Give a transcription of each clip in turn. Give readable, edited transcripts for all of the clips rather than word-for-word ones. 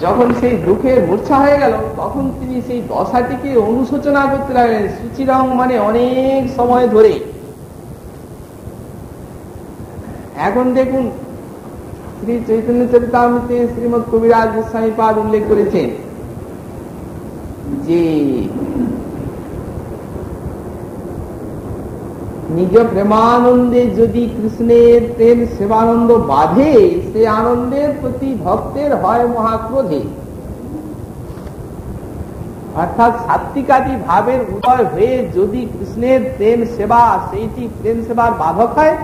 যখন সেই দুঃখের মূর্ছা হয়ে গেল তখন তিনি সেই দশাটিকে অনুশোচনা করতে লাগলেন সুচিরং, মানে অনেক সময় ধরে। এখন দেখুন শ্রী চৈতন্য চরিতামৃতে শ্রীমৎ কবিরাজ গোস্বামী পাদ উল্লেখ করেছেন যে নিজ প্রেমানন্দে যদি কৃষ্ণের প্রেম সেবানন্দ বাঁধে, সে আনন্দের প্রতি ভক্তের হয় মহাক্রোধে। অর্থাৎ সাত্বিকাদি ভাবের উদয় হয়ে যদি কৃষ্ণের প্রেম সেবা সেইটি প্রেম সেবার বাধক হয়,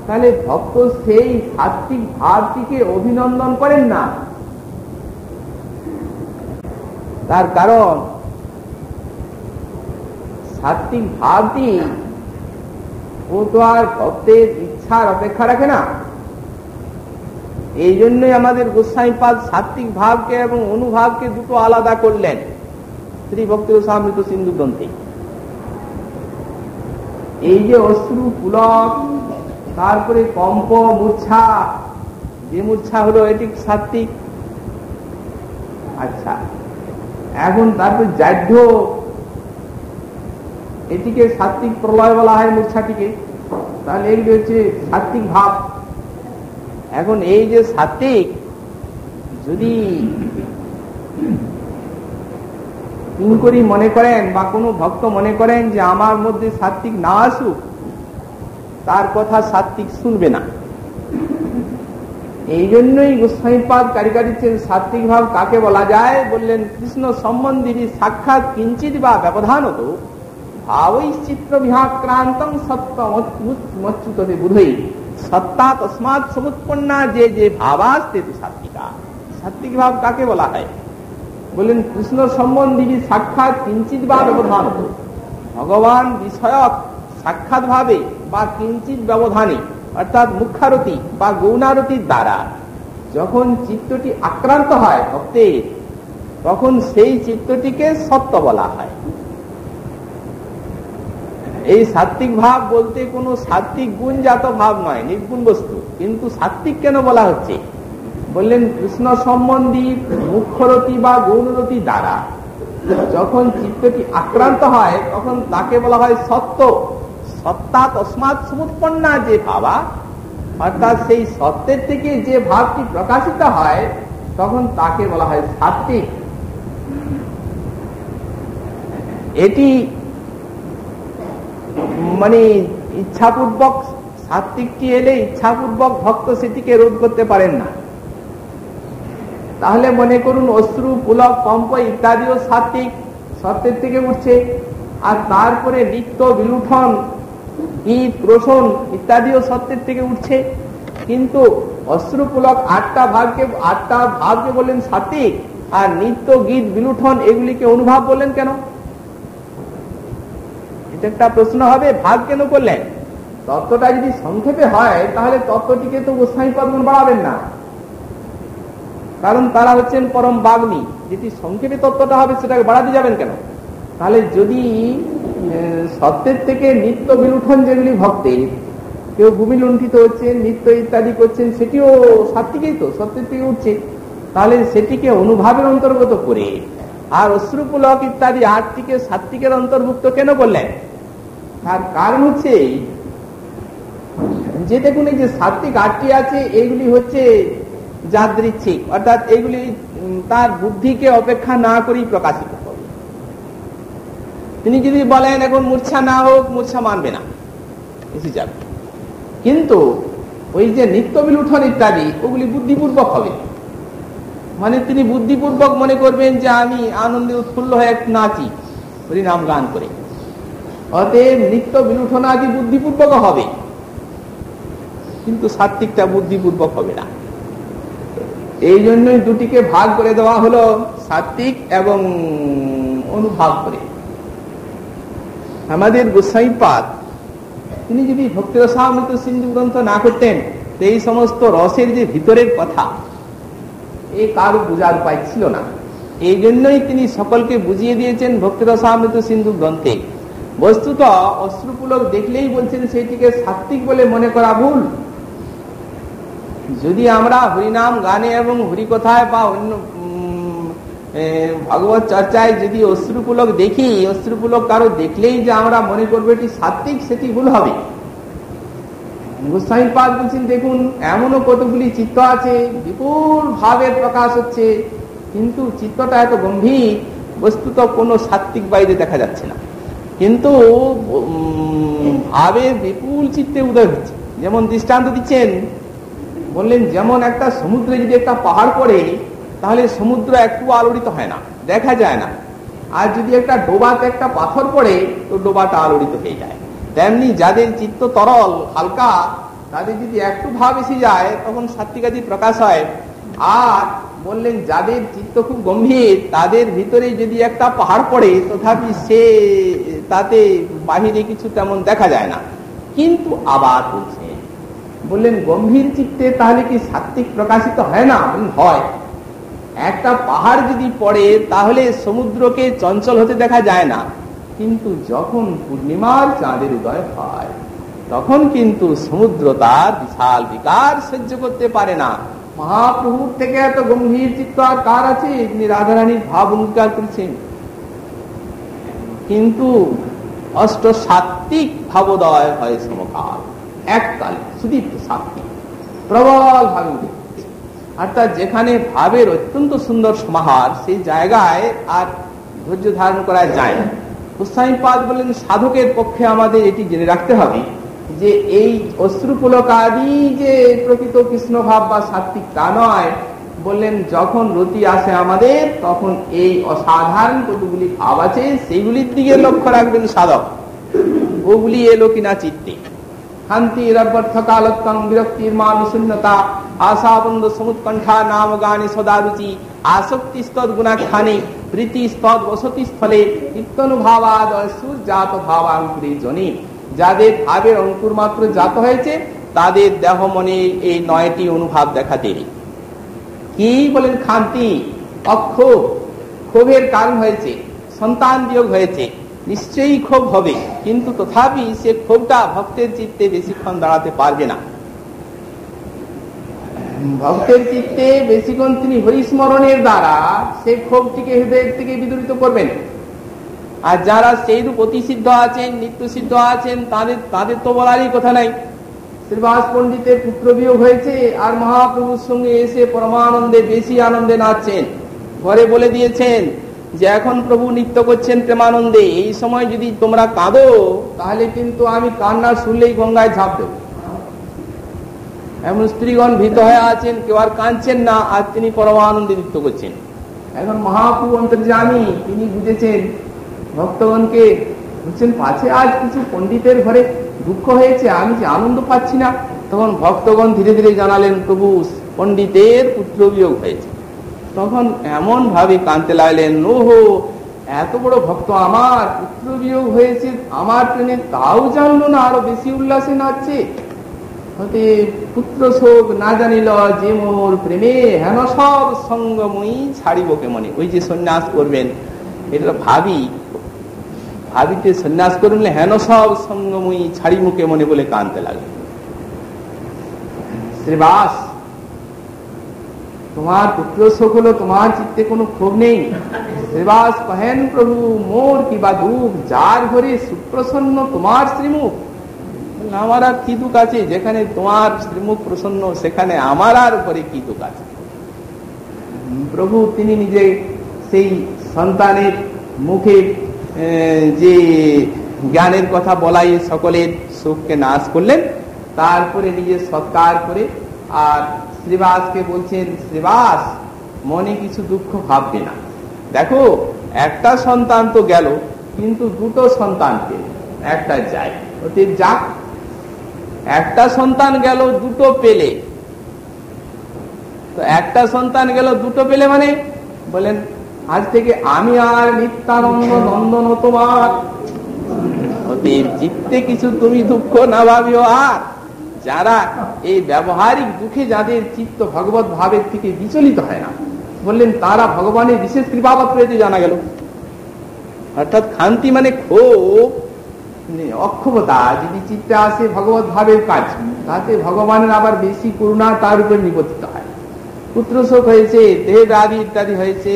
তাহলে ভক্ত সেই সাত্বিক ভাবটিকে অভিনন্দন করেন না। তার কারণ সাত্বিক ভাবটি ও তো আর ভক্তের ইচ্ছার অপেক্ষা রাখে না। এই জন্যই আমাদের গোস্বামীপাদ সাত্বিক ভাবকে এবং অনুভাবকে দুটো আলাদা করলেন শ্রী ভক্তি রসামৃত সিন্ধু গ্রন্থে। এই যে অশ্রু পুলক, তারপরে কম্প মূর্ছা, যে মূর্ছা হলো এটি সাত্বিক। আচ্ছা, এখন তারপর জাঢ্য, এটিকে সাত্বিক প্রলয় বলা হয় মূর্ছাটিকে, তাহলে এগুলি হচ্ছে সাত্বিক ভাব। এখন এই যে সাত্বিক, যদি কিঙ্করী মনে করেন বা কোনো ভক্ত মনে করেন যে আমার মধ্যে সাত্বিক না আসুক, তার কথা সাত্বিক শুনবে না। এই জন্যই গোস্বামীপাদ কারিকা দিচ্ছেন সাত্বিক ভাব কাকে বলা যায়। বললেন কৃষ্ণ সম্বন্ধী সাক্ষাৎ কিঞ্চিত বা ব্যবধান হতো ভাবৈশ্চিত্র বিহাক্রান্তং সত্যমচ্যুততে বুধৈ সত্তা তস্মাৎ সমুৎপন্না যে যে ভাবাস্তে তু সাত্বিকা। সাত্বিক ভাব কাকে বলা হয়? বললেন কৃষ্ণ সম্বন্ধী সাক্ষাৎ কিঞ্চিত বা ব্যবধান হতো, ভগবান বিষয়ক সাক্ষাৎ ভাবে বা কিঞ্চিত ব্যবধানে, অর্থাৎ মুখারতি বা গৌণারতির দ্বারা যখন চিত্তটি আক্রান্ত হয় ভক্তের, তখন সেই চিত্তটিকে সত্য বলা হয়। এই সাত্বিক ভাব বলতে কোনো সাত্বিক গুণজাত ভাব নয়, নির্গুণ বস্তু। কিন্তু সাত্বিক কেন বলা হচ্ছে? বললেন কৃষ্ণ সম্বন্ধী মুখ্যরতি বা গৌণরতি দ্বারা যখন চিত্তটি আক্রান্ত হয়, তখন তাকে বলা হয় সত্য। সত্তা তস্মাৎ সমুৎপন্না যে ভাবা, অর্থাৎ সেই সত্যের থেকে যে ভাবটি প্রকাশিত হয়, তখন তাকে বলা হয় সাত্বিক। এটি মানে ইচ্ছাপূর্বক, সাত্বিকটি এলে ইচ্ছাপূর্বক ভক্ত সেটিকে রোধ করতে পারেন না। তাহলে মনে করুন অশ্রু পুলক কম্প ইত্যাদিও সাত্বিক, সত্যের থেকে উঠছে। আর তারপরে নৃত্য বিলুঠন গীত রোশন ইত্যাদিও সত্যের থেকে উঠছে। কিন্তু অশ্রু পুলক আটটা ভাবকে বললেন সাত্বিক, আর নৃত্য গীত বিলুঠন এগুলিকে অনুভাব বললেন কেন? এটা একটা প্রশ্ন হবে, ভাগ কেন করলেন? তত্ত্বটা যদি সংক্ষেপে হয় তাহলে তত্ত্বটিকে তো গোস্বামীপাদ বাড়াবেন না, কারণ তারা হচ্ছেন পরম বাগ্মী। যেটি সংক্ষেপে তত্ত্বটা হবে সেটাকে বাড়াতে যাবেন কেন? তাহলে যদি সত্যের থেকে নিত্য বিলুঠন যেগুলি ভক্তের, কেউ ভূমি লুণ্ঠিত হচ্ছেন, নিত্য ইত্যাদি করছেন, সেটিও সাত্বিকই তো, সত্যের থেকে উঠছে। তাহলে সেটিকে অনুভাবের অন্তর্গত করে আর অশ্রুপুলক ইত্যাদি আটটিকে সাত্বিকের অন্তর্ভুক্ত কেন করলেন? তার কারণ হচ্ছে যে দেখুন এই যে সাত্বিক আটটি আছে, এইগুলি হচ্ছে যাদৃচ্ছিক, অর্থাৎ এইগুলি তার বুদ্ধিকে অপেক্ষা না করেই প্রকাশিত হবে। তিনি যদি বলেন এখন মূর্ছা না হোক, মূর্ছা মানবে না, এসে যাবে। কিন্তু ওই যে নিত্য বিলুঠন ইত্যাদি ওগুলি বুদ্ধিপূর্বক হবে, মানে তিনি বুদ্ধিপূর্বক মনে করবেন যে আমি আনন্দে উৎফুল্ল হয়ে এক নাচি হরিনাম গান করে। অতএব নিত্য বিলুঠন আদি বুদ্ধিপূর্বক হবে, কিন্তু সাত্বিকটা বুদ্ধিপূর্বক হবে না। এই জন্যই দুটিকে ভাগ করে দেওয়া হলো, সাত্বিক এবং অনুভাব করে। আমাদের গোস্বামীপাদ তিনি যদি ভক্তি রসামৃত সিন্ধু গ্রন্থ না করতেন, তো এই সমস্ত রসের যে ভিতরের কথা এই কারো বুঝার উপায় ছিল না। এই জন্যই তিনি সকলকে বুঝিয়ে দিয়েছেন ভক্তি রসামৃত সিন্ধু গ্রন্থে। বস্তুত অশ্রুপুলক দেখলেই বলছেন সেটিকে সাত্বিক বলে মনে করা ভুল। যদি আমরা হরিনাম গানে এবং হরিকথায় বা অন্য ভগবত চর্চায় যদি অশ্রুপুলক দেখি, অশ্রুপুলক কারো দেখলেই যে আমরা মনে করবো এটি সাত্বিক, সেটি ভুল হবে। গোস্বামী পাদ বলছেন, দেখুন এমনও কতগুলি চিত্ত আছে বিপুল ভাবের প্রকাশ হচ্ছে, কিন্তু চিত্তটা এত গম্ভীর, বস্তুত কোনো সাত্বিক বাইরে দেখা যাচ্ছে না, কিন্তু ভাবের বিপুল চিত্তে উদয় হচ্ছে। যেমন দৃষ্টান্ত দিচ্ছেন, বললেন যেমন একটা সমুদ্রে যদি একটা পাহাড় পড়ে তাহলে সমুদ্র একটু আলোড়িত হয় না, দেখা যায় না, আর যদি একটা ডোবাতে একটা পাথর পড়ে তো ডোবাটা আলোড়িত হয়ে যায়। তেমনি যাদের চিত্ত তরল হালকা, তাদের যদি একটু ভাব এসে যায় তখন সাত্বিকাদি প্রকাশ হয়। আর বললেন যাদের চিত্ত খুব গম্ভীর, তাদের ভিতরে যদি একটা পাহাড় পড়ে তথাপি সে তাতে বাহিরে কিছু তেমন দেখা যায় না। কিন্তু আবার বললেন গম্ভীর চিত্তে তাহলে কি সাত্বিক প্রকাশিত হয় না? হয়। একটা পাহাড় যদি পড়ে তাহলে সমুদ্রকে চঞ্চল হতে দেখা যায় না, কিন্তু যখন পূর্ণিমার চাঁদের উদয় হয় তখন কিন্তু সমুদ্র তার বিশাল বিকার সহ্য করতে পারে না। মহাপ্রভুর থেকে এত গম্ভীর চিত্ত আর কার আছে, যিনি রাধারানীর ভাব অঙ্গীকার করেছেন। কিন্তু অষ্ট সাত্বিক ভাবোদয় হয় সমকাল, এককালে সুদীপ্ত সাত্বিক প্রবল ভাবে, অর্থাৎ যেখানে ভাবের অত্যন্ত সুন্দর সমাহার, সেই জায়গায় আর ধৈর্য ধারণ করা যায় না। গোস্বামী পাদ বলেন সাধকের পক্ষে আমাদের এটি জেনে রাখতে হবে যে এই অশ্রুপুলক আদি যে প্রকৃত কৃষ্ণ ভাব বা সাত্বিক তা নয়। বললেন যখন রতি আসে আমাদের, তখন এই অসাধারণ কতগুলি ভাব আছে সেইগুলির দিকে লক্ষ্য রাখবেন সাধক, ওগুলি এলো কিনা চিত্তে। শান্তি রব্বর্থকালত্তং বিরক্তির মানশূন্যতা আশাবন্ধ সমুৎকণ্ঠা নাম গানে সদারুচি আসক্তি স্তদ গুণাখ্যানে প্রীতি স্তদ বসতি স্থলে নিত্যানুভাবাদ সূর্যাত ভাবাঙ্কুরে জনে। যাদের ভাবের অঙ্কুর মাত্র জাত হয়েছে তাদের দেহ মনে এই 9টি অনুভাব দেখা দেবে। কি বলেন? খান্তি, অক্ষোভ, ক্ষোভের কারণ হয়েছে, সন্তান বিয়োগ হয়েছে, নিশ্চয়ই ক্ষোভ হবে, কিন্তু তথাপি সে ক্ষোভটা ভক্তের চিত্তে বেশিক্ষণ দাঁড়াতে পারবে না। ভক্তের চিত্তে বেশিক্ষণ তিনি হরিস্মরণের দ্বারা সে ক্ষোভটিকে হৃদয়ের থেকে বিদূরিত করবেন। আর যারা সেইরূপ অতি সিদ্ধ আছেন, নিত্য সিদ্ধ আছেন, তাদের তো বলারই কথা নাই। শ্রীবাস পণ্ডিতের পুত্র বিয়োগ হয়েছে আর মহাপ্রভুর সঙ্গে এসে পরমানন্দে বেশি আনন্দে নাচছেন। ঘরে বলে দিয়েছেন যে এখন প্রভু নৃত্য করছেন প্রেমানন্দে, এই সময় যদি তোমরা কাঁদো তাহলে কিন্তু আমি কান্না শুনলেই গঙ্গায় ঝাঁপ দেব। এমন স্ত্রীগণ ভীত হয়ে আছেন, কেউ আর কাঁদছেন না, আর তিনি পরমানন্দে নৃত্য করছেন। এখন মহাপ্রভু অন্তর্যামী, তিনি বুঝেছেন ভক্তগণকে, বুঝছেন পাছে আজ কিছু পণ্ডিতের ঘরে দুঃখ হয়েছে, আমি যে আনন্দ পাচ্ছি না। তখন ভক্তগণ ধীরে ধীরে জানালেন প্রভু পণ্ডিতের পুত্র বিয়োগ হয়েছে। তখন এমন ভাবে কাঁদতে লাগলেন, ওহো এত বড় ভক্ত আমার পুত্র বিয়োগ হয়েছে আমার ট্রেনে, তাও জানলো না, আরো বেশি উল্লাসে নাচছে। হতে পুত্র শোক না জানিল যে মোর প্রেমে, হেন সব সঙ্গময়ী ছাড়িব কেমনে। ওই যে সন্ন্যাস করবেন, এটা ভাবিতে সন্ন্যাস করবেন, হেন সব সঙ্গময়ী ছাড়িব কেমনে বলে কাঁদতে লাগলেন। শ্রীবাস তোমার পুত্র শোক হলো, তোমার চিত্তে কোনো ক্ষোভ নেই। শ্রীবাস কহেন প্রভু মোর কিবা দুঃখ, যার ঘরে সুপ্রসন্ন তোমার শ্রীমুখ। আমার আর কি দুঃখ আছে, যেখানে তোমার শ্রীমুখ প্রসন্ন সেখানে আমার আর ঘরে কি দুঃখ আছে। প্রভু তিনি নিজে সেই সন্তানের মুখে যে জ্ঞানের কথা বলাই সকলের শোককে নাশ করলেন, তারপরে নিজে সৎকার করে আর শ্রীবাসকে বলছেন, শ্রীবাস মনে কিছু দুঃখ ভাববে না। দেখো একটা সন্তান তো গেল, কিন্তু দুটো সন্তান পেল, একটা যায় ওতে যাক। একটা সন্তান গেল, দুটো পেলে, তো একটা সন্তান গেল দুটো পেলে মানে বলেন আজ থেকে আমি আর নিত্যানন্দ নন্দন তোমার। জিততে কিছু তুমি দুঃখ না ভাবিও। আর যারা এই ব্যবহারিক দুঃখে যাদের চিত্ত ভগবত ভাবের থেকে বিচলিত হয় না, বললেন তারা ভগবানের বিশেষ কৃপাপাত্র এতে জানা গেল। অর্থাৎ খান্তি মানে ক্ষোভ অক্ষমতা যদি চিত্তে আসে ভগবত ভাবের কাজ, তাতে ভগবানের আবার বেশি করুণা তার উপর নিবর্তিত হয়। পুত্র শোক হয়েছে, দেহ ব্যাধি ইত্যাদি হয়েছে,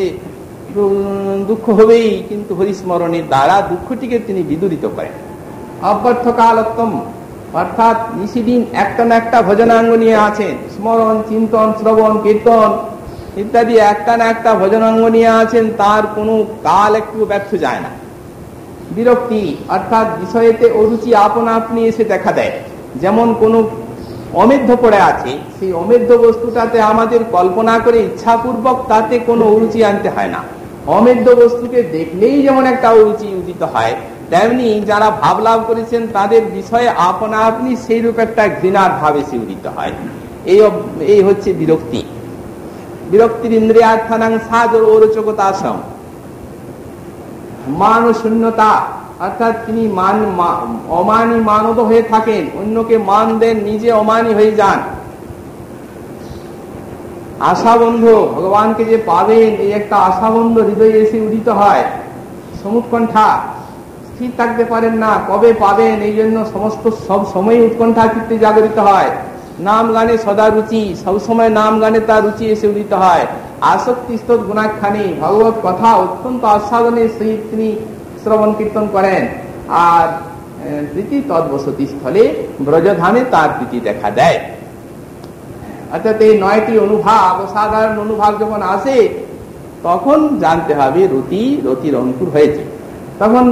দুঃখ হবেই, কিন্তু হরিস্মরণের দ্বারা দুঃখটিকে তিনি বিদূরিত করেন। অব্যর্থ কালোত্তম, অর্থাৎ নিশিদিন একটা না একটা ভজনাঙ্গ নিয়ে আছেন, স্মরণ, চিন্তন, শ্রবণ, কীর্তন ইত্যাদি একটা না একটা ভজনাঙ্গ নিয়ে আছেন, তার কোনো কাল একটু ব্যর্থ যায় না। বিরক্তি অর্থাৎ বিষয়েতে অরুচি আপনা আপনি এসে দেখা দেয়। যেমন কোনো অমেধ্য পড়ে আছে, সেই অমেধ্য বস্তুটাতে আমাদের কল্পনা করে ইচ্ছাপূর্বক তাতে কোনো অরুচি আনতে হয় না। অমেধ্য বস্তুকে দেখলেই যেমন একটা অরুচি উদিত হয়, তেমনি যারা ভাব লাভ করেছেন তাদের বিষয়ে আপনা আপনি সেই রূপ একটা ঘৃণার ভাব এসে উদিত হয়। এই হচ্ছে বিরক্তি। বিরক্তির ইন্দ্রিয়ার্থানাং সাজর ওরচকতাসম। মান শূন্যতা অর্থাৎ তিনি অমানী মানত হয়ে থাকেন, অন্যকে মান দেন, নিজে অমানী হয়ে যান। আশাবন্ধ, ভগবানকে যে পাবেন এই একটা আশাবন্ধ হৃদয়ে এসে উদিত হয়। সমুৎকণ্ঠা, স্থির থাকতে পারেন না, কবে পাবেন এই জন্য সব সময় উৎকণ্ঠা চিত্তে জাগরিত হয়। নাম গানে সদা রুচি, সবসময় নাম গানে তার রুচি এসে উদিত হয়। আসক্তি স্তোত গুণাখ্যানি, ভগবত কথা অত্যন্ত আস্বাদনের সহিত তিনি শ্রবণ কীর্তন করেন। আর প্রীতি তদ্বসতি স্থলে ব্রজধামে তার প্রীতি দেখা দেয়। অর্থাৎ এই 9টি অনুভাব, সাধারণ অনুভাব যখন আসে তখন জানতে হবে রতির অঙ্কুর হয়েছে। তখন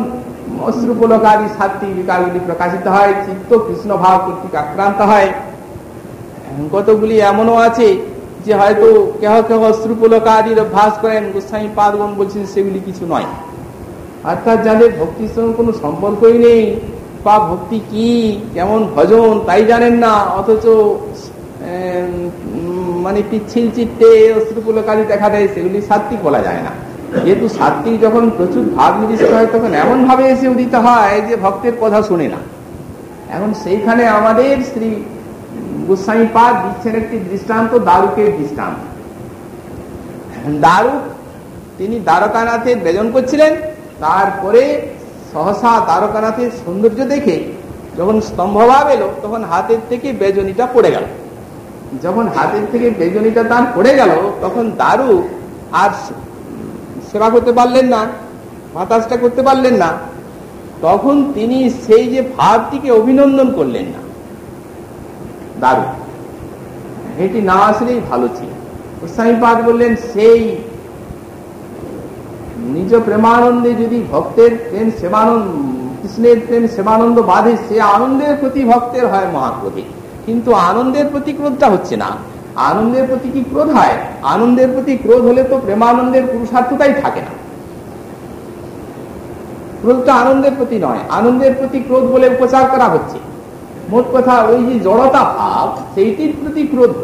অশ্রুপুলকারী 7টি বিকারগুলি প্রকাশিত হয়, চিত্ত কৃষ্ণ ভাব কর্তৃক আক্রান্ত হয়। কতগুলি এমনও আছে যে হয়তো কেহ কেহ অশ্রুপুলকারীর অভ্যাস করেন, গোস্বামী পাদগণ বলছেন সেগুলি কিছু নয়। অর্থাৎ যাদের ভক্তির সঙ্গে কোনো সম্পর্কই নেই, বা ভক্তি কি, কেমন ভজন তাই জানেন না, অথচ মানে পিচ্ছিল চিত্তে অশ্রুপুলকারী দেখা দেয়, সেগুলি সাত্বিক বলা যায় না। যেহেতু সাত্বিক যখন প্রচুর ভাব নিবিষ্ট হয় তখন এমন ভাবে এসে উদিত হয় যে ভক্তের কথা শুনে না। এখন সেইখানে আমাদের শ্রী গোস্বামী পাদ দিচ্ছেন একটি দৃষ্টান্ত, দারুকের দৃষ্টান্ত। দারুক তিনি দ্বারকানাথের বেজন করছিলেন, তারপরে সহসা দ্বারকানাথের সৌন্দর্য দেখে যখন স্তম্ভভাব এলো তখন হাতের থেকে বেজনীটা পড়ে গেল। যখন হাতের থেকে বেজনীটা তার পড়ে গেল তখন দারুক আর সেবা করতে পারলেন না, বাতাসটা করতে পারলেন না। তখন তিনি সেই যে ভাবটিকে অভিনন্দন করলেন না, দারুক এটি না আসলেই ভালো ছিল। গোস্বামীপাদ বললেন সেই নিজ প্রেমানন্দে যদি ভক্তের প্রেম সেবানন্দ, কৃষ্ণের প্রেম সেবানন্দ বাঁধে, সে আনন্দের প্রতি ভক্তের হয় মহাক্রোধী। কিন্তু আনন্দের প্রতি ক্রোধটা হচ্ছে না। আনন্দের প্রতি কি ক্রোধ হয়? আনন্দের প্রতি ক্রোধ হলে তো প্রেমানন্দের পুরুষার্থতাই থাকে না। ক্রোধটা আনন্দের প্রতি নয়, আনন্দের প্রতি ক্রোধ বলে উপচার করা হচ্ছে। মোট কথা ওই যে জড়তা ভাব, সেইটির প্রতি ক্রোধ।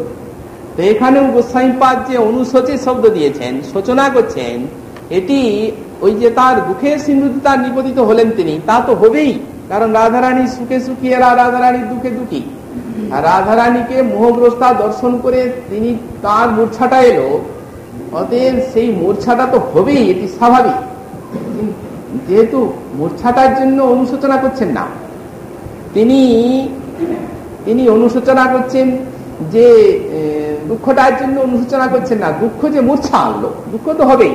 তো এখানেও গোস্বামীপাদ যে অনুশোচে শব্দ দিয়েছেন, শোচনা করছেন, এটি ওই যে তার দুঃখের সিন্ধুতে তার নিপতিত হলেন তিনি, তা তো হবেই। কারণ রাধারানী সুখে সুখী, এরা রাধারানীর দুঃখে দুঃখী। আর রাধারানীকে মোহগ্রস্তা দর্শন করে তিনি তার মূর্ছাটা এলো, অতএব সেই মূর্ছাটা তো হবেই, এটি স্বাভাবিক। যেহেতু মূর্ছাটার জন্য অনুশোচনা করছেন না, তিনি অনুশোচনা করছেন যে দুঃখটার জন্য অনুশোচনা করছেন না। দুঃখ যে মূর্ছা আনলো, দুঃখ তো হবেই,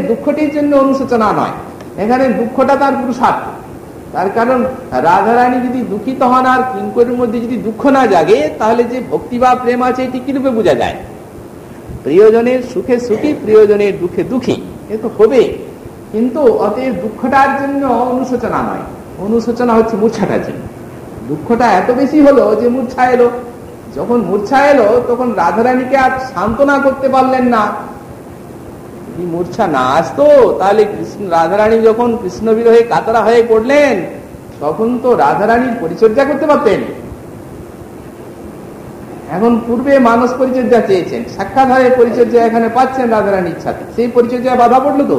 দুঃখটির জন্য অনুশোচনা নয়। এখানে দুঃখটা তার পুরুষার্থ। তার কারণ রাধারানী যদি দুঃখিত হন আর কিঙ্করের মধ্যে যদি দুঃখ না জাগে, তাহলে যে ভক্তি বা প্রেম আছে এটি কিরূপে বোঝা যায়? প্রিয়জনের সুখে সুখী, প্রিয়জনের দুঃখে দুঃখী, এ তো হবে। কিন্তু অতএব দুঃখটার জন্য অনুশোচনা নয়, অনুশোচনা হচ্ছে মূর্ছাটার জন্য। দুঃখটা এত বেশি হলো যে মূর্ছা এলো। যখন মূর্ছা এলো তখন রাধারানীকে আর সান্ত্বনা করতে পারলেন না। যদি মূর্ছা না আসতো তাহলে রাধারানী যখন কৃষ্ণ বিরহে কাতরা হয়ে পড়লেন তখন তো রাধারানীর পরিচর্যা করতে পারতেন। এখন পূর্বে মানস পরিচর্যা চেয়েছেন, সাক্ষাৎ হয়ে পরিচর্যা এখানে পাচ্ছেন রাধারানীর সাথে, সেই পরিচর্যায় বাধা পড়লো তো।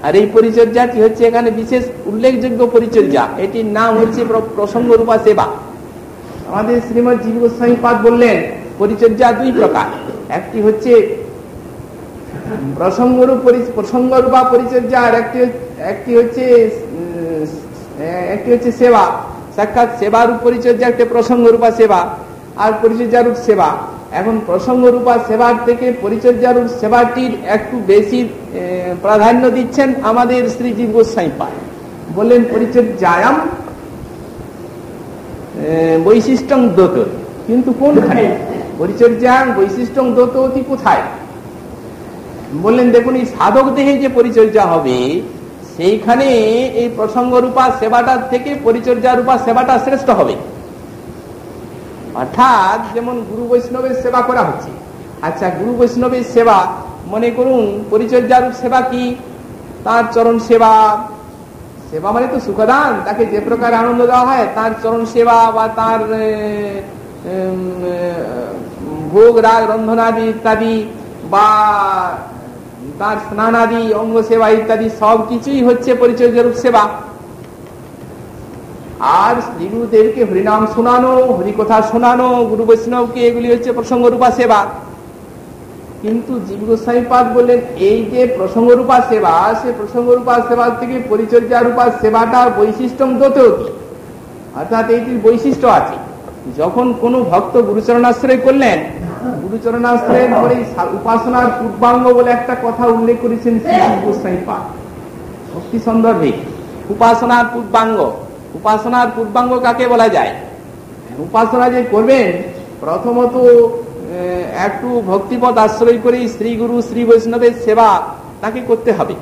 আর এই পরিচর্যাটি হচ্ছে এখানে বিশেষ উল্লেখযোগ্য পরিচর্যা, এটির নাম হচ্ছে প্রসঙ্গ রূপা সেবা। আমাদের শ্রীমৎ জীব গোস্বামী পাদ বললেন পরিচর্যা দুই প্রকার, একটি হচ্ছে প্রসঙ্গরূপা পরিচর্যা, আর একটি হচ্ছে একটি হচ্ছে সেবা, সাক্ষাৎ সেবার পরিচর্যা, একটা প্রসঙ্গ রূপা সেবা আর পরিচর্যারূপ সেবা। এখন প্রসঙ্গ রূপা সেবার থেকে পরিচর্যারূপ সেবাটির একটু বেশি প্রাধান্য দিচ্ছেন আমাদের শ্রীজীব গোস্বামী পাদ। বললেন পরিচর্যায়াম বৈশিষ্ট্যং দত, কিন্তু কোনখানে পরিচর্যায়াম বৈশিষ্ট্যং দত কোথায়? বললেন দেখুন, এই সাধক দেহে যে পরিচর্যা হবে সেইখানে এই প্রসঙ্গ রূপা সেবাটার থেকে পরিচর্যা রূপা সেবাটা শ্রেষ্ঠ হবে। অর্থাৎ যেমন গুরু বৈষ্ণবের সেবা করা হচ্ছে, আচ্ছা গুরু বৈষ্ণবের সেবা মনে করুন পরিচর্যারূপ সেবা কি? তার চরণ সেবা, সেবা মানে তো সুখদান, তাকে যে প্রকার আনন্দ দেওয়া হয় তার চরণ সেবা বা তার ভোগ রাগ রন্ধনাদি ইত্যাদি বা তার স্নানাদি অঙ্গ সেবা ইত্যাদি সব কিছুই হচ্ছে পরিচর্যারূপ সেবা। আর শ্রী গুরুদেবকে হরিনাম শোনানো, হরিকথা শোনানো, গুরু বৈষ্ণবকে, এগুলি হচ্ছে প্রসঙ্গরূপা সেবা। কিন্তু জীব গোস্বামী পাদ বললেন এই যে প্রসঙ্গরূপা সেবা, সে প্রসঙ্গরূপা সেবা থেকে পরিচর্যারূপা সেবাটার বৈশিষ্ট্য দততি, অর্থাৎ এইটির বৈশিষ্ট্য আছে। যখন কোনো ভক্ত গুরুচরণাশ্রয় করলেন, গুরুচরণাশ্রয়ের পরে উপাসনার পূর্বাঙ্গ বলে একটা কথা উল্লেখ করেছেন শ্রী জীব গোস্বামী পাদ ভক্তি সন্দর্ভে। উপাসনার পূর্বাঙ্গ, উপাসনার পূর্বাঙ্গ কাকে বলা যায়? উপাসনা যে করবেন প্রথমত একটু ভক্তিপথ আশ্রয় করে শ্রী গুরু শ্রী বৈষ্ণবের সেবা তাকে করতে হবে,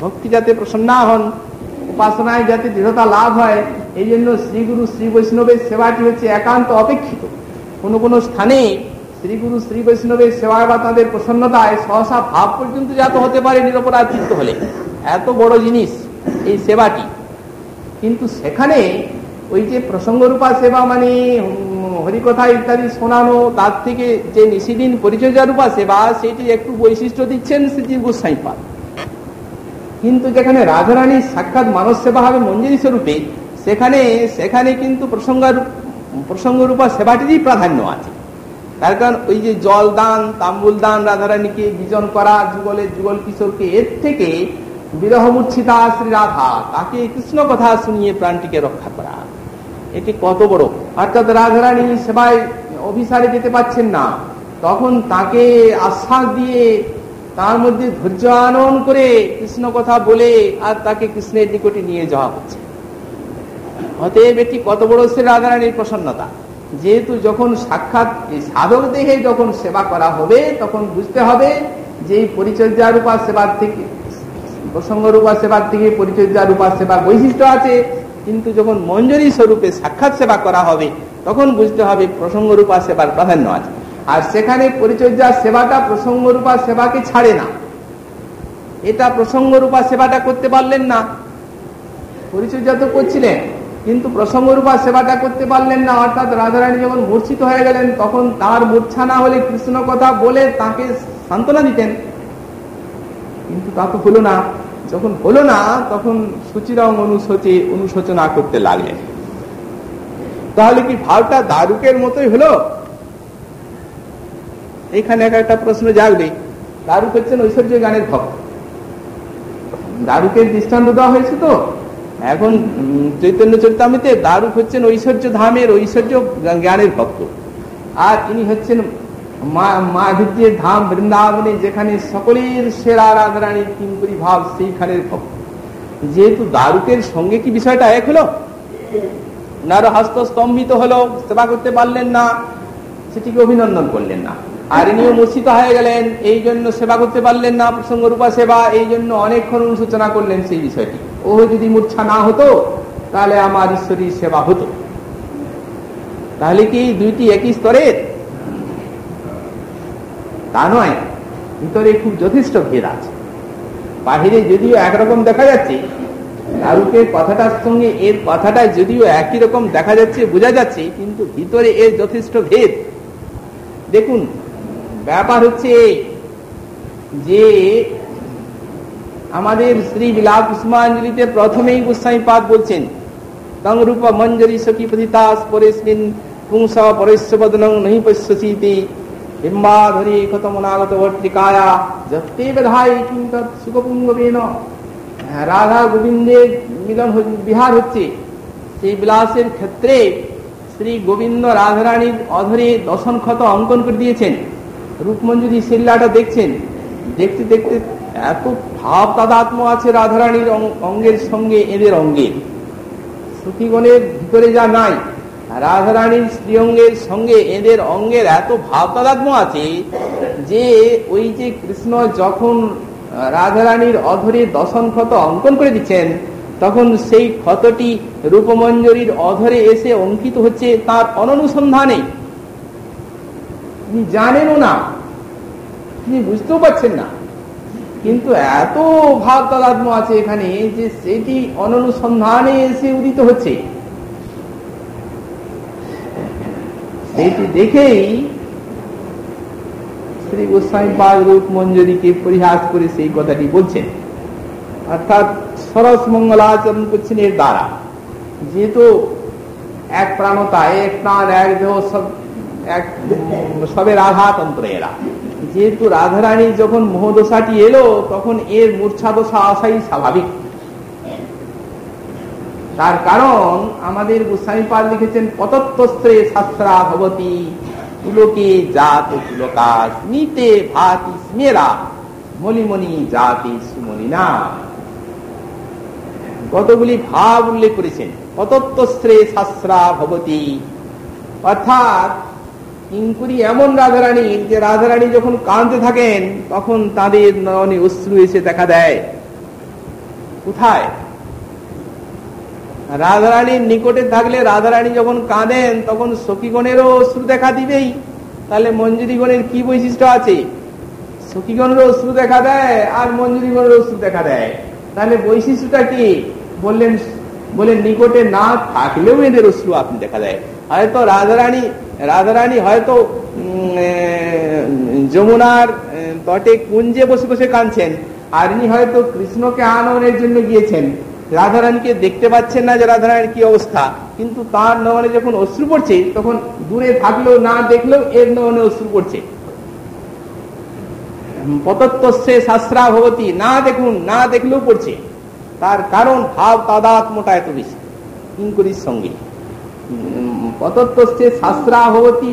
ভক্তি যাতে প্রসন্ন হন, উপাসনায় যাতে দৃঢ়তা লাভ হয়, এই জন্য শ্রী গুরু শ্রী বৈষ্ণবের সেবাটি হচ্ছে একান্ত অপেক্ষিত। কোন কোন স্থানে শ্রী গুরু শ্রী বৈষ্ণবের সেবায় বা তাদের প্রসন্নতায় সহসা ভাব পর্যন্ত জাত হতে পারে নিরপরাধ চিত্ত হলে, এত বড় জিনিস এই সেবাটি। কিন্তু সেখানে ওই যে প্রসঙ্গরূপা সেবা মানে হরিকথা ইত্যাদি শোনানো, তার থেকে যে নিশিদিন পরিচর্যারূপা সেবা, সেটি একটু বৈশিষ্ট্য দিচ্ছেন শ্রীজীব গোস্বামী পাদ। কিন্তু যেখানে রাধারানীর সাক্ষাৎ মানস সেবা হবে মঞ্জুরি স্বরূপে, সেখানে কিন্তু প্রসঙ্গরূপা সেবাটিরই প্রাধান্য আছে। তার কারণ ওই যে জল দান, তাম্বুল দান, রাধারানীকে বিজন করা, যুগল কিশোরকে, এর থেকে বিরহ মূর্ছিতা শ্রী রাধা, তাকে কৃষ্ণ কথা শুনিয়ে প্রাণটিকে রক্ষা করা, এটি কত বড়। অর্থাৎ রাধারানী সেবায় অভিসারে যেতে পারছেন না, তখন তাকে আশ্বাস দিয়ে তার মধ্যে ধৈর্য আনয়ন করে কৃষ্ণ কথা বলে আর তাকে কৃষ্ণের নিকটে নিয়ে যাওয়া হচ্ছে। অতএব এটি কত বড় শ্রী রাধারানীর প্রসন্নতা। যেহেতু যখন সাক্ষাৎ সাধক দেহে যখন সেবা করা হবে, তখন বুঝতে হবে যে এই পরিচর্যারূপা সেবার থেকে, প্রসঙ্গরূপা সেবার থেকে পরিচর্যারূপা সেবার বৈশিষ্ট্য আছে, কিন্তু যখন মঞ্জুরি স্বরূপে সাক্ষাৎ সেবা করা হবে তখন বুঝতে হবে প্রসঙ্গরূপা সেবার প্রাধান্য আছে। আর সেখানে পরিচর্যা সেবাটা প্রসঙ্গরূপা সেবাকে ছাড়ে না। এটা প্রসঙ্গরূপা সেবাটা করতে পারলেন না, পরিচর্যা তো করছিলেন কিন্তু প্রসঙ্গরূপা সেবাটা করতে পারলেন না। অর্থাৎ রাধারানী যখন মূর্ছিত হয়ে গেলেন, তখন তার মূর্ছা না হলে কৃষ্ণ কথা বলে তাকে সান্ত্বনা দিতেন, কিন্তু তা তো হলো না। যখন হলো না, তখন সুচিরং অনুশোচনা করতে লাগলেন। তাহলে কি ভাবটা দারুকের মতোই হলো? এখানে একটা প্রশ্ন জাগবে। দারুক হচ্ছেন ঐশ্বর্য গানের ভক্ত, দারুকের দৃষ্টান্ত দেওয়া হয়েছে। তো এখন চৈতন্য চরিতামৃতে দারুক হচ্ছেন ঐশ্বর্য ধামের ঐশ্বর্য জ্ঞানের ভক্ত, আর ইনি হচ্ছেন মাধুর্যের ধাম বৃন্দাবনে, যেখানে সকলের সেরা রাধারানীর কিঙ্করী ভাব, সেইখানের ভক্ত। যেহেতু দারুকের সঙ্গে কি বিষয়টা এক হলো? ওনার হস্ত স্তম্ভিত হলো, সেবা করতে পারলেন না, সেটিকে অভিনন্দন করলেন না। আর ইনিও মূর্ছিত হয়ে গেলেন, এই জন্য সেবা করতে পারলেন না, প্রসঙ্গরূপা সেবা, এই জন্য অনেকক্ষণ অনুশোচনা করলেন সেই বিষয়টি। ও যদি মূর্ছা না হতো তাহলে আমার ঈশ্বরীর সেবা হতো। তাহলে কি দুইটি একই স্তরের? তা নয়, ভিতরে খুব যথেষ্ট ভেদ আছে। বাহিরে যদিও একরকম দেখা যাচ্ছে, দারুকের কথাটার সঙ্গে এর কথাটা যদিও একই রকম দেখা যাচ্ছে, বোঝা যাচ্ছে, কিন্তু ভিতরে এর যথেষ্ট ভেদ। দেখুন, ব্যাপার হচ্ছে যে আমাদের শ্রী বিলাপ পুষ্পাঞ্জলিতে প্রথমেই গোস্বামী পাদ বলছেন, তং রূপ মঞ্জরি সখী পতিতাস পরেস্মিন পুংস পরেশ্ব বদনং নহি পশ্যসীতি বিম্বাধরি কতমনাগত ভট্টিকায়া যত্তে বেধায় কিং তৎ সুখপুঙ্গবেন। রাধা গোবিন্দের মিলন বিহার হচ্ছে, সেই বিলাসের ক্ষেত্রে শ্রী গোবিন্দ রাধারানীর অধরে দশন ক্ষত অঙ্কন করে দিয়েছেন। রূপমঞ্জুরি শিল্লাটা দেখছেন, দেখতে দেখতে এত ভাব তাদাত্ম্য আছে রাধারানীর অঙ্গের সঙ্গে এদের অঙ্গে। সখীগণের ভিতরে যা নাই, রাধারানীর শ্রীঅঙ্গের সঙ্গে এদের অঙ্গের এত ভাব তাদাত্ম্য আছে যে ওই যে কৃষ্ণ যখন রাধারানীর অধরে দশন ক্ষত অঙ্কন করে দিচ্ছেন, তখন সেই ক্ষতটি রূপমঞ্জরীর অধরে এসে অঙ্কিত হচ্ছে তার অননুসন্ধানে। তিনি জানেনও না, তিনি বুঝতেও পারছেন না, কিন্তু এত ভাব তাদাত্ম্য আছে এখানে যে সেটি অননুসন্ধানে এসে উদিত হচ্ছে। সেটি দেখেই শ্রী গোস্বামী পাদ রূপমঞ্জরীকে পরিহাস করে সেই কথাটি বলছেন, অর্থাৎ সরস মঙ্গলাচরণ করছেন এর দ্বারা। যেহেতু এক প্রাণতা, এক প্রাণ, এক দেহ, সবে রাধাতন্ত্র এরা, যেহেতু রাধারানী যখন মোহদশাটি এলো তখন এর মূর্ছা দশা আসাই স্বাভাবিক। তার কারণ আমাদের গোস্বামী পাদ লিখেছেন, পতত্বস্ত্রে শাস্ত্রা ভবতি পুলকে জাত পুলকা স্মিতে ভাতি স্মেরা মলিমণি জাতি সুমলিনা। কতগুলি ভাব উল্লেখ করেছেন। পতত্বস্ত্রে শাস্ত্রা ভবতি, অর্থাৎ কিঙ্কুরি এমন রাধারানী যে রাধারানী যখন কাঁদতে থাকেন তখন তাদের নয়নে অশ্রু এসে দেখা দেয়। কোথায়? রাধারানীর নিকটে থাকলে রাধারানী যখন কাঁদেন তখন সখীগণেরও অশ্রু দেখা দিবেই। তাহলে মঞ্জুরিগণের কি বৈশিষ্ট্য আছে? সখীগণেরও অশ্রু দেখা দেয় আর মঞ্জুরিগণের অশ্রু দেখা দেয়। তাহলে বৈশিষ্ট্যটা কি? বললেন নিকটে না থাকলেও এদের অশ্রু আপনি দেখা দেয়। হয়তো রাধারানী হয়তো যমুনার তটে কুঞ্জে বসে বসে কাঁদছেন, আর ইনি হয়তো কৃষ্ণকে আনয়নের জন্য গিয়েছেন। রাধারানীকে দেখতে পাচ্ছেন না যে রাধারানীর কি অবস্থা, কিন্তু তার নয়নে যখন অশ্রু পড়ছে তখন দূরে থাকলেও না দেখলেও এর নয়নে অশ্রু পড়ছে। পতত্বস্যে শাস্ত্রা ভবতি, না দেখুন না দেখলেও পড়ছে। তার কারণ ভাব তাদাত্ম্যটা এত বেশি কিঙ্করীর সঙ্গে। পতত্বস্যে শাস্ত্রা ভবতি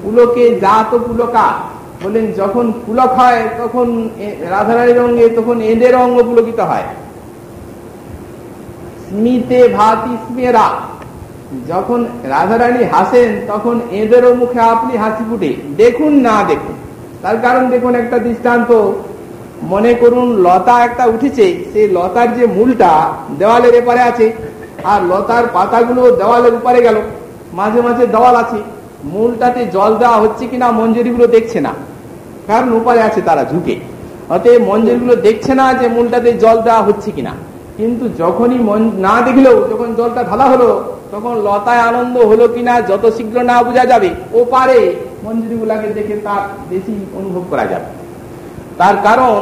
পুলকে জাত পুলকা, বলেন যখন পুলক হয় তখন রাধারানীর অঙ্গে, তখন এদের অঙ্গ পুলকিত হয়। স্মিতে ভাতি স্মেরা, যখন রাধারানী হাসেন তখন এদেরও মুখে আপনি হাসি ফুটে। দেখুন না দেখুন, তার কারণ দেখুন একটা দৃষ্টান্ত। মনে করুন লতা একটা উঠেছে, সেই লতার যে মূলটা দেওয়ালের এপারে আছে আর লতার পাতাগুলো দেওয়ালের উপরে গেল, মাঝে মাঝে দেওয়াল আছে, মূলটাতে জল দেওয়া হচ্ছে কিনা মঞ্জুরিগুলো দেখছে না, কারণ উপারে আছে তারা ঝুঁকে। অতএব মঞ্জুরিগুলো দেখছে না যে মূলটাতে জল দেওয়া হচ্ছে কিনা। কিন্তু যখনই না দেখলেও যখন জলটা ঢালা হলো তখন লতায় আনন্দ হলো কিনা যত শীঘ্র না বোঝা যাবে, ও পারে মঞ্জুরিগুলাকে দেখে তার বেশি অনুভব করা যাবে। তার কারণ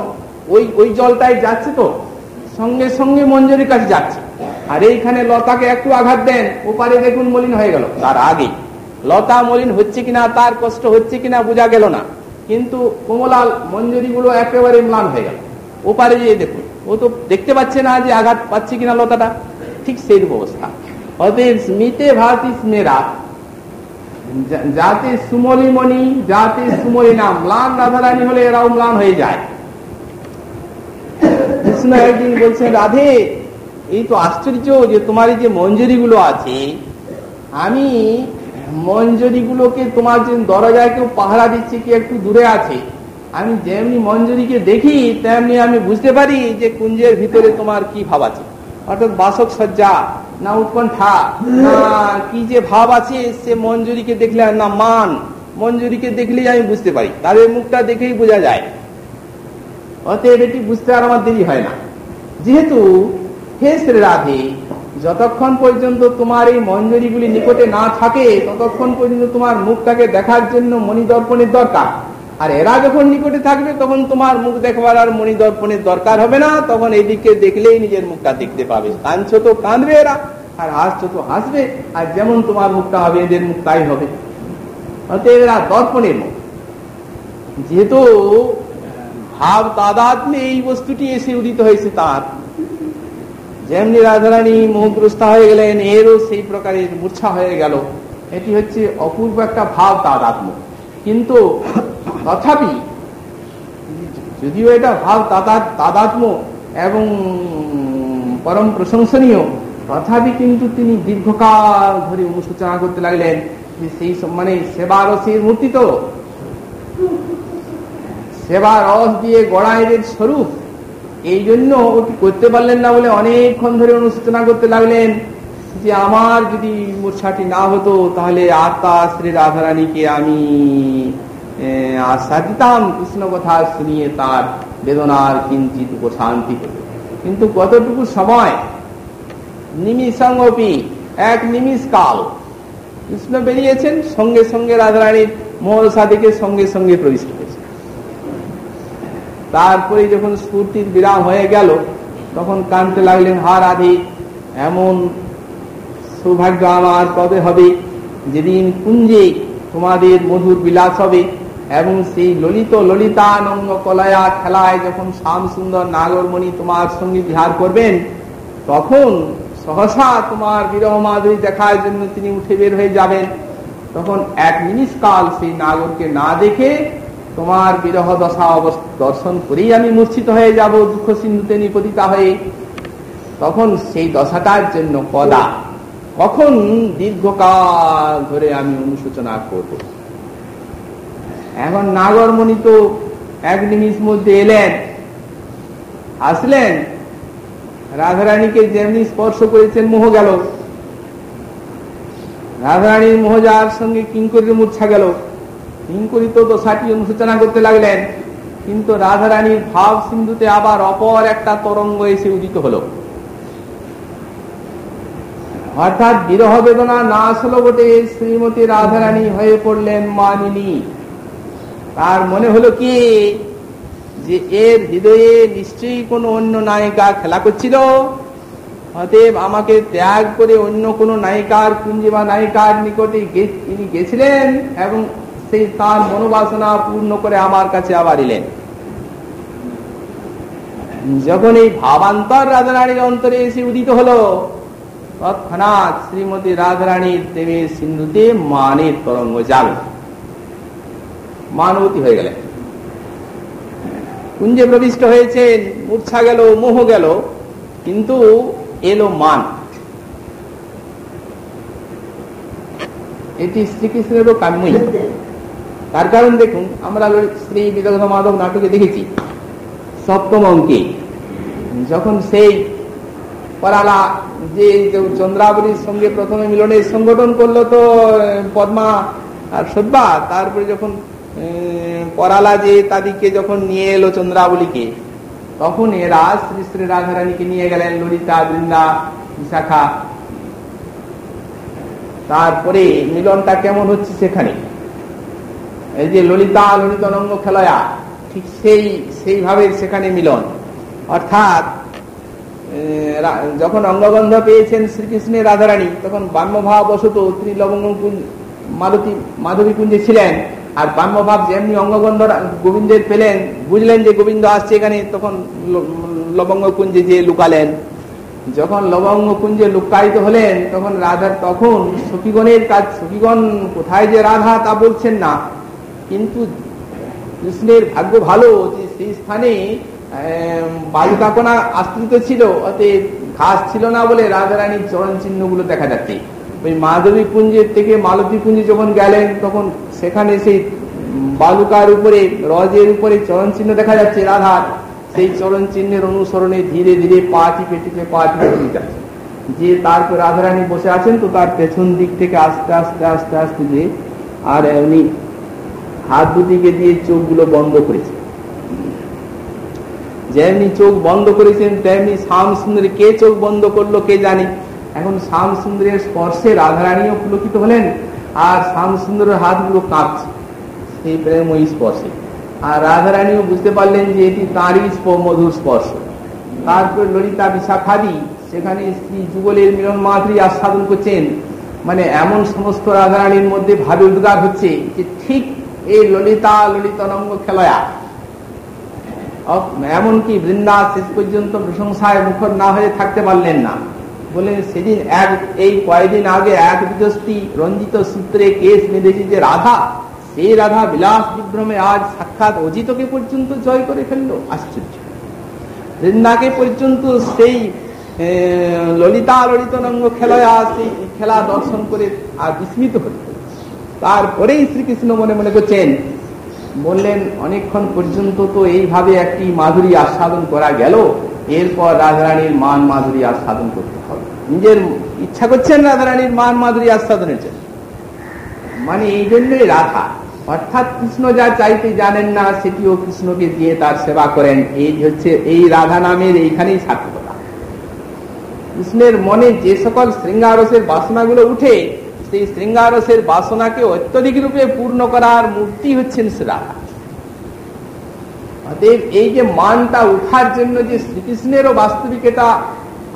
ওই জলটাই যাচ্ছে, তো সঙ্গে সঙ্গে মঞ্জুরির কাছে যাচ্ছে। আর এইখানে লতাকে একটু আঘাত দেন, ওপারে দেখুন মলিন হয়ে গেল। তার আগে লতা মলিন হচ্ছে কিনা, তার কষ্ট হচ্ছে কিনা বোঝা গেল না, কিন্তু কোমলাল মঞ্জুরিগুলো একেবারে ম্লান হয়ে গেল। ওপারে যেয়ে দেখুন, ও তো দেখতে পাচ্ছে না যে আঘাত পাচ্ছে কিনা লতাটা। ঠিক সেই রূপ অবস্থা। অতএব স্মিতে ভাতি স্মেরা, যাতে সুমলিমণি যাতে সুমলিনা, ম্লান রাধারানী হলে এরাও ম্লান হয়ে যায়। কৃষ্ণ একদিন বলছেন, রাধে এই তো আশ্চর্য যে তোমার এই যে মঞ্জুরি গুলো আছে, আমি মঞ্জুরি গুলোকে তোমার যে দরজায় কেউ পাহারা দিচ্ছে কি একটু দূরে আছে, আমি যেমনি মঞ্জুরিকে দেখি তেমনি আমি বুঝতে পারি যে কুঞ্জের ভিতরে তোমার কি ভাব আছে। অর্থাৎ বাসক সজ্জা না উৎকণ্ঠা না কি যে ভাব আছে, সে মঞ্জুরিকে দেখলে না মান, মঞ্জুরিকে দেখলেই আমি বুঝতে পারি, তাদের মুখটা দেখেই বোঝা যায়। অতএব এটি বুঝতে আর আমার দেরি হয় না। যেহেতু হে শ্রী রাধে, যতক্ষণ পর্যন্ত তোমার এই মঞ্জুরিগুলি নিকটে না থাকে ততক্ষণ পর্যন্ত তোমার মুখটাকে দেখার জন্য মণিদর্পণের দরকার। আর এরা যখন নিকটে থাকবে তখন তোমার মুখ দেখবার আর মণিদর্পণের দরকার হবে না, তখন এদিকে দেখলেই নিজের মুখটা দেখতে পাবে। কাঁদছো তো কাঁদবে এরা, আর হাসছো তো হাসবে, আর যেমন তোমার মুখটা হবে এদের মুখ তাই হবে। অতএব এরা দর্পণের মুখ। যেহেতু ভাব তাদাত্ম্যে এই বস্তুটি এসে উদিত হয়েছে তার। যেমনি রাধারানী মোহগ্রস্তা হয়ে গেলেন, এরও সেই প্রকারের মূর্ছা হয়ে গেল। এটি হচ্ছে অপূর্ব একটা ভাব তাদাত্ম্য। কিন্তু তথাপি যদিও এটা ভাব তাদাত্ম্য এবং পরম প্রশংসনীয়, তথাপি কিন্তু তিনি দীর্ঘকাল ধরে অনুশোচনা করতে লাগলেন যে সেই মানে সেবা রসের মূর্তি, তো সেবা রস দিয়ে গড়া এদের স্বরূপ, এই জন্য ওটি করতে পারলেন না বলে অনেকক্ষণ ধরে অনুশোচনা করতে লাগলেন যে আমার যদি মূর্ছাটি না হতো তাহলে আত্মা শ্রী রাধারানীকে আমি আশ্বাস দিতাম, কৃষ্ণ কথা শুনিয়ে তার বেদনার কিঞ্চিত উপশান্তি পেত। কিন্তু কতটুকু সময়, নিমিষাঙ্গপি, এক নিমিষ কাল কৃষ্ণ বেরিয়েছেন, সঙ্গে সঙ্গে রাধারানীর মহরসা থেকে সঙ্গে সঙ্গে প্রবিষ্ট হয়েছে। তারপরে যখন স্ফূর্তির বিরাম হয়ে গেল তখন কাঁদতে লাগলেন, হা রাধে, এমন সৌভাগ্য আমার কবে হবে যেদিন কুঞ্জে তোমাদের মধুর বিলাস হবে এবং সেই ললিতানঙ্গ কলয়া খেলায় যখন শ্যাম সুন্দর নাগরমণি তোমার সঙ্গে বিহার করবেন, তখন সহসা তোমার বিরহ মাধুরী দেখার জন্য তিনি উঠে বের হয়ে যাবেন। তখন এক নিমিষ কাল সেই নাগরকে না দেখে তোমার বিরহ দশা দর্শন করেই আমি মূর্ছিত হয়ে যাব, দুঃখ সিন্ধুতে নিপতিতা হয়ে। তখন সেই দশাটার জন্য কখন দীর্ঘকাল ধরে আমি অনুশোচনা করব। এখন নাগরমণি তো এক নিমিষ মধ্যে এলেন, আসলেন, রাধারানীকে যেমনি স্পর্শ করেছেন মোহ গেল, রাধারানীর মোহ যার সঙ্গে কিঙ্করীর মূর্ছা গেল। কিঙ্করী তো দশাটি অনুশোচনা করতে লাগলেন, কিন্তু রাধারানীর ভাব সিন্ধুতে আবার অপর একটা তরঙ্গ এসে উদিত হলো। অর্থাৎ বিরহ বেদনা না আসলো বটে, শ্রীমতী রাধারানী হয়ে পড়লেন মানিনী। তার মনে হলো কি যে এর হৃদয়ে নিশ্চয়ই কোনো অন্য নায়িকা খেলা করছিল, অতএব আমাকে ত্যাগ করে অন্য কোনো নায়িকার কুঞ্জে বা নায়িকার নিকটে তিনি গেছিলেন এবং সেই তার মনোবাসনা পূর্ণ করে আমার কাছে আবার এলেন। যখন এই ভাবান্তর রাধারানীর অন্তরে এসে উদিত হলো, তৎক্ষণাৎ শ্রীমতী রাধারানীর প্রেমের সিন্ধুতে মানের তরঙ্গ জাল, মানবতী হয়ে গেলেন, কুঞ্জে প্রবিষ্ট হয়েছেন, মূর্ছা গেল, মোহ গেল, কিন্তু এলো মান। এটি শ্রীকৃষ্ণেরও কাম্যই। তার কারণ দেখুন, আমরা শ্রী বিদগ্ধ মাধব নাটকে দেখেছি সপ্তম অঙ্কে যখন সেই পরালা যে চন্দ্রাবলীর সঙ্গে প্রথমে মিলনের সংগঠন করলো, তো পদ্মা আর সব্যা, তারপরে যখন পরালা যে তাদেরকে যখন নিয়ে এলো চন্দ্রাবলীকে, তখন এরা শ্রী শ্রী রাধারানীকে নিয়ে গেলেন ললিতা, বৃন্দা, বিশাখা। তারপরে মিলনটা কেমন হচ্ছে সেখানে, এই যে ললিতানঙ্গ খেলয়া, ঠিক সেইভাবে সেখানে মিলন। অর্থাৎ যখন অঙ্গগন্ধ পেয়েছেন শ্রীকৃষ্ণের রাধারানী, তখন ব্রহ্মভাব বশত তিনি লবঙ্গ মাধবী কুঞ্জে ছিলেন, আর ব্রহ্মভাব যেমনি অঙ্গগন্ধ গোবিন্দের পেলেন, বুঝলেন যে গোবিন্দ আসছে এখানে, তখন লবঙ্গ কুঞ্জে যে লুকালেন। যখন লবঙ্গ কুঞ্জে লুকায়িত হলেন, তখন রাধার তখন সখীগণের কাজ, সখীগণ কোথায় যে রাধা তা বলছেন না, কিন্তু কৃষ্ণের ভাগ্য ভালো যে সেই স্থানে বালুকাকোনা আশ্রিত ছিল, অতএব ঘাস ছিল না বলে রাধারানীর চরণ চিহ্ন গুলো দেখা যাচ্ছে। ওই মাধবী কুঞ্জের থেকে মালতী কুঞ্জে যখন গেলেন, তখন সেখানে সেই বালুকার উপরে, রজের উপরে চরণ চিহ্ন দেখা যাচ্ছে রাধার। সেই চরণ চিহ্নের অনুসরণে ধীরে ধীরে পা টিপে যাচ্ছে, যে তারপর রাধারানী বসে আছেন, তো তার পেছন দিক থেকে আস্তে আস্তে আস্তে আস্তে যে আর উনি হাত দুটিকে দিয়ে চোখগুলো বন্ধ করেছে। যেমনি চোখ বন্ধ করেছেন, তেমনি শ্যাম সুন্দরী, কে চোখ বন্ধ করলো কে জানে। এখন শ্যাম সুন্দরের স্পর্শে রাধারানীও পুলকিত হলেন, আর শ্যাম সুন্দরের হাতগুলো কাঁপছে সেই প্রেমময়ী স্পর্শে। আর রাধারানীও বুঝতে পারলেন যে এটি তাঁরই মধুর স্পর্শ। তারপর ললিতা, বিশাখাদি সেখানে শ্রী যুগলের মিলন মাধুরী আস্বাদন করছেন। মানে এমন সমস্ত রাধারানীর মধ্যে ভাবে উদ্গার হচ্ছে যে ঠিক এই ললিতানঙ্গ খেলয়া, এমনকি বৃন্দা শেষ পর্যন্ত প্রশংসায় মুখর না হয়ে থাকতে পারলেন না। বললেন সেদিন এই কয়েকদিন আগে এক বিদস্তি রঞ্জিত সূত্রে কেস বেঁধেছে যে রাধা, সেই রাধা বিলাস বিভ্রমে আজ সাক্ষাৎ অজিতকে পর্যন্ত জয় করে ফেললো। আশ্চর্য! বৃন্দাকে পর্যন্ত সেই ললিতা ললিতনঙ্গ খেলায় সেই খেলা দর্শন করে আর বিস্মিত হল। তারপরেই শ্রীকৃষ্ণ মনে মনে করছেন, বললেন অনেকক্ষণ পর্যন্ত তো এইভাবে একটি মাধুরী আস্বাদন করা গেল, এরপর রাধারানীর মান মাধুরী আস্বাদন করতে হবে। নিজের ইচ্ছা করছেন রাধারানীর মান মাধুরী আস্বাদনের জন্য, মানে এই জন্যই রাধা, অর্থাৎ কৃষ্ণ যা চাইতে জানেন না সেটিও কৃষ্ণকে দিয়ে তার সেবা করেন। এই হচ্ছে এই রাধা নামের এইখানেই সার্থকতা। কৃষ্ণের মনে যে সকল শৃঙ্গারসের বাসনাগুলো উঠে, সেই শৃঙ্গারসের বাসনাকে অত্যধিক রূপে পূর্ণ করার মূর্তি হচ্ছেন সে রাধা। অতএব এই যে মানটা উঠার জন্য যে শ্রীকৃষ্ণেরও বাস্তবিক এটা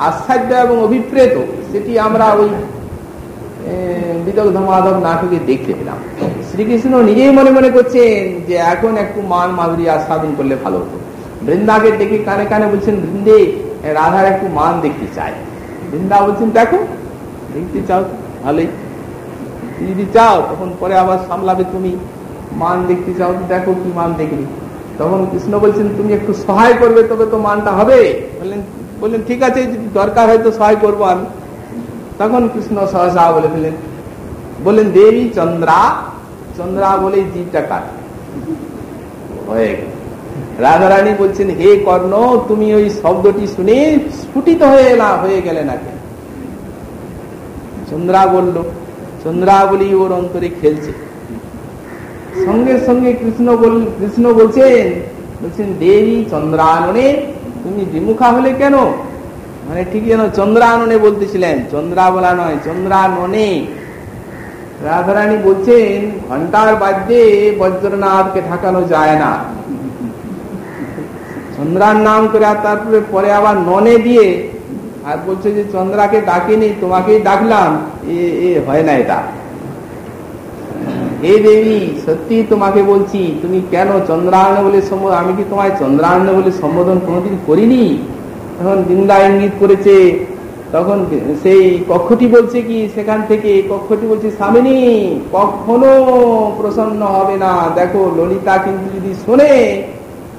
আশ্চর্য এবং অভিপ্রেত, সেটি আমরা ওই বিদগ্ধ মাধব নাটকে দেখতে পেলাম। শ্রীকৃষ্ণ নিজেই মনে মনে করছেন যে এখন একটু মান মাধুরী আস্বাদন করলে ভালো হতো। বৃন্দাকে ডেকে কানে কানে বলছেন, বৃন্দে রাধার একটু মান দেখতে চাই। বৃন্দা বলছেন, দেখো দেখতে চাও ভালোই, যদি চাও তখন পরে আবার সামলাবে, তুমি মান দেখতে চাও, দেখো কি মান দেখবি। তখন কৃষ্ণ বলছেন, তুমি একটু সহায় করবে তবে তো মানটা হবে। বললেন ঠিক আছে, যদি দরকার হয় তো সহায় করবো আমি। তখন কৃষ্ণ সহসা বলে ফেলেন, বললেন দেবী চন্দ্রা, চন্দ্রা বলে জীবটা কাট হয়ে গেল। রাধারানী বলছেন, হে কর্ণ, তুমি ওই শব্দটি শুনে স্ফুটিত হয়ে গেলে না কেন? চন্দ্রা বলল, চন্দ্রা বলি ওর অন্তরে খেলছে। সঙ্গে সঙ্গে কৃষ্ণ বলছেন দেবী চন্দ্রাননে, তুমি বিমুখা হলে কেন? মানে ঠিক যেন চন্দ্রাননে বলতেছিলেন, চন্দ্রা বলা নয়, চন্দ্রাননে। রাধারানী বলছেন, ঘন্টার বাদ্যে বজ্রনাথকে ঠেকানো যায় না। চন্দ্রার নাম করে আর তারপরে পরে আবার ননে দিয়ে আর বলছে যে চন্দ্রাকে ডাকিনি, তোমাকেই ডাকলাম, এ হয় না এটা। হে দেবী, সত্যি তোমাকে বলছি, তুমি কেন চন্দ্রায়ণ বলে আমি কি তোমায় চন্দ্রায়ণ বলে সম্বোধন কোনোদিন করিনি? তখন বৃন্দা ইঙ্গিত করেছে, তখন সেই কক্ষটি বলছে কি, সেখান থেকে কক্ষটি বলছে, স্বামিনী কখনো প্রসন্ন হবে না, দেখো ললিতা কিন্তু যদি শোনে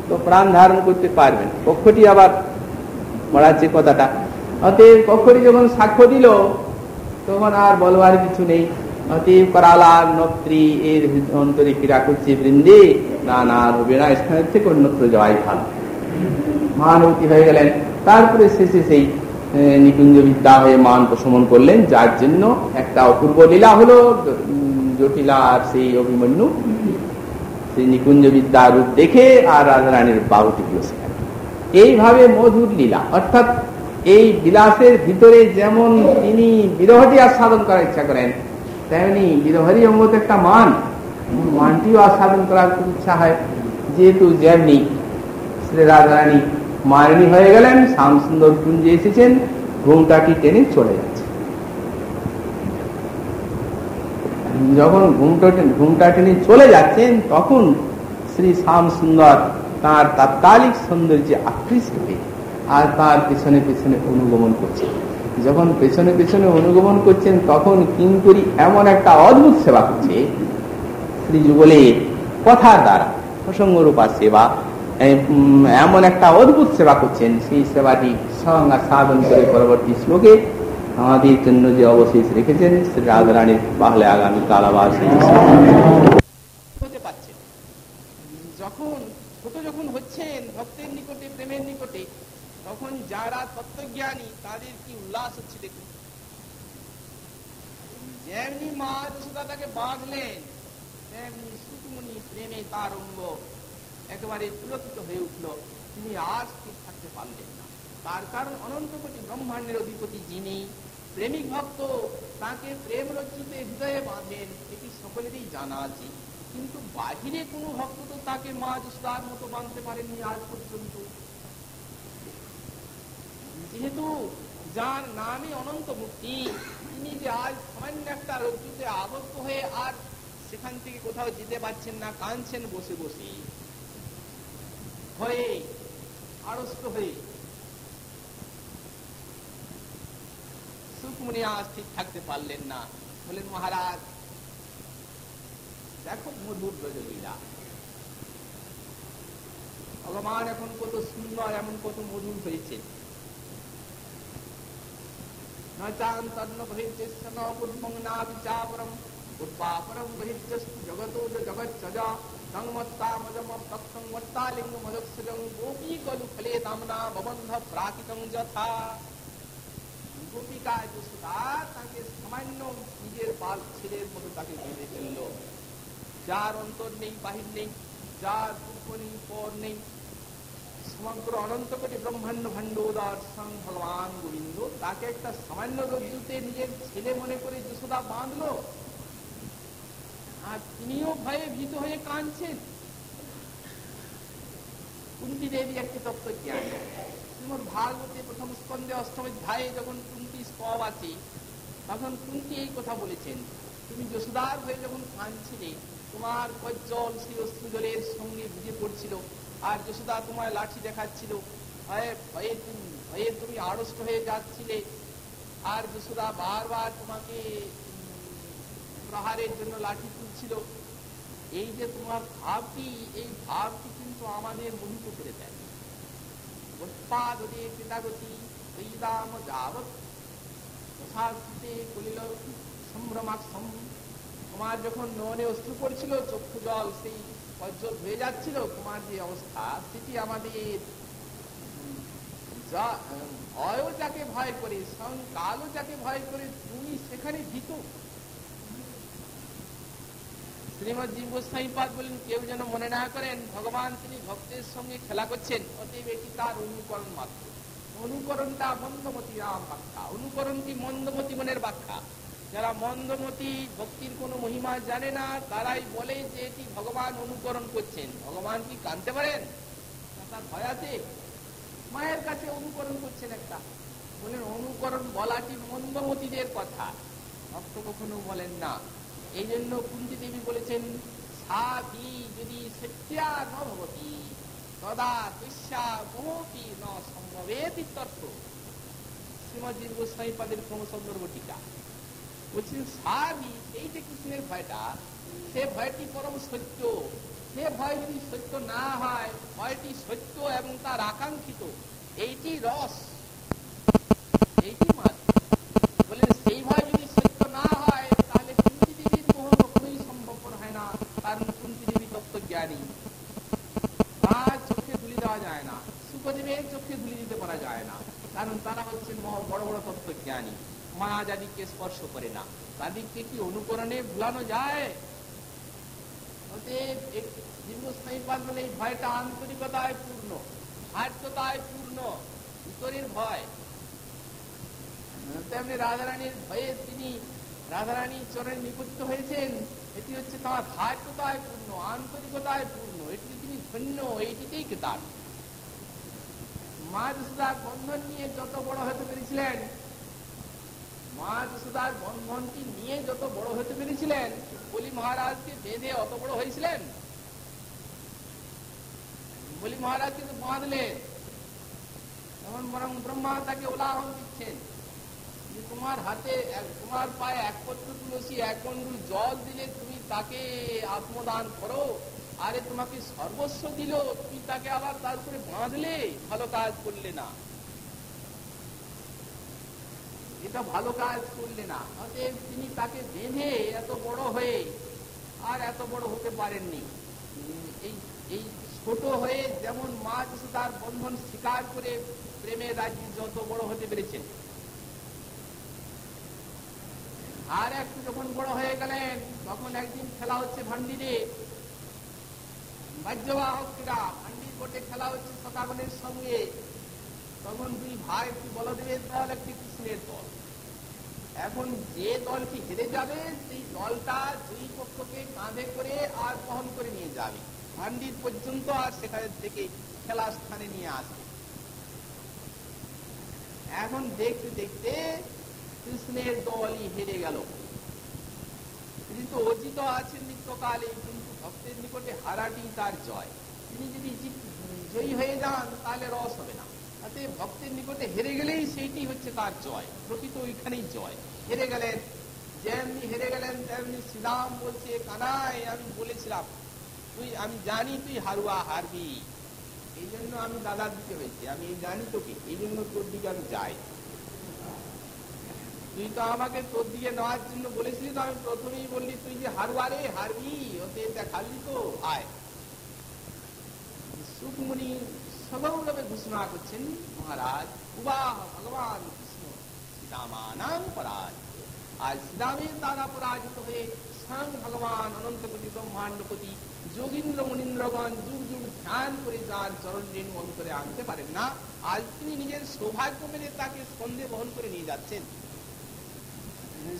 তো প্রাণ ধারণ করতে পারবেন। কক্ষটি আবার পড়াচ্ছে কথাটা। অতএব কক্ষটি যখন সাক্ষ্য দিল তখন আর বলবার কিছু নেই। অতএব করালা নত্রী এর অন্তরে ক্রীড়া করছে, বৃন্দে না না হবে না, স্থানের থেকে অন্যত্র যাওয়াই ভালো। মহানবতী হয়ে গেলেন। তারপরে শেষে সেই নিকুঞ্জ বিদ্যা হয়ে মান প্রশমন করলেন, যার জন্য একটা অপূর্ব লীলা হলো। জটিলা আর সেই অভিমন্যু সেই নিকুঞ্জ বিদ্যা রূপ দেখে আর রাধারানীর বাহুটি গুলো শেখালেন। এইভাবে মধুর লীলা, অর্থাৎ এই বিলাসের ভিতরে যেমন তিনি বিরহটি আস্বাদন করার ইচ্ছা করেন, তেমনি বিরহরই অঙ্গত একটা মানটিও আস্বাদন করার খুব ইচ্ছা হয়। যেহেতু যেমনি শ্রী রাধারানী মারিনী হয়ে গেলেন, শ্যাম সুন্দর কুঞ্জে এসেছেন, ঘুমটাটি টেনে চলে যাচ্ছে। যখন ঘুমটা টেনে চলে যাচ্ছেন তখন শ্রী শ্যাম সুন্দর তার তাৎকালিক সৌন্দর্যে আকৃষ্ট হয়ে আর তার পেছনে পেছনে অনুগমন করছেন। যখন পেছনে পেছনে অনুগমন করছেন তখন কিঙ্করী এমন একটা অদ্ভুত সেবা করছে, শ্রী যুগলের কথার দ্বারা প্রসঙ্গরূপা সেবা, এমন একটা অদ্ভুত সেবা করছেন। সেই সেবাটি সঙ্গে সাধন করে পরবর্তী শ্লোকে আমাদের জন্য যে অবশেষ রেখেছেন, শ্রী রাধারানীর তাহলে আগামীকাল আবার হতে পারছেন। যখন হচ্ছেন ভক্তের নিকটে, প্রেমের নিকটে, তখন যারা তত্ত্বজ্ঞানী তাদের কি উল্লাস হচ্ছে দেখুন। যেমনি মা যশোদা তাকে বাঁধলেন, তেমনি সুকুমনি প্রেমে তার অঙ্গ একেবারে পুলকিত হয়ে উঠল। তিনি আজ ঠিক থাকতে পারলেন না। তার কারণ অনন্ত কোটি ব্রহ্মাণ্ডের অধিপতি যিনি প্রেমিক ভক্ত, তাকে প্রেম রজ্জুতে হৃদয়ে বাঁধেন, এটি সকলেরই জানা আছে। কিন্তু বাহিরে কোনো ভক্ত তো তাকে মা যশোদার মতো বাঁধতে পারেননি আজ পর্যন্ত। যেহেতু যার নামই অনন্ত মুক্তি, তিনি যে আজ সামান্য একটা রজ্জুতে আবদ্ধ হয়ে আর সেখান থেকে কোথাও যেতে পারছেন না, কাঁদছেন বসে বসে, ভয়ে আড়ষ্ট হয়ে সুকমুনি আজ ঠিক থাকতে পারলেন না, বলেন মহারাজ দেখো মধুর ব্রজলীলা, ভগবান এখন কত সুন্দর, এমন কত মধুর হয়েছে। গোপিকা যশোদা তাকে সামান্য নিজের বাল ছেলের মতো তাকে বেঁধে ফেলল, যার অন্তর নেই, বাহির নেই, যার পূর্ব নেই, পর নেই, সমগ্র অনন্ত কোটি ব্রহ্মাণ্ড ভাণ্ডোদর সং ভগবান গোবিন্দ তাকে একটা সামান্য রজ্জুতে নিজের ছেলে মনে করে যশোদা বাঁধলো, আর তিনিও ভয়ে ভীত হয়ে কাঁদছেন। কুন্তী দেবী একটি তত্ত্বজ্ঞান, শ্রীমদ্ ভাগবতে প্রথম স্কন্ধে অষ্টম অধ্যায়ে যখন কুন্তী স্তব আছে, তখন কুন্তী এই কথা বলেছেন, তুমি যশোদার হয়ে যখন কাঁদছিলে, তোমার কজ্জল সেই অশ্রু জলের সঙ্গে ভিজে পড়ছিল, আর যশোদা তোমায় লাঠি দেখাচ্ছিল, ভয়ে তুমি আড়ষ্ট হয়ে যাচ্ছিলে, আর যশোদা বারবার তোমাকে প্রহারের জন্য লাঠি তুলছিল। এই যে তোমার ভাবটি, এই ভাবটি কিন্তু আমাদের মোহিত করে দেয়। উৎপাদনে পিতাগতি বৈদাম যাবৎ যথার্থে কলিল সম্ভ্রমাক্ষম, তোমার যখন নয়নে অশ্রু পড়ছিল, চক্ষু জল সেই কজ্জল হয়ে যাচ্ছিল, তোমার যে অবস্থা সেটি আমাদের ভয়ও যাকে ভয় করে, কালও যাকে ভয় করে, তুমি সেখানে ভীত। শ্রীমৎ জীব গোস্বামীপাদ বলেন, কেউ যেন মনে না করেন ভগবান তিনি ভক্তের সঙ্গে খেলা করছেন, অতএব এটি তার অনুকরণ মাত্র। অনুকরণটা মন্দমতি রাম ব্যাখ্যা, অনুকরণটি মন্দমতি মনের ব্যাখ্যা। যারা মন্দমতি ভক্তির কোন মহিমা জানে না, তারাই বলে যে এটি ভগবান অনুকরণ করছেন। ভগবান কি কানতে পারেন? তার ভয় আছে? মায়ের কাছে অনুকরণ করছেন একটা, বলেন অনুকরণ বলাটি মন্দমতিদের কথা, ভক্ত কখনো বলেন না। এই জন্য কুন্তী দেবী বলেছেন, সাধি যদি সত্যা ন ভবতি তদা তস্যা মোহপি ন সম্ভবেতি তত্ত্ব। শ্রীমৎ জীব গোস্বামীপাদের ক্রমসন্দর্ভ টিকা বলছেন, সাধি এই যে কৃষ্ণের ভয়টা, সে ভয়টি পরম সত্য। সে ভয় যদি সত্য না হয়, ভয়টি সত্য এবং তার আকাঙ্ক্ষিত, এইটি রস, এইটি মাছ। বলেন সেই ভয় যদি সত্য না হয়, তাহলে কুন্তী দেবীর মোহ কখনোই সম্ভবপর হয় না, কারণ কুন্তী দেবী তত্ত্বজ্ঞানী। তার চোখে ধুলি দেওয়া যায় না, শুকদেবের চোখে ধুলি দিতে পারা যায় না, কারণ তারা হচ্ছেন বড় বড় তত্ত্বজ্ঞানী। মায়া যাদিকে স্পর্শ করে না, তাদেরকে কি অনুকরণে ভুলানো যায়? এই ভয়টা আন্তরিকতায় পূর্ণ, আত্মতায় পূর্ণ, ভিতরের ভয়। তেমনি রাধারানীর ভয়ে তিনি রাধারানী চরণে নিপতিত হয়েছেন, এটি হচ্ছে তাঁর ধার্যতায় পূর্ণ, আন্তরিকতায় পূর্ণ, এটি তিনি ধন্য, এইটিতেই কৃতার্থ। মা যশোদার বন্ধন নিয়ে যত বড় হতে পেরেছিলেন, মা যশোদার বন্ধনটি নিয়ে যত বড় হতে পেরেছিলেন, বলি মহারাজকে বেঁধে অত বড় হয়েছিলেন? বলি মহারাজ কিন্তু বাঁধলেন, তখন বরং ব্রহ্মা তাকে উদাহরণ দিচ্ছেন যে তোমার হাতে, তোমার পায়ে এক পত্র তুলসী, এক গন্ডুল জল দিলে তুমি তাকে আত্মদান করো, আরে তোমাকে সর্বস্ব দিল, তুমি তাকে আবার তার উপরে বাঁধলে, ভালো কাজ করলে না, এটা ভালো কাজ করলে না। অতএব তিনি তাকে বেঁধে এত বড় হয়ে আর এত বড় হতে পারেননি। এই ছোট হয়ে যেমন মা তার বন্ধন স্বীকার করে প্রেমের রাজ্যে যত বড় হতে পেরেছেন, আর একটু যখন বড় হয়ে গেলেন, তখন একদিন খেলা হচ্ছে ভান্ডিরে, বাহ্যবাহক ক্রীড়া, ভান্ডির কোর্টে খেলা হচ্ছে শতাগণের সঙ্গে। তখন দুই ভাই, একটি বলদেবের দল, একটি কৃষ্ণের দল। এখন যে দলটি হেরে যাবে, সেই দলটা দুই পক্ষকে কাঁধে করে আর বহন করে নিয়ে যাবে ভান্ডির পর্যন্ত, আর সেখানে থেকে খেলার স্থানে নিয়ে আসবে। এখন দেখতে দেখতে কৃষ্ণের দলই হেরে গেল। তিনি তো অর্জিত আছেন নিত্যকালে, কিন্তু ভক্তের নিকটে হারাটি তার জয়। তিনি যদি জয়ী হয়ে যান তাহলে রস হবে না। তাতে ভক্তের নিকটে হেরে গেলেই সেইটি হচ্ছে তার জয়, প্রকৃত ওইখানেই জয়। হেরে গেলেন, যেমনি হেরে গেলেন তেমনি শ্রীরাম বলছে, কানাই আমি বলেছিলাম, আমি জানি তুই হারুয়া হারবি, এই জন্য আমি দাদার দিকে হয়েছি, আমি জানি তোকে, এই জন্য তোর দিকে আমি যাই। তুই তো আমাকে তোর দিকে নেওয়ার জন্য বলেছিলি, তো আমি প্রথমেই বললি তুই যে হারুয়া রে হারবি, ওতে দেখালি তো আয়। সুকমুনি সগৌরবে ঘোষণা করছেন, মহারাজ উবাহ ভগবান কৃষ্ণ শ্রীরামানাং পরাজিত। আর শ্রীরামের দ্বারা পরাজিত হয়ে স্বয়ং ভগবান অনন্ত কোটি ব্রহ্মাণ্ডপতি যোগীন্দ্র মুনীন্দ্রগণ যুগ যুগ ধ্যান করে যার চরণ রেণু অন্তরে আনতে পারেন না, আজ তিনি নিজের সৌভাগ্য মেনে তাকে স্কন্ধে বহন করে নিয়ে যাচ্ছেন।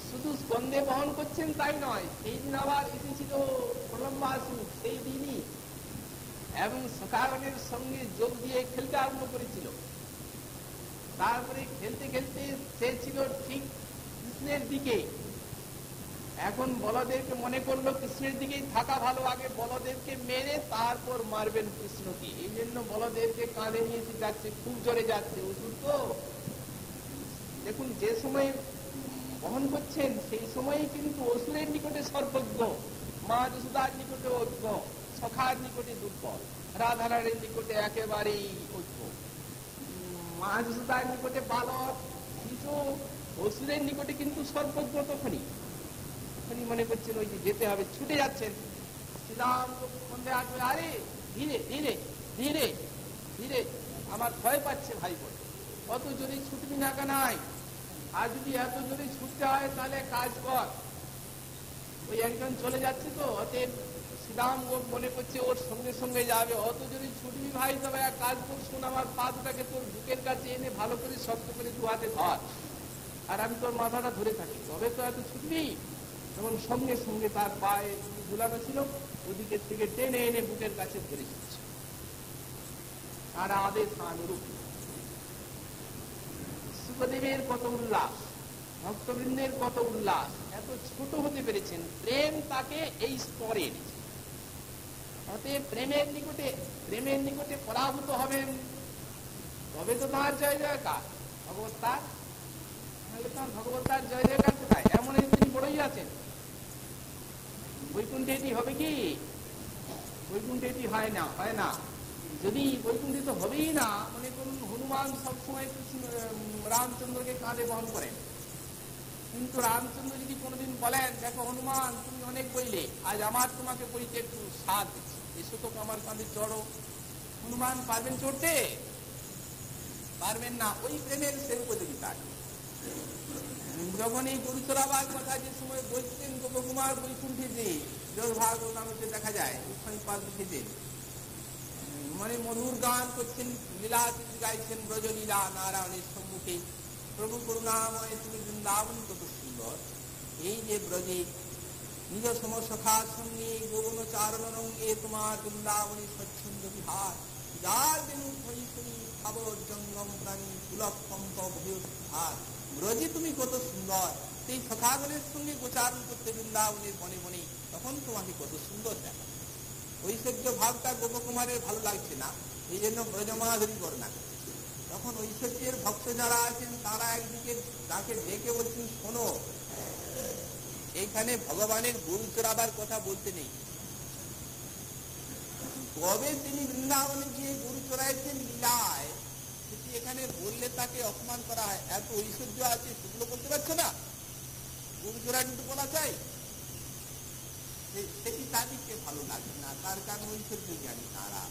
শুধু স্কন্ধে বহন করছেন তাই নয়, সেই দিন আবার এসেছিল প্রলম্বাসু, সেই দিনই এবং সখাগণের সঙ্গে যোগ দিয়ে খেলতে আরম্ভ করেছিল। তারপরে খেলতে খেলতে সে ছিল ঠিক কৃষ্ণের দিকে। এখন বলদেবকে মনে করলো কৃষ্ণের দিকেই থাকা ভালো, আগে বলদেবকে মেরে তারপর মারবেন কৃষ্ণকে। এই জন্য বলদেবকে কাঁধে নিয়ে যাচ্ছে, খুব জোরে যাচ্ছে। ওষুধ তো দেখুন, যে সময় বহন করছেন সেই সময় কিন্তু অসুরের নিকটে সর্বজ্ঞ, মা যশোদার নিকটে অজ্ঞ, সখার নিকটে দুর্বল, রাধারানীর নিকটে একেবারেই ঐক্য, মা যশোদার নিকটে বালক শিশু, অসুরের নিকটে কিন্তু সর্বজ্ঞ। তখনই মনে করছেন ওই যে যেতে হবে, ছুটে যাচ্ছেন। শ্রীরাম সন্ধে আসবে, আরে ধীরে ধীরে ধীরে ধীরে, আমার ভয় পাচ্ছে ভাই বোন, অত যদি ছুটবি না কেনাই, আর যদি এত যদি ছুটতে হয় তাহলে কাজ কর, ওই একজন চলে যাচ্ছে তো, অতএব শ্রীরাম মনে করছে ওর সঙ্গে সঙ্গে যাবে। অত যদি ছুটবি ভাই, তবে এক কাজ কর, শোন, আমার পা দুটাকে তোর বুকের কাছে এনে ভালো করে শক্ত করে দু হাতে ধর, আর আমি তোর মাথাটা ধরে থাকি, তবে তো এত ছুটবি। তখন সঙ্গে সঙ্গে তার পায়ে ঝুলানো ছিল, ওদিকে থেকে টেনে এনে বুকের কাছে ধরে দিচ্ছে। আর আদেশ অনুরূপ সুখদেবের কত উল্লাস, ভক্তবৃন্দের কত উল্লাস, এত ছোট হতে পেরেছেন, প্রেম তাকে এই স্তরে এনেছে। অতএব প্রেমের নিকটে পরাভূত হবেন, তবে তো তার জয় জয়কার। ভগবত্তার তাহলে তার ভগবত্তার জয় জয়কার কোথায়? এমন তিনি বড়ই আছেন। বৈকুণ্ঠে এটি হবে কি? বৈকুণ্ঠে এটি হয় না, হয় না। যদি বৈকুণ্ঠে তো হবেই না, মনে করুন হনুমান সবসময় রামচন্দ্রকে কাঁধে বহন করেন, কিন্তু রামচন্দ্র যদি কোনোদিন বলেন, দেখো হনুমান তুমি অনেক বইলে, আজ আমার তোমাকে বইতে একটু সাথ দিচ্ছি, এসো তো আমার কাঁধে চড়ো, হনুমান পারবেন চড়তে? পারবেন না। ওই প্রেমের সে উপযোগিতা। যখন এই গরু চড়াবার কথা যে সময় বলছেন গোপকুমার বৈকুণ্ঠে, যে ভাগবত নামে দেখা যায়, মানে মধুর গান করছেন, লীলা গাইছেন, ব্রজলীলা নারায়ণের সম্মুখে, প্রভু করুণাময় তুমি বৃন্দাবন কত সুন্দর। এই যে ব্রজে নিজ সমসখার সঙ্গে গৌণ চারণ রঙ্গে তোমার বৃন্দাবনী স্বচ্ছন্দ বিহার, যার বেনু ধৈশুনি খাবর জঙ্গম প্রাণী পুলক পঙ্ক ভূর, ব্রজে তুমি কত সুন্দর। সেই সখাগণের সঙ্গে গোচারণ করতে বৃন্দাবনের বনে বনে, তখন তোমাকে কত সুন্দর দেখা। ঐশ্বর্য ভাবটা গোপকুমারের ভালো লাগছে না, এই জন্য ব্রজমাধুরী বর্ণনা করছে। তখন ঐশ্বর্যের ভক্ত যারা আছেন তারা একদিকে তাকে ডেকে বলছেন, শোনো, এইখানে ভগবানের গরু চড়াবার কথা বলতে নেই। কবে তিনি বৃন্দাবনে গিয়ে গরু চড়াইছেন লীলায়, সেটি এখানে বললে তাকে অপমান করা হয়। এত ঐশ্বর্য আছে, সেগুলো বলতে পারছো না, গরু চড়াই কিন্তু বলা চাই, সেটি তাদেরকে ভালো লাগছে না, তার কারণ ঐশ্বর্য জ্ঞানী তারা।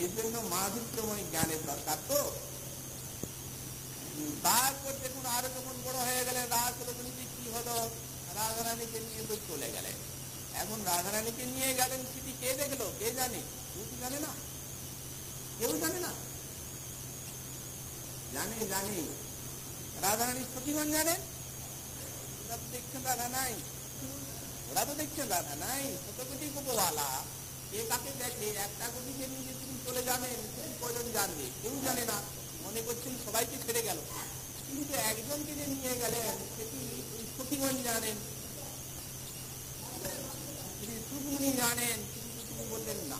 এর জন্য মাধুর্যময় জ্ঞানের দরকার। তো তারপর দেখুন, আরো যখন বড় হয়ে গেলেন, রাজনীতি কি হলো, রাধারানীকে নিয়ে তো চলে গেলেন। এখন রাধারানীকে নিয়ে গেলেন, সেটি কে দেখলো, কে জানে? কেউ তো জানে না, কেউ জানে না। জানে রাধারানীর সখীগণ জানেন, ওরা তো দেখছেন রাধা নাই, ওরা তো দেখছেন রাধা নাই। কত কোটি গোপওয়ালা, কে কাকে দেখে, একটা কোটিকে নিয়ে তিনি চলে যাবেন, সেটি কজন জানবে? কেউ জানে না। মনে করছেন সবাইকে ছেড়ে গেল, কিন্তু একজনকে যে নিয়ে গেলেন সেটি ওই সখীগণ জানেন, তিনি সুকমুনি জানেন, কিন্তু তিনি বললেন না।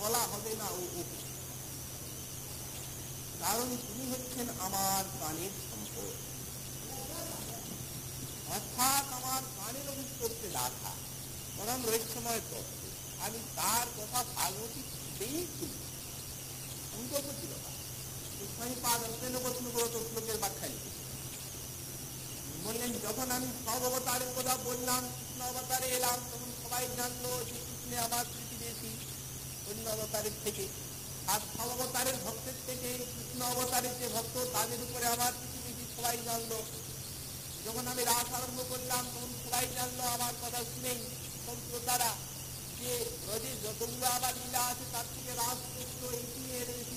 বলা হবে না ও, কারণ তিনি হচ্ছেন আমার প্রাণের সম্পদ, অর্থাৎ আমার প্রাণের অভিজ্ঞতে রাখা পরম রহস্যময় তত্ত্ব। আমি তার কথা ভাগবতী খুলেই খুলি, সংকল্প ছিল না। শ্লোকের ব্যাখ্যা লিখেছি, বললেন যখন আমি সব অবতারের কথা বললাম, কৃষ্ণ অবতারে এলাম, তখন সবাই জানলো যে কৃষ্ণে আমার প্রীতি বেশি অন্য অবতারের থেকে। আর সব অবতারের ভক্তের থেকে কৃষ্ণ অবতারের যে ভক্ত তাদের উপরে আমার প্রীতি বেশি সবাই জানলো। যখন আমি রাস আরম্ভ করলাম তখন সবাই জানলো আমার কথা শুনেই তারা যে ব্রজে যতগুলো আবার লীলা আছে তার থেকে রাস শ্রেষ্ঠ, এটি এর বেশি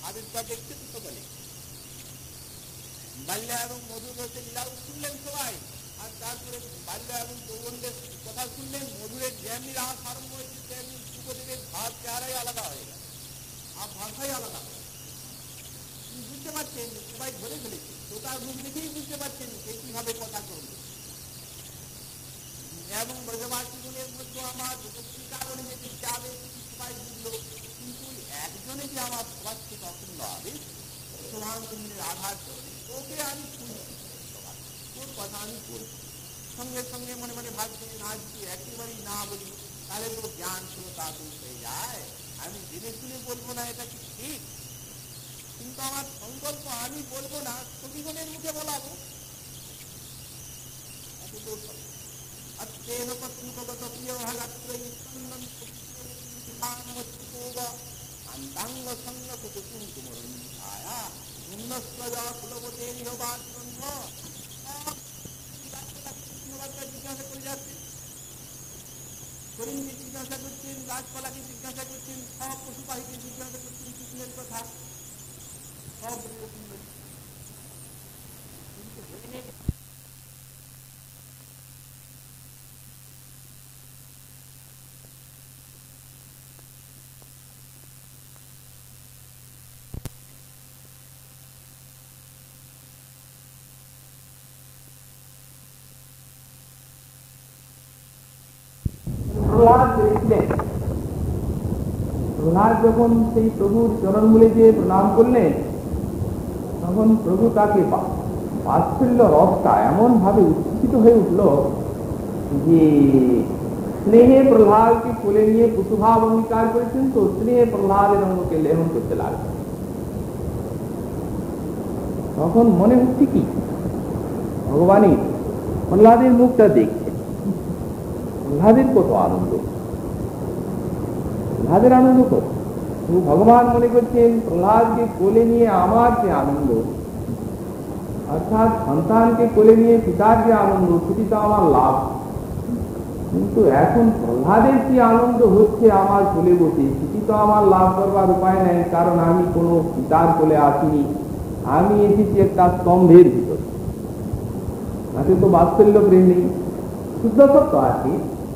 আবির্ভাব দেখতে তো বলে। বাল্য এবং মধুর রসের লীলাও শুনলেন সবাই, আর তারপরে বাল্য এবং যৌবনদের কথা শুনলেন। মধুরের যেমনি রাস আরম্ভ হয়েছে তেমনি সুখদেবের ভাব চেহারাই আলাদা হয়ে গেল, আর ভাষাই আলাদা হয়ে গেল। বুঝতে পারছেন, সবাই ধরে ফেলেছে, তার মুখ দেখেই বুঝতে পারছেন যে কিভাবে কথা করবে। এবং ব্রজবাসীগুলোর মধ্যে আমার কারণে যে যাবে সবাই বুঝলো, কিন্তু একজনে যে আমার সবার থেকে অপূর্ণ আবেশ সোহানকুণ্ডের আধার করে ওকে আমি শুনছি, ওর কথা আমি বলছি। সঙ্গে সঙ্গে মনে মনে ভাবছি না, যদি একেবারেই না বলি তাহলে তো জ্ঞান ছিল তা দূর হয়ে যায়। আমি জেনে শুনে বলবো না, এটা কি ঠিক? কিন্তু আমার সংকল্প আমি বলবো না, সখীগণের মুখে বলাবো। জিজ্ঞাসা করছেন, গাছপালাকে জিজ্ঞাসা করছেন, সব পশু পাখিকে জিজ্ঞাসা করছেন কৃষ্ণের কথা, সব প্রহ্লাদ যখন সেই প্রভুর চরণগুলিকে প্রণাম করলেন, তখন প্রভু তাকে বাৎসল্য রসটা এমন ভাবে উচ্ছিত হয়ে উঠল যে স্নেহে প্রহ্লাদকে কোলে নিয়ে পশুভাব অঙ্গীকার করেছেন, তো স্নেহে প্রহ্লাদের অঙ্গকে লেহন করতে লাগলেন। তখন মনে হচ্ছে কি ভগবানই প্রহ্লাদের মুখটা দেখছেন, প্রহ্লাদের কত আনন্দ, প্রহ্লাদের আনন্দ কত। ভগবান মনে করছেন প্রহ্লাদকে কোলে নিয়ে আমার যে আনন্দ, অর্থাৎ সন্তানকে কোলে নিয়ে পিতার যে আনন্দ, সেটি তো আমার লাভ। কিন্তু এখন প্রহ্লাদের কি আনন্দ হচ্ছে আমার কোলে বসে, সেটি তো আমার লাভ করবার উপায় নেই, কারণ আমি কোনো পিতার কোলে আসিনি, আমি এসেছি একটা স্তম্ভের ভিতর। তাতে তো বাৎসল্য প্রেম নেই, শুদ্ধ সত্য আছে,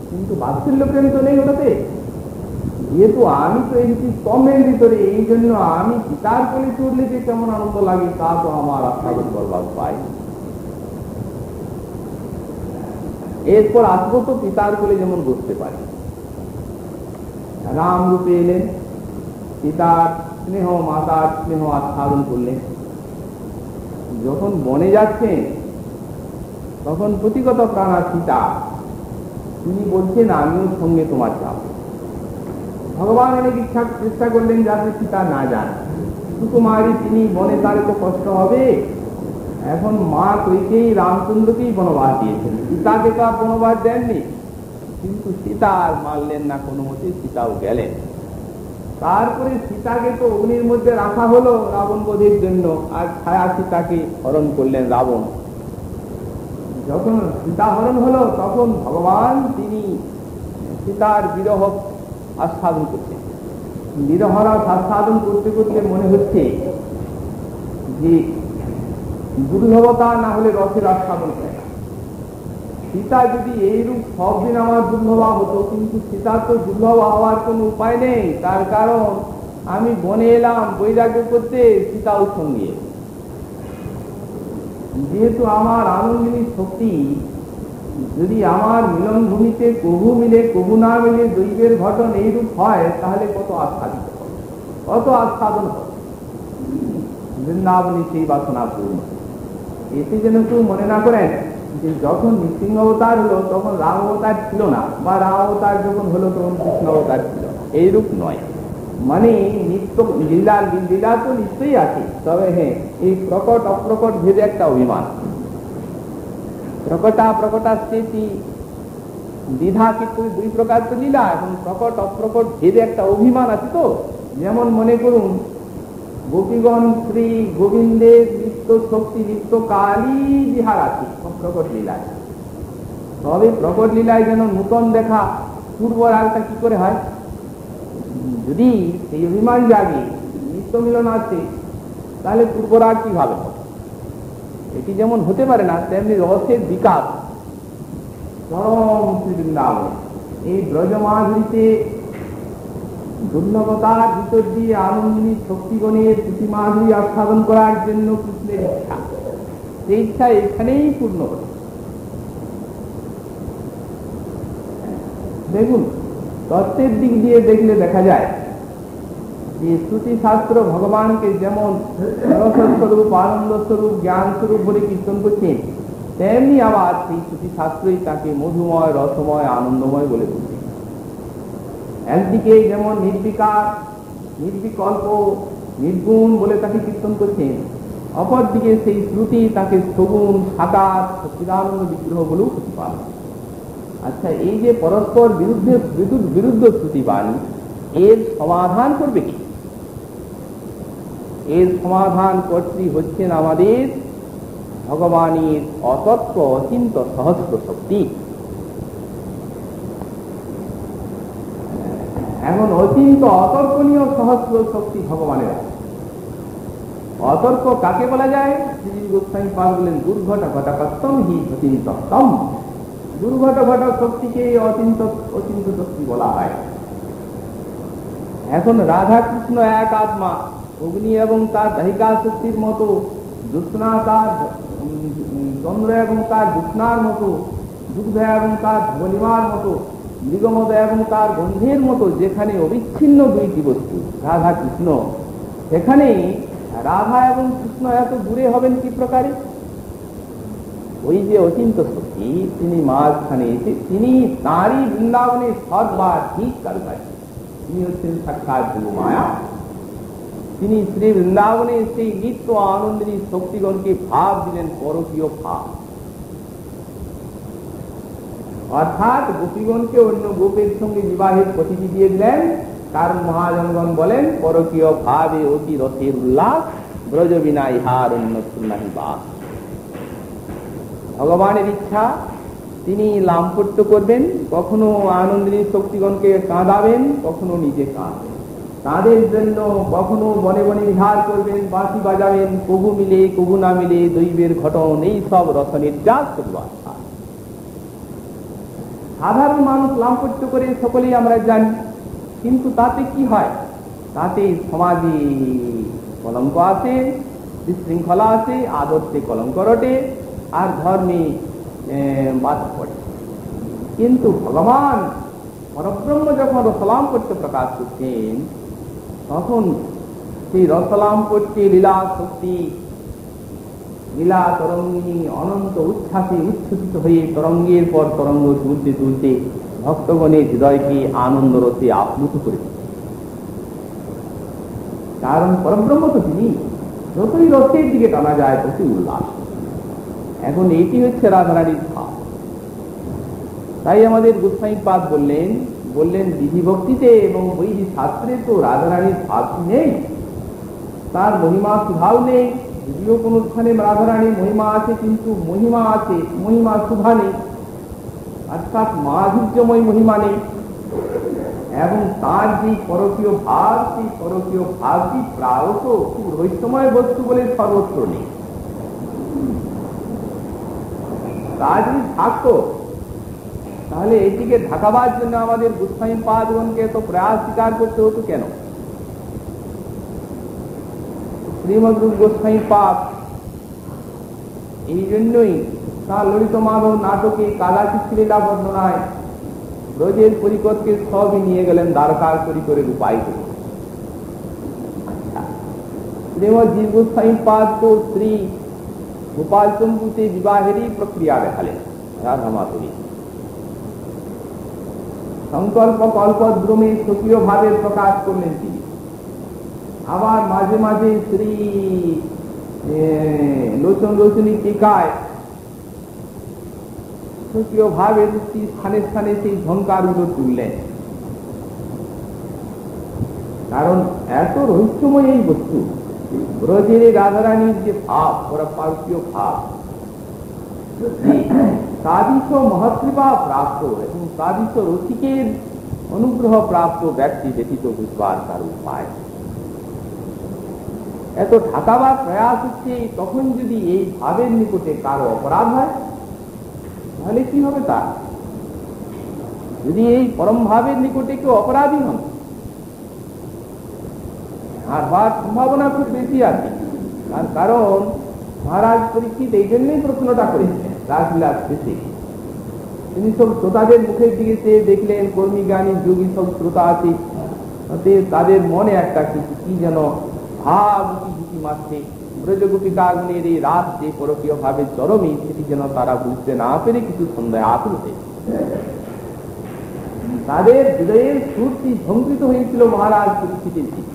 কিন্তু বাৎসল্য প্রেম তো নেই ওটাতে। যেহেতু আমি তো এসেছি স্তম্ভের ভিতরে, এই জন্য আমি পিতার কোলে চড়লে যে কেমন আনন্দ লাগে তা তো আমার আস্বাদন করবার পাই। এরপর আসবো তো পিতার কোলে যেমন বসতে পারি। রাম রূপে এলেন, পিতার স্নেহ মাতার স্নেহ আস্বাদন করলেন। যখন বনে যাচ্ছেন তখন প্রতিগত প্রাণা সীতা, তিনি বলছেন আমিও সঙ্গে তোমার যাব। ভগবান অনেক চেষ্টা করলেন যাতে সীতা না যান, সুকুমারী তিনি বনে, তার তো কষ্ট হবে। এখন মা কইকেই রামচন্দ্রকেই বনবাস দিয়েছেন, সীতাকে তো আর বনবাস দেননি, কিন্তু সীতা আর মানলেন না কোনো মতে, সীতাও গেলেন। তারপরে সীতাকে তো অগ্নির মধ্যে রাখা হলো রাবণ বধের জন্য, আর ছায়া সীতাকে হরণ করলেন রাবণ। যখন সীতা হরণ হলো তখন ভগবান তিনি সীতার বিরহ আস্বাদন করছেন। বিরহরা আস্বাদন করতে করতে মনে হচ্ছে যে দুর্লভতা না হলে রসের আস্বাদন হয় না। সীতা যদি এইরূপ সব দিন আমার দুর্লভা হতো, কিন্তু সীতা তো দুর্লভা হওয়ার কোন উপায় নেই, তার কারণ আমি বনে এলাম বৈরাগ্য করতে, সীতাও সঙ্গে। যেহেতু আমার আনন্দিনী শক্তি যদি আমার মিলন ভূমিতে কবু মিলে কবু না মিলে দৈবের ঘটন এইরূপ হয়, তাহলে কত আস্বাদিত হবে, কত আস্বাদন হবে। বৃন্দাবনী সেই বাসনা পূর্ণ। এতে যেন কেউ মনে না করেন যে যখন নৃসিংহ অবতার হলো তখন রাম অবতার ছিল না, বা রাম অবতার যখন হলো তখন কৃষ্ণ অবতার ছিল, এইরূপ নয়। মানে নিত্য লীলা তো নিশ্চয়ই আছে, তবে হ্যাঁ এই প্রকট অপ্রকট ভেদে একটা অভিমান। প্রকটাস্থিতি দ্বিধা, কিন্তু দুই প্রকার তো লীলা। এখন প্রকট অপ্রকট ভেদে একটা অভিমান আছে। তো যেমন মনে করুন, গোপীগণ শ্রী গোবিন্দের নিত্য শক্তি নিত্য কালী বিহার আছে প্রকট লীলায়, তবে প্রকট লীলায় যেন নূতন দেখা পূর্ব রাগটা কি করে হয়? যদি সেই অভিমান জাগে নিত্য মিলন আছে, তাহলে পূর্ব রাগ কিভাবে হবে? এটি যেমন হতে পারে না, তেমনি রসের বিকাশ চরম শ্রী বৃন্দাবন। এই ব্রজমাধুরীতে দুর্লভতার ভিতর দিয়ে আনন্দিনী শক্তিগণের প্রতি মাধুরী আস্বাদন করার জন্য কৃষ্ণের ইচ্ছা, সেই ইচ্ছা এখানেই পূর্ণ হবে। দেখুন, তত্ত্বের দিক দিয়ে দেখলে দেখা যায় যে শ্রুতি শাস্ত্র ভগবানকে যেমন রসস্বরূপ, আনন্দ স্বরূপ, জ্ঞান স্বরূপ বলে কীর্তন করছেন, তেমনি আবার সেই শ্রুতি শাস্ত্রই তাকে মধুময়, রসময়, আনন্দময় বলে বলছে। একদিকে যেমন নির্বিকার, নির্বিকল্প, নির্গুণ বলে তাকে কীর্তন করছেন, অপরদিকে সেই শ্রুতি তাকে সগুণ, সাকার, সচ্চিদানন্দ বিগ্রহ বলেও প্রতিপাদন। আচ্ছা, এই যে পরস্পর বিরুদ্ধ শ্রুতিবাণী, এর সমাধান করবে কি? এর সমাধান কর্ত্রী হচ্ছেন আমাদের ভগবানের অতত্ত্ব অচিন্ত সহস্র শক্তি। এখন অচিন্ত অতর্কনীয় সহস্র শক্তি ভগবানের আছে। অতর্ক কাকে বলা যায়? শ্রী গোস্বামী পাদ বলেন, দুর্ঘট ঘটকত্তম হি অচিন্তম। দুর্ঘট ঘটক শক্তিকে অচিন্ত শক্তি বলা হয়। এখন রাধা কৃষ্ণ এক আত্মা, অগ্নি এবং তার দাহিকা শক্তির মতো, জ্যোৎস্না তার চন্দ্র এবং তার জ্যোৎস্নার মতো, দুগ্ধ এবং তার ধবলিমার মতো, মৃগমদ এবং তার গন্ধের মতো, যেখানে অবিচ্ছিন্ন দুইটি বস্তু রাধা কৃষ্ণ, সেখানে রাধা এবং কৃষ্ণ এত দূরে হবেন কি প্রকারে? ওই যে অচিন্ত শক্তি, তিনি মাঝখানে এসে তিনি তাঁরই বৃন্দাবনে সর্বার ঠিক কারুকার্য। তিনি হচ্ছেন সাক্ষাৎ গুরু মায়া। তিনি শ্রী বৃন্দাবনে সেই নিত্য আনন্দিনী শক্তিগণকে ভাব দিলেন, পরকীয় ভাব। অর্থাৎ গোপীগণকে অন্য গোপের সঙ্গে বিবাহের প্রতীতি দিয়ে দিলেন। কারণ মহাজনগণ বলেন, পরকীয় ভাবে অতি রসের উল্লাস, ব্রজ বিনা ইহার অন্য নাহি বাস। ভগবানের ইচ্ছা, তিনি লাম্পট্য করবেন, কখনো আনন্দিনী শক্তিগণকে কাঁদাবেন, কখনো নিজে কাঁদবেন। তাদের জন্য কখনো বনে বনে বিহার করবেন, বাঁশি বাজাবেন, কবু মিলে কবু না মিলে দৈবের ঘটন, এই সব রসনির্যাস করবার। সাধারণ মানুষ লাম্পট্য করে সকলেই আমরা জানি, কিন্তু তাতে কি হয়? তাতে সমাজে কলঙ্ক আছে, বিশৃঙ্খলা আছে, আদর্শে কলঙ্ক রটে, আর ধর্মে বাধা পড়ে। কিন্তু ভগবান পরব্রহ্ম যখন রসলাম্পট্য প্রকাশ করছেন, তখন সেই রসলাম্পট্যে লীলা শক্তি, লীলা তরঙ্গিনী অনন্ত উচ্ছ্বাসে উচ্ছ্বসিত হয়ে তরঙ্গের পর তরঙ্গ তুলতে তুলতে ভক্তগণের হৃদয়কে আনন্দ রসে আপ্লুত করে। কারণ পরব্রহ্ম তো তিনি, যতই রসের দিকে টানা যায় ততই উল্লাস। এখন এইটি হচ্ছে রাধারানীর ভাব। তাই আমাদের গোস্বামী পাদ বললেন বিধি ভক্তিতে এবং বৈদিক শাস্ত্রে তো রাধারানীর ভাব নেই, তার মহিমা সুধাও নেই। যদিও কোন স্থানে রাধারানীর মহিমা আছে, কিন্তু মহিমা আছে, মহিমা সুধা নেই, অর্থাৎ মাধুর্যময় মহিমা নেই। এবং তার যে পরকীয় ভাব, সেই পরকীয় ভাবটি প্রায়ত খুব রহস্যময় বস্তু বলে সর্বত্র নেই। তা যদি থাকতো, তাহলে এটিকে ঢাকাবার জন্য আমাদের গোস্বামী পাদগণকে তো প্রয়াস স্বীকার করতে হতো কেন? শ্রীমদ রূপ গোস্বামী পাদ এই জন্যই তার ললিত মাধব নাটকে কাদাচিত্র লীলা বর্ণনায় ব্রজের পরিকরকে সবই নিয়ে গেলেন দ্বারকার পরিকরে রূপায়িত। শ্রীমৎ জীব গোস্বামী পাদ তো শ্রী গোপাল চন্দ্রতে বিবাহেরই প্রক্রিয়া দেখালেন রাধা মাধবী। সংকল্প কল্পদ্রমে স্বকীয় ভাবে প্রকাশ করলেন তিনি। আবার মাঝে মাঝে শ্রী লোচন লোচনী টিকায় স্বকীয় ভাবে স্থানে স্থানে সেই ঝঙ্কারগুলো তুললেন। কারণ এত রহস্যময় এই বস্তু, ব্রজের রাধারানীর যে ভাব, ওরা পার্শ্বীয় ভাব, সাদিশ মহাকৃপা প্রাপ্ত এবং সাদিশ রসিকের অনুগ্রহ প্রাপ্ত ব্যক্তি ব্যতীত বুঝবার তার উপায়। এত ঢাকাবার প্রয়াস হচ্ছে, তখন যদি এই ভাবের নিকটে কারো অপরাধ হয় তাহলে কি হবে তার? যদি এই পরম ভাবের নিকটে কেউ অপরাধী হন, আর হওয়ার সম্ভাবনা খুব বেশি আছে। তার কারণ মহারাজ পরীক্ষিত এই জন্যই প্রশ্নটা করেছেন রাসলীলার শেষে। তিনি সব শ্রোতাদের মুখের দিকে চেয়ে দেখলেন, কর্মী জ্ঞানী যোগী সব শ্রোতা আছে, তাদের মনে একটা কিছু কি যেন ভাব ঝুঁকি মারছে। ব্রজগোপিকাগণের এই রাত যে পরকীয় ভাবে চরমে, সেটি যেন তারা বুঝতে না পেরে কিছু সন্দেহ আকুলতে তাদের হৃদয়ের সুরটি ঝঙ্কৃত হয়েছিল মহারাজ পরীক্ষিতের দিকে।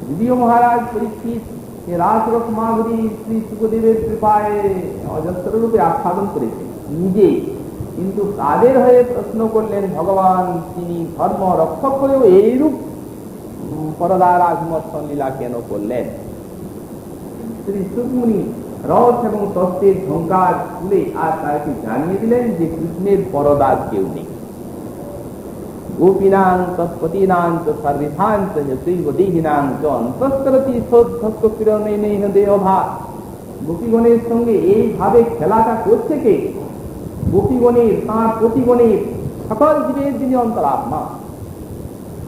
যদিও মহারাজ পরীক্ষিত রাসরস মাধুরী শ্রী সুখদেবের কৃপায় অজস্র রূপে আস্বাদন করেছেন নিজে, কিন্তু তাদের হয়ে প্রশ্ন করলেন ভগবান তিনি ধর্ম রক্ষক করেও এইরূপ পরদার আজমর্থন লীলা কেন করলেন? শ্রী সুখমুনি রস এবং তত্ত্বের ঝঙ্কার তুলে আর তাকে জানিয়ে দিলেন যে কৃষ্ণের পরদার কেউ নেই। গোপীনাং তৎপতিনাং চ সর্বিধান চ যৈব দেহিনাং চ অন্তঃস্করতি সৌদ্ধস্য কিরণেনৈহ দেহভার। গোপীগণের সঙ্গে এইভাবে খেলাটা করছে কে? গোপীগণের, তাঁর প্রতিগণের, সকল জীবের যিনি অন্তরাত্মা,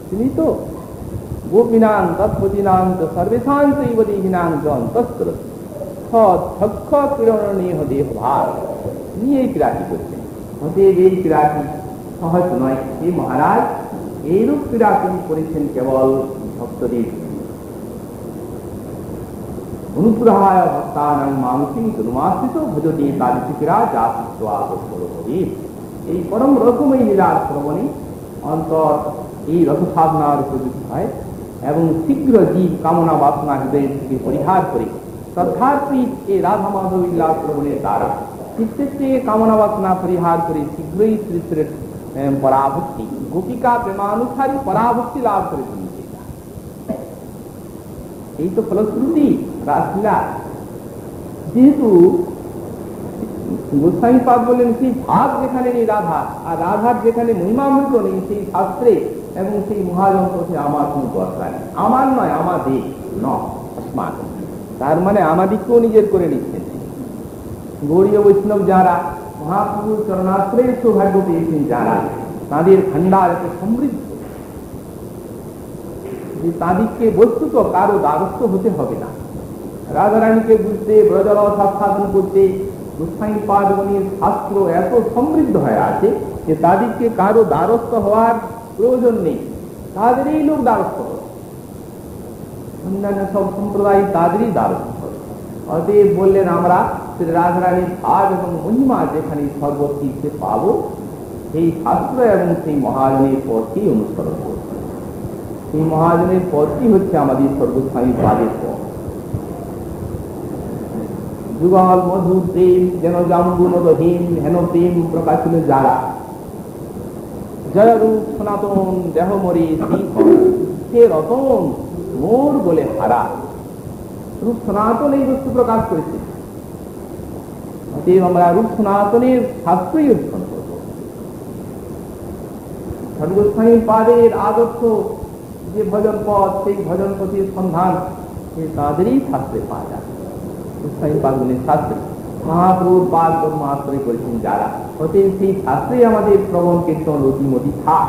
তিনি তো। গোপীনাং তৎপতিনাং চ সর্বেষাং চৈব দেহিনাং চ অন্তঃস্করতি সৌদ্ধস্য কিরণেনৈহ দেহভার। তিনি এই ক্রিয়াটি করছেন। অতএব এই ক্রিয়াটি সহজ নয়। এই মহারাজ এইরূপ ক্রীড়া তিনি করেছেন কেবল ভক্তদের অনুগ্রহায় ভক্তানাং মানসিং তনুমাশ্রিত ভজতে তাদিশিরা জাতিত্বাগতরূপে। এই পরম রসময় লীলার শ্রবণে অন্তর এই রসসাধনার উপযুক্ত হয় এবং শীঘ্র জীব কামনা বাসনা হৃদয় থেকে পরিহার করে শ্রদ্ধার্পী এই রাধা মাধব লীলা শ্রবণের দ্বারা চিত্তের থেকে কামনা বাসনা পরিহার করে শীঘ্রই শ্রীশ্রের পরাভক্তি, গোপিকা প্রেমানুসারী পরাভক্তি লাভ করে তুলতে। এই তো ফলশ্রুতি রাসলীলা। যেহেতু গোস্বামী পাদ বললেন সেই ভাব যেখানে নেই রাধা, আর রাধার যেখানে মহিমামৃত নেই সেই শাস্ত্রে এবং সেই মহাযন্ত্র সে আমার কোন দরকার নেই। আমার নয়, আমাদের নয়, আসমান। তার মানে আমাদিকেও নিজের করে নিচ্ছেন। গৌড়ীয় বৈষ্ণব যারা মহাপ্রভুর চরণাশ্রয়ের সৌভাগ্য পেয়েছেন, যারা তাদের ভান্ডার এত সমৃদ্ধ যে তাদেরকে বস্তুত কারো দ্বারস্থ হতে হবে না। রাধারানীকে বুঝতে, ব্রজরস আস্বাদন করতে গোস্বামী পাদগণের শাস্ত্র এত সমৃদ্ধ হয়ে আছে যে তাদেরকে কারো দ্বারস্থ হওয়ার প্রয়োজন নেই, তাদেরই লোক দ্বারস্থ হবে। অন্যান্য সব সম্প্রদায় তাদেরই দ্বারস্থ হবে। অতএব বললেন আমরা রাধারানীর ভাব এবং মহিমা যেখানে সর্বতীর্থে পাব, সেই শাস্ত্র এবং সেই মহাজনের পথই অনুসরণ করব। সেই মহাজনের পথই হচ্ছে আমাদের সর্বস্বামী পাদের পথ। যুগল মধুর প্রেম যেন জাম্বু নদহীন হেন প্রেম প্রকাশিল যারা, জয় রূপ সনাতন দেহ মরে সে রতন মোর বলে হারা। রূপ সনাতন এই বস্তু প্রকাশ করেছে। আমরা রূপ সনাতনের শাস্ত্রই অধ্যয়ন করব। সর্বস্বামী পাদের আদর্শ যে ভজন পথ, সেই ভজন পথের সন্ধান তাদেরই শাস্ত্রে পাওয়া যায়। গোস্বামী পাদগুলির শাস্ত্রে মহাপ্রভুর পাদ কর্মাশ্রয় করেছেন যারা, অতএব সেই শাস্ত্রে আমাদের শ্রবণ কীর্তন রতিমতি থাক।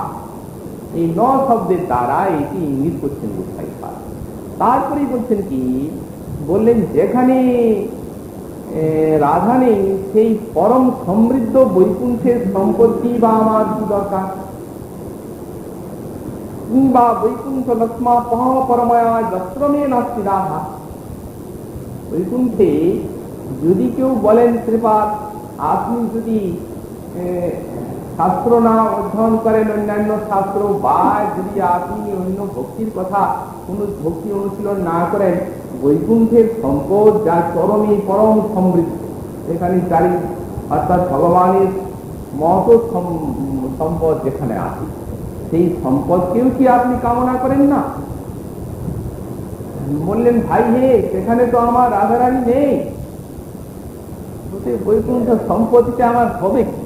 এই 9 শব্দের দ্বারা এটি ইঙ্গিত করছেন গোস্বামী পাদ। তারপরেই বলছেন কি, বললেন যেখানে রাধা নেই, সেই পরম সমৃদ্ধ বৈকুণ্ঠের সম্পত্তি বা আমার কি দরকার? কিংবা বৈকুণ্ঠ লক্ষ্মা পহ পরময়া যত্রমে নাস্তি রাধা। বৈকুণ্ঠে যদি কেউ বলেন কৃপা, আপনি যদি শাস্ত্র না অধ্যয়ন করেন, অন্যান্য শাস্ত্র, বা যদি আপনি অন্য ভক্তির কথা কোন ভক্তি অনুশীলন না করেন, বৈকুণ্ঠের সম্পদ যা চরমে পরম সমৃদ্ধ, সেখানে চারি অর্থাৎ ভগবানের মত সম্পদ যেখানে আছে, সেই সম্পদকেও কি আপনি কামনা করেন না? বললেন ভাই হে, সেখানে তো আমার রাধারানী নেই, বৈকুণ্ঠ সম্পত্তিটা আমার হবে কি?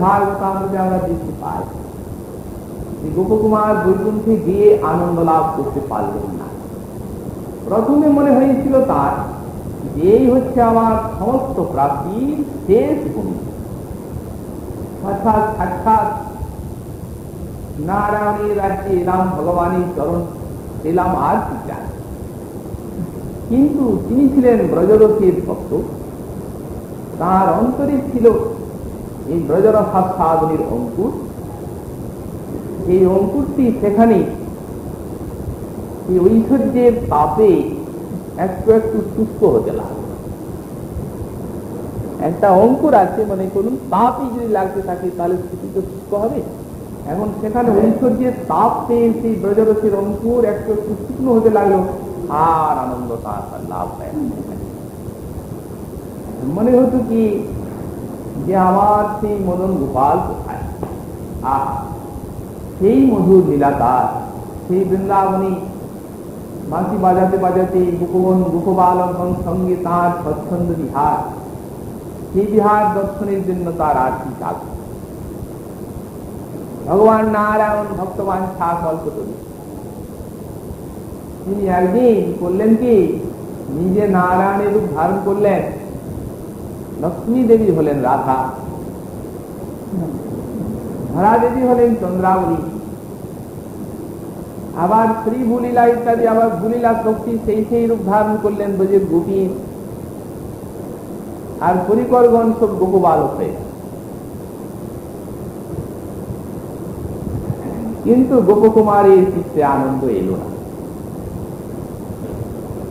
ভাগবতামৃতে আমরা দেখতে পাই গোপকুমার বৈকুণ্ঠে গিয়ে আনন্দ লাভ করতে পারলেন না। প্রথমে মনে হয়েছিল তার এই হচ্ছে আমার সমস্ত প্রাপ্তির শেষ ভূমি, অর্থাৎ সাক্ষাৎ নারায়ণের রাজ্যে এলাম, ভগবানের চরণ এলাম, আর কি চাই। কিন্তু তিনি ছিলেন ব্রজরসের ভক্ত, তার অন্তরে ছিল এই ব্রজরসাধনের অঙ্কুর। এই অঙ্কুরটি সেখানে ঐশ্বর্যের তাপে একটু একটু শুষ্ক হতে লাগলো। একটা অঙ্কুর আছে, মনে করুন, তাপই যদি লাগতে থাকে তাহলে সেটি তো শুষ্ক হবে। এখন সেখানে ঐশ্বর্যের তাপ পেয়ে সেই ব্রজরসের অঙ্কুর একটু একটু শুকনো হতে লাগলো, আর আনন্দ তার লাভ হয় না। মনে হতো কি যে আমার সেই মদন গোপাল কোথায়, সেই মধুর লীলাকার, সেই বৃন্দাবনী বাঁশি বাজাতে বাজাতে গোপবালন সঙ্গে তার স্বচ্ছন্দ বিহার, সেই বিহার দর্শনের জন্য তার আর কি কাজ। ভগবান নারায়ণ ভক্তবান কল্পতরু, তিনি একদিন করলেন কি, নিজে নারায়ণের রূপ ধারণ করলেন। লক্ষ্মী দেবী হলেন রাধা, ধরা দেবী হলেন চন্দ্রাবলী, আবার শ্রী ভুলীলা ইত্যাদি, আবার ভুলীলা শক্তি সেই রূপ ধারণ করলেন ব্রজের গোপী, আর পরিকরগণ সব গোপবালক হয়ে। কিন্তু গোপকুমারের চিত্তে আনন্দ এলো না।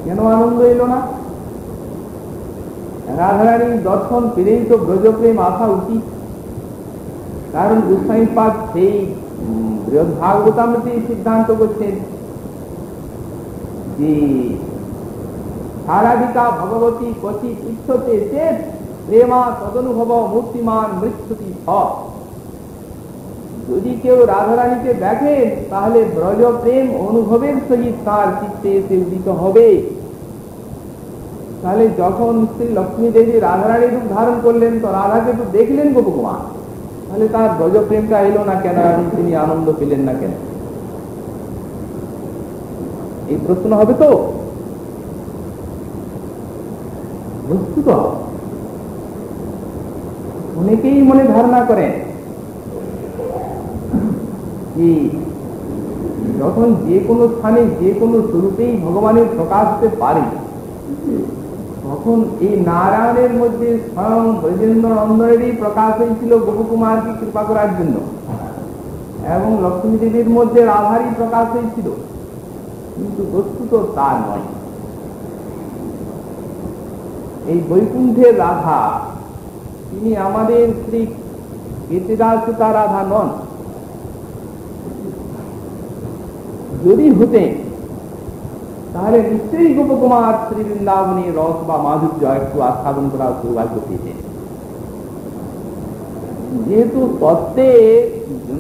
কেন আনন্দ এলো না? রাধারানীর দর্শন পেলেই তো ব্রজপ্রেম আসা উচিত। কারণ গোস্বামীপাদ সেই বৃহৎ ভাগবতামৃতে সিদ্ধান্ত করছেন যে সারাধিকা ভগবতী ক্বচিৎ ইচ্ছতে চেত প্রেমা তদনুভব মূর্তিমান মৃত্যুতি স। যদি কেউ রাধারানীকে দেখেন তাহলে ব্রজ প্রেম অনুভবের সহিত তার চিত্তে এসে উদিত হবে। তাহলে যখন শ্রী লক্ষ্মী দেবী রাধারানীর রূপ ধারণ করলেন, তো রাধাকে তো দেখলেন গোপকুমার, তাহলে তার ব্রজ প্রেমটা এলো না কেন? তিনি আনন্দ পেলেন না কেন? এই প্রশ্ন হবে তো। বস্তুত অনেকেই মনে ধারণা করেন যে যখন যে কোনো স্থানে যে কোনো স্বরূপেই ভগবানের প্রকাশ হতে পারে, তখন এই নারায়ণের মধ্যে স্বয়ং ব্রজেন্দ্র নন্দনেরই প্রকাশ হয়েছিল গোপকুমারকে কৃপা করার জন্য, এবং লক্ষ্মী দেবীর মধ্যে রাধারই প্রকাশ হয়েছিল। কিন্তু বস্তুত তা নয়। এই বৈকুণ্ঠের রাধা তিনি আমাদের শ্রী কীর্তিদাসতা রাধা নন। যদি হতেন তাহলে নিশ্চয়ই গোপকুমার শ্রী বৃন্দাবনের রস বা মাধুর্য একটু আস্বাদন করার সৌভাগ্য পেতেন। যেহেতু তত্ত্বে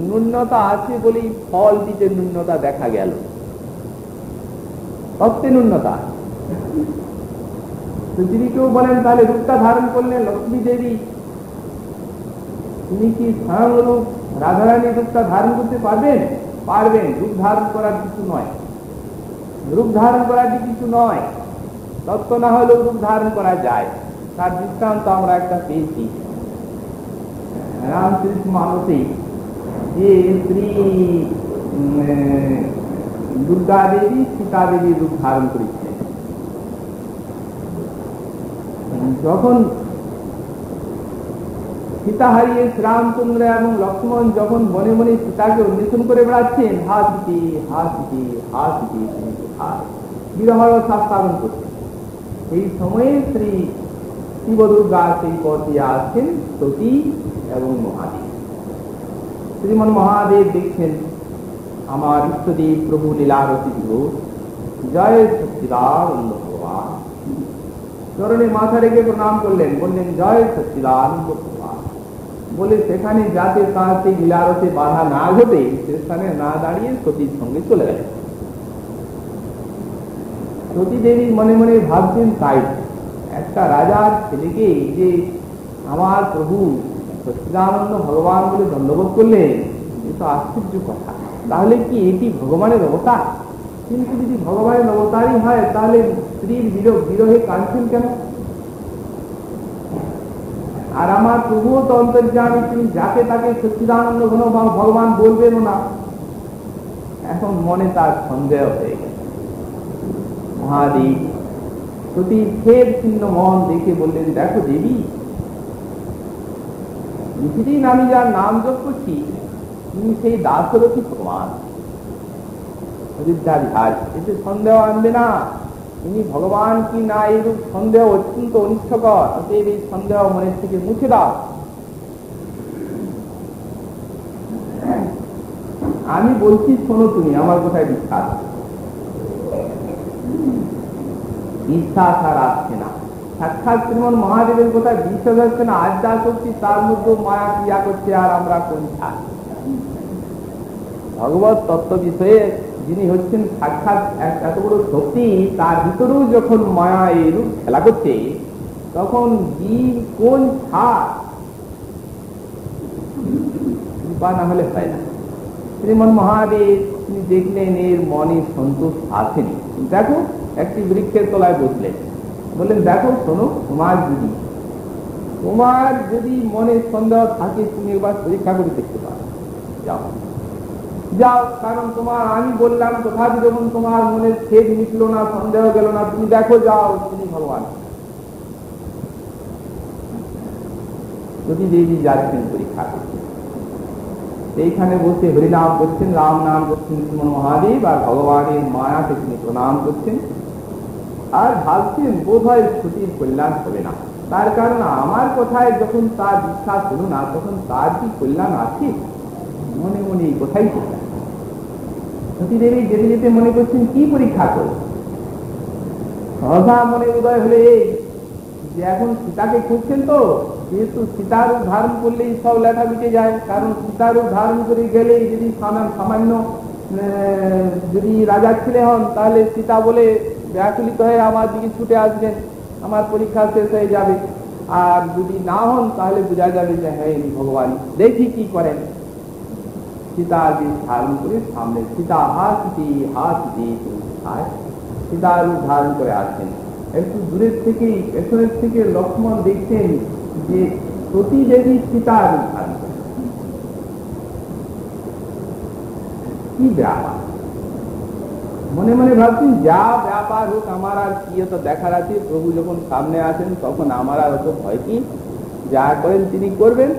ন্যূনতা আছে বলেই ফলটিতে ন্যূনতা দেখা গেল। তত্ত্বে ন্যূনতা। যদি কেউ বলেন তাহলে রূপটা ধারণ করলেন লক্ষ্মী দেবী, তিনি কি স্বয়ং রূপ রাধারানীর রূপটা ধারণ করতে পারবেন? পারবেন। রূপ ধারণ করার কিছু নয়, রূপ ধারণ করাটি কিছু নয়। তত্ত্ব না হলেও রূপ ধারণ করা যায়। তার দৃষ্টান্ত আমরা একটা পেয়েছি রামকৃষ্ণ মানসে, যে শ্রী দুর্গা দেবী সীতা দেবীর রূপ ধারণ করেছিলেন। যখন সীতা হারিয়ে শ্রীরামচন্দ্র এবং লক্ষ্মণ যখন বনে বনে সীতাকে অন্বেষণ করে বেড়াচ্ছেন, হা সীতি হা সীতি হা সীতি, তুমি কোথায়, বিরহর সাস্তাবন করছেন। এই সময়ে শ্রী শিব দুর্গা সেই পথ দিয়ে আসছেন সতী এবং মহাদেব। শ্রীমন মহাদেব দেখছেন আমার ইষ্টদেব প্রভু লীলারতি ঘোষ, জয় সচ্চিদানন্দ ভগবান। চরণে মাথা রেখে প্রণাম করলেন, বললেন জয় সচ্চিদানন্দ ভগবান। বলে সেখানে যাতে তার সেই লীলারতে বাধা না ঘটে সে স্থানে না দাঁড়িয়ে সতীর সঙ্গে চলে গেলেন। সতী দেবী মনে মনে ভাবছেন, তাই একটা রাজার ছেলেকে যে আমার প্রভু সচ্চিদানন্দ ভগবান বলে দণ্ডবোধ করলেন, এ তো আশ্চর্য কথা। তাহলে কি এটি ভগবানের অবতার? কিন্তু যদি ভগবানের অবতারই হয় তাহলে স্ত্রীর বিরহে কাঁদছেন কেন? আর আমার প্রভুও তো অন্তর্যামী, তিনি যাকে তাকে সচ্চিদানন্দ ঘন ভগবান বলবেন না। এখন মনে তার সন্দেহ হয়ে গেল। মহাদেব সতীর ফের ছিন্ন মন দেখে বললেন, দেখো দেবী, নিতিদিন আমি যার নাম জপ করছি তিনি সেই দাসরথী ভগবান অযোধ্যা বিহার, এতে সন্দেহ আনবে না। তিনি ভগবান কি না এইরূপ সন্দেহ অত্যন্ত অনিষ্টকর, অতএব এই সন্দেহ মনের থেকে মুছে দাও। আমি বলছি শোনো, তুমি আমার কোথায় বিশ্বাস। বিশ্বাস আর আসছে না, সাক্ষাৎ শ্রীমন মহাদেবের কোথায় বিশ্বাস আসছে না। আজ যা করছি তার মধ্যে মায়া ক্রিয়া করছে, আর আমরা কোন ছাড়। ভগবত তত্ত্ব বিষয়ে যিনি হচ্ছেন সাক্ষাৎ এত বড় শক্তি, তার ভিতরেও যখন মায়া এইরূপ খেলা করছে, তখন জীব কোন ছাড় কৃপা না হলে হয় না। শ্রীমন মহাদেব তিনি দেখলেন এর মনে সন্তোষ আসেনি। দেখো, একটি বৃক্ষের তলায় বসলেন, বললেন, দেখো শোনো, তোমার যদি মনে সন্দেহ থাকে তুমি একবার পরীক্ষা করে দেখতে পারো, যাও যাও। কারণ তোমার আমি বললাম তথাপি যখন তোমার মনের ছেদ মিটল না, সন্দেহ গেল না, তুমি দেখো, যাও, তিনি ভগবান। যদি দেবী যাচ্ছেন পরীক্ষা করতে, এইখানে বসে হরিনাম করছেন, রাম নাম করছেন শ্রীমন মহাদেব, আর ভগবানের মায়াকে তিনি প্রণাম করছেন আর ভাবছেন বোধ হয় সতীর কল্যাণ হবে না। তার কারণ আমার কথায় যখন তার বিশ্বাস হল না, তখন তার কি কল্যাণ আছে? মনে মনে এই কথাই করলেন। সতী দেবী যেতে যেতে মনে করছেন কি পরীক্ষা করব। সহসা মনে উদয় হলে এই যে এখন সীতাকে খুঁজছেন, তো যেহেতু সীতার রূপ ধারণ করলেই সব লেখা মিটে যায়। কারণ সীতার রূপ ধারণ করে গেলেই যদি সামান্য যদি রাজার ছেলে হন, তাহলে সীতা বলে ব্যাকুলিত হয়ে আমার দিকে ছুটে আসবেন, আমার পরীক্ষা শেষ হয়ে যাবে। আর যদি না হন তাহলে বোঝা যাবে যে হ্যাঁ ইনি ভগবান, দেখি কি করেন। সীতার রূপ ধারণ করে সামনে সীতা হা সীতি হা সীতি, সীতার রূপ ধারণ করে আসছেন। একটু দূরের থেকেই পেছনের থেকে লক্ষ্মণ দেখছেন যে সতী দেবী সীতার রূপ ধারণ করে। কি ব্যাপার? মনে মনে ভাবছেন যা ব্যাপার হোক, আমার আর কি তো দেখার আছে। প্রভু যখন সামনে আসেন তখন আমার আর অত ভয় কি, যা করেন তিনি করবেন,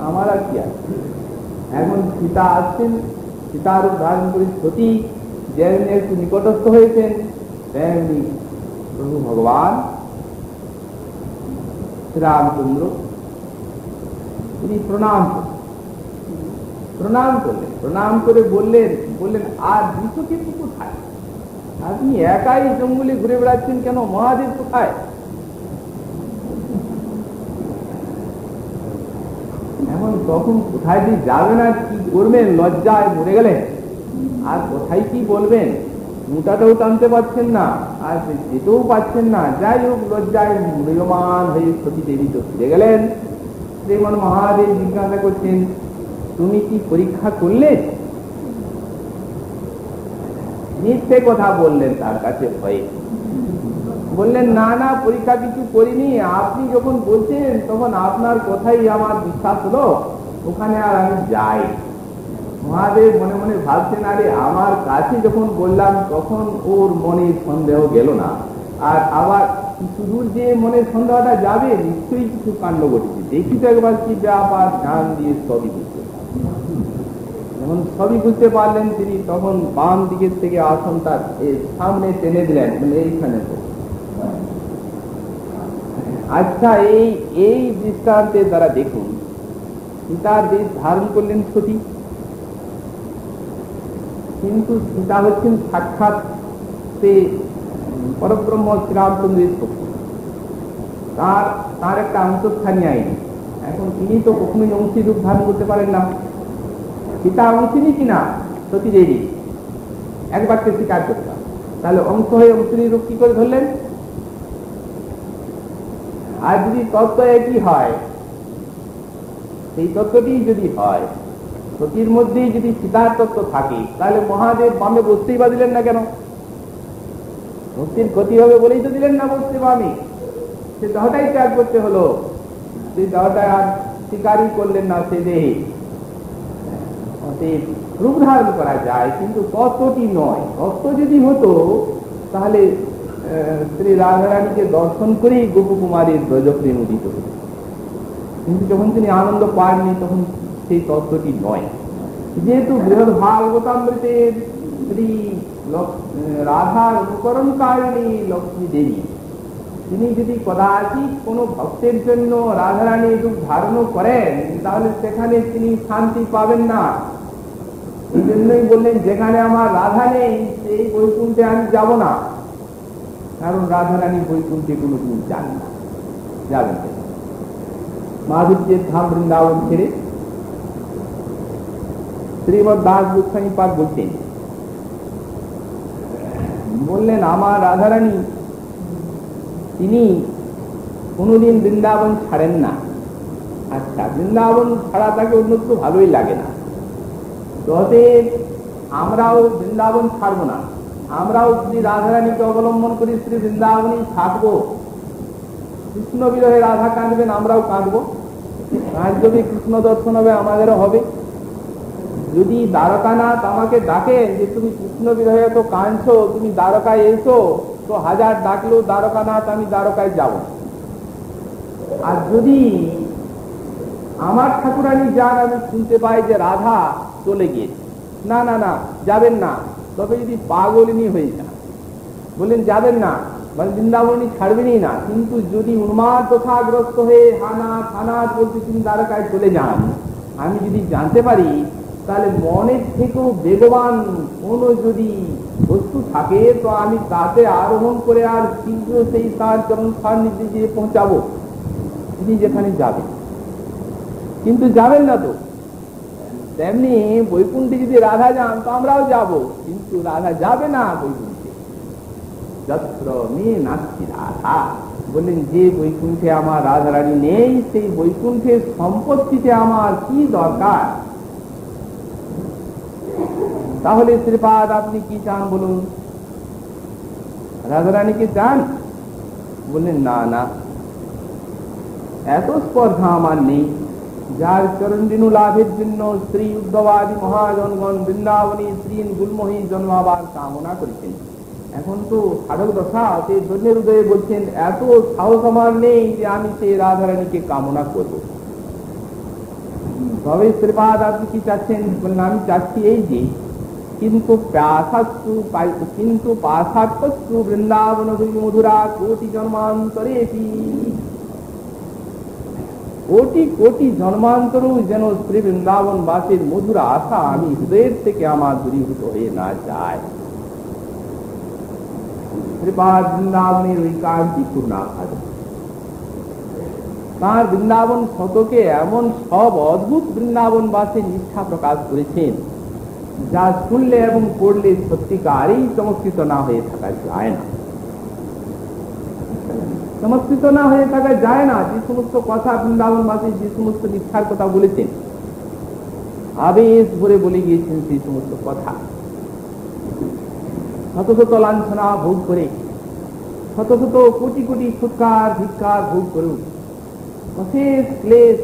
আমার আর কি আছে। এখন সীতা আসছেন, সীতার রূপ ধারণ করে সতী যেমনি একটু নিকটস্থ হয়েছেন, তেমনি প্রভু ভগবান শ্রীরামচন্দ্র তিনি প্রণাম করলেন। প্রণাম করে বললেন আর বিশ্বকেতু কোথায়? আপনি একাই জঙ্গলে ঘুরে বেড়াচ্ছেন কেন? মহাদেব কোথায়? এখন তখন কোথায় যে যাবেন আর কি করবেন, লজ্জায় মরে গেলেন। আর কোথায় কি বলবেন, মুটাটাও টানতে পারছেন না, আর যেতেও পারছেন না। যাই হোক, লজ্জায় মূল্যমান হয়ে সতী দেবী তো ফিরে গেলেন। শ্রীমন মহাদেব জিজ্ঞাসা করছেন, তুমি কি পরীক্ষা করলে? মিথ্যে কথা বললেন তার কাছে ভয়ে। বললেন, না না, পরীক্ষা কিছু করিনি। আপনি যখন বলছেন তখন আপনার কথাই আমার বিশ্বাস হলো, ওখানে আর আমি যাই। মহাদেব মনে মনে ভাবছেন, আরে আমার কাছে যখন বললাম তখন ওর মনে সন্দেহ গেল না, আর আবার কিছু দূর যে মনের সন্দেহটা যাবে, নিশ্চয়ই কিছু কাণ্ড ঘটেছে, দেখি তো একবার কি ব্যাপার, ধ্যান দিয়ে সবই বুঝতে পারলেন। যখন সবই বুঝতে পারলেন তিনি, তখন বাম দিকের থেকে আসন তার সামনে টেনে দিলেন, মানে এইখানে। আচ্ছা, এই দৃষ্টান্তের দ্বারা দেখুন, সীতার দেশ ধারণ করলেন সতী, কিন্তু সীতা হচ্ছেন সাক্ষাৎ সে পরব্রহ্ম শ্রীরামচন্দ্রের শক্তি, তার একটা অন্তর্স্থানীয় আইন। এখন তিনি তো কখনোই অংশী রূপ ধারণ করতে পারেন না। সীতা অংশিনী কিনা সতী দেবী, একবারকে স্বীকার করতাম, তাহলে অংশ হয়ে অংশিনী রূপ কি করে ধরলেন? আর যদি তত্ত্ব একই হয়, সেই তত্ত্বটি যদি হয়, সতীর মধ্যেই যদি সীতার তত্ত্ব থাকে, তাহলে মহাদেব বামে বসতেই বা দিলেন না কেন? ভক্তির ক্ষতি হবে বলেই তো দিলেন না বসতে বামে। সে দেহটাই ত্যাগ করতে হলো, সেই দেহটা আর স্বীকারই করলেন না সে দেহে। রূপ ধারণ করা যায়, কিন্তু তত্ত্বটি নয়। তত্ত্ব যদি হতো তাহলে শ্রী রাধারানীকে দর্শন করেই গোপকুমারীর ব্রজপ্রেম উদিত হত, কিন্তু যখন তিনি আনন্দ পাননি তখন সেই তত্ত্বটি নয়। যেহেতু বৃহৎ ভাগবতামৃতের শ্রী রাধার অনুকরণকারিণী লক্ষ্মী দেবী, তিনি যদি কদাচিৎ কোনো ভক্তের জন্য রাধারানী রূপ ধারণ করেন, তাহলে সেখানে তিনি শান্তি পাবেন না। এই জন্যই বললেন, যেখানে আমার রাধা নেই সেই বৈকুণ্ঠে আমি যাব না, কারণ রাধারানী বৈকুণ্ঠে কোনোদিন যান না, যাবেন মাধুর্যের ধাম বৃন্দাবন ছেড়ে। শ্রীমদ দাস গোস্বামী পাদ বললেন, আমার রাধারানী তিনি কোনদিন বৃন্দাবন ছাড়েন না। আচ্ছা, বৃন্দাবন ছাড়া তাকে অন্যত্র ভালোই লাগে না, তবে আমরাও বৃন্দাবন ছাড়বো না, আমরাও শ্রী রাধারানীকে অবলম্বন করি, শ্রী বৃন্দাবনই থাকবো। কৃষ্ণ বিরহে রাধা কাঁদবেন, আমরাও কাঁদবো, যদি কৃষ্ণ দর্শন হবে আমাদেরও হবে। যদি দ্বারকানাথ আমাকে ডাকেন যে তুমি কৃষ্ণ বিরহে তো কাঁদছো, তুমি দ্বারকায় এসো, তো হাজার ডাকলেও দ্বারকানাথ আমি দ্বারকায় যাব। আর যদি আমার ঠাকুরানী যান, আমি শুনতে পাই যে রাধা চলে গিয়েছে, না না না যাবেন না, তবে যদি পাগলিনী হয়ে যান, বললেন যাবেন না, মানে বৃন্দাবনী ছাড়বেনই না, কিন্তু যদি উন্মাদ দশাগ্রস্ত হয়ে হানাথ হানাথ বলতে তিনি দ্বারকায় চলে যান, আমি যদি জানতে পারি, তাহলে মনের থেকেও বেগবান কোন যদি বস্তু থাকে, তো আমি তাতে আরোহণ করে আর শীঘ্র সেই তার চরণ সান্নিধ্যে গিয়ে পৌঁছাবো, তিনি যেখানে যাবেন। কিন্তু যাবেন না তো, তেমনি বৈকুণ্ঠে যদি রাধা যান তো আমরাও যাব, কিন্তু রাধা যাবে না বৈকুণ্ঠে। যত্র মে নাস্তি রাধা, বললেন যে বৈকুণ্ঠে আমার রাধারানী নেই, সেই বৈকুণ্ঠের সম্পত্তিতে আমার কি দরকার? তাহলে শ্রীপাদ আপনি কি চান বলুন? রাধারানীকে চান? বললেন না না, এত স্পর্ধা আমার নেই। যার চরণ রেণু লাভের জন্য শ্রী উদ্ধবাদী মহাজনগণ বৃন্দাবনী শ্রী গুলমোহী জন্মাবার কামনা করেছেন, এখন তো সাধক দশা, সেই ধন্যের হৃদয়ে বলছেন এত সাহস আমার নেই যে আমি সেই রাধারানীকে কামনা করব। তবে শ্রীপাদ আপনি কি চাচ্ছেন? বললেন আমি চাচ্ছি এই যে, কিন্তু পাশাত্তু বৃন্দাবন মধুরা কোটি জন্মান্তরে, কোটি কোটি জন্মান্তরও যেন শ্রী বৃন্দাবন বাসের মধুর আশা আমি হৃদয়ের থেকে আমার দূরীভূত হয়ে না যায়। শ্রীপাদ বৃন্দাবনের ওই কান্তি পূর্ণাভাস, তাঁর বৃন্দাবন শতকে এমন সব অদ্ভুত বৃন্দাবন বাসে নিষ্ঠা প্রকাশ করেছেন, যা শুনলে এবং পড়লে সত্যিকারই চমৎকৃত না হয়ে থাকা যায় না। চমৎকৃত না হয়ে থাকা যায় না। যে সমস্ত কথা বৃন্দাবনবাসী যে সমস্ত নিষ্ঠার কথা বলেছেন, আবেশ ভরে বলে গিয়েছেন সেই সমস্ত কথা, শত শত লাঞ্ছনা ভোগ করে, শত শত কোটি কোটি ফুৎকার ধিক্কার ভোগ করেও, অশেষ ক্লেশ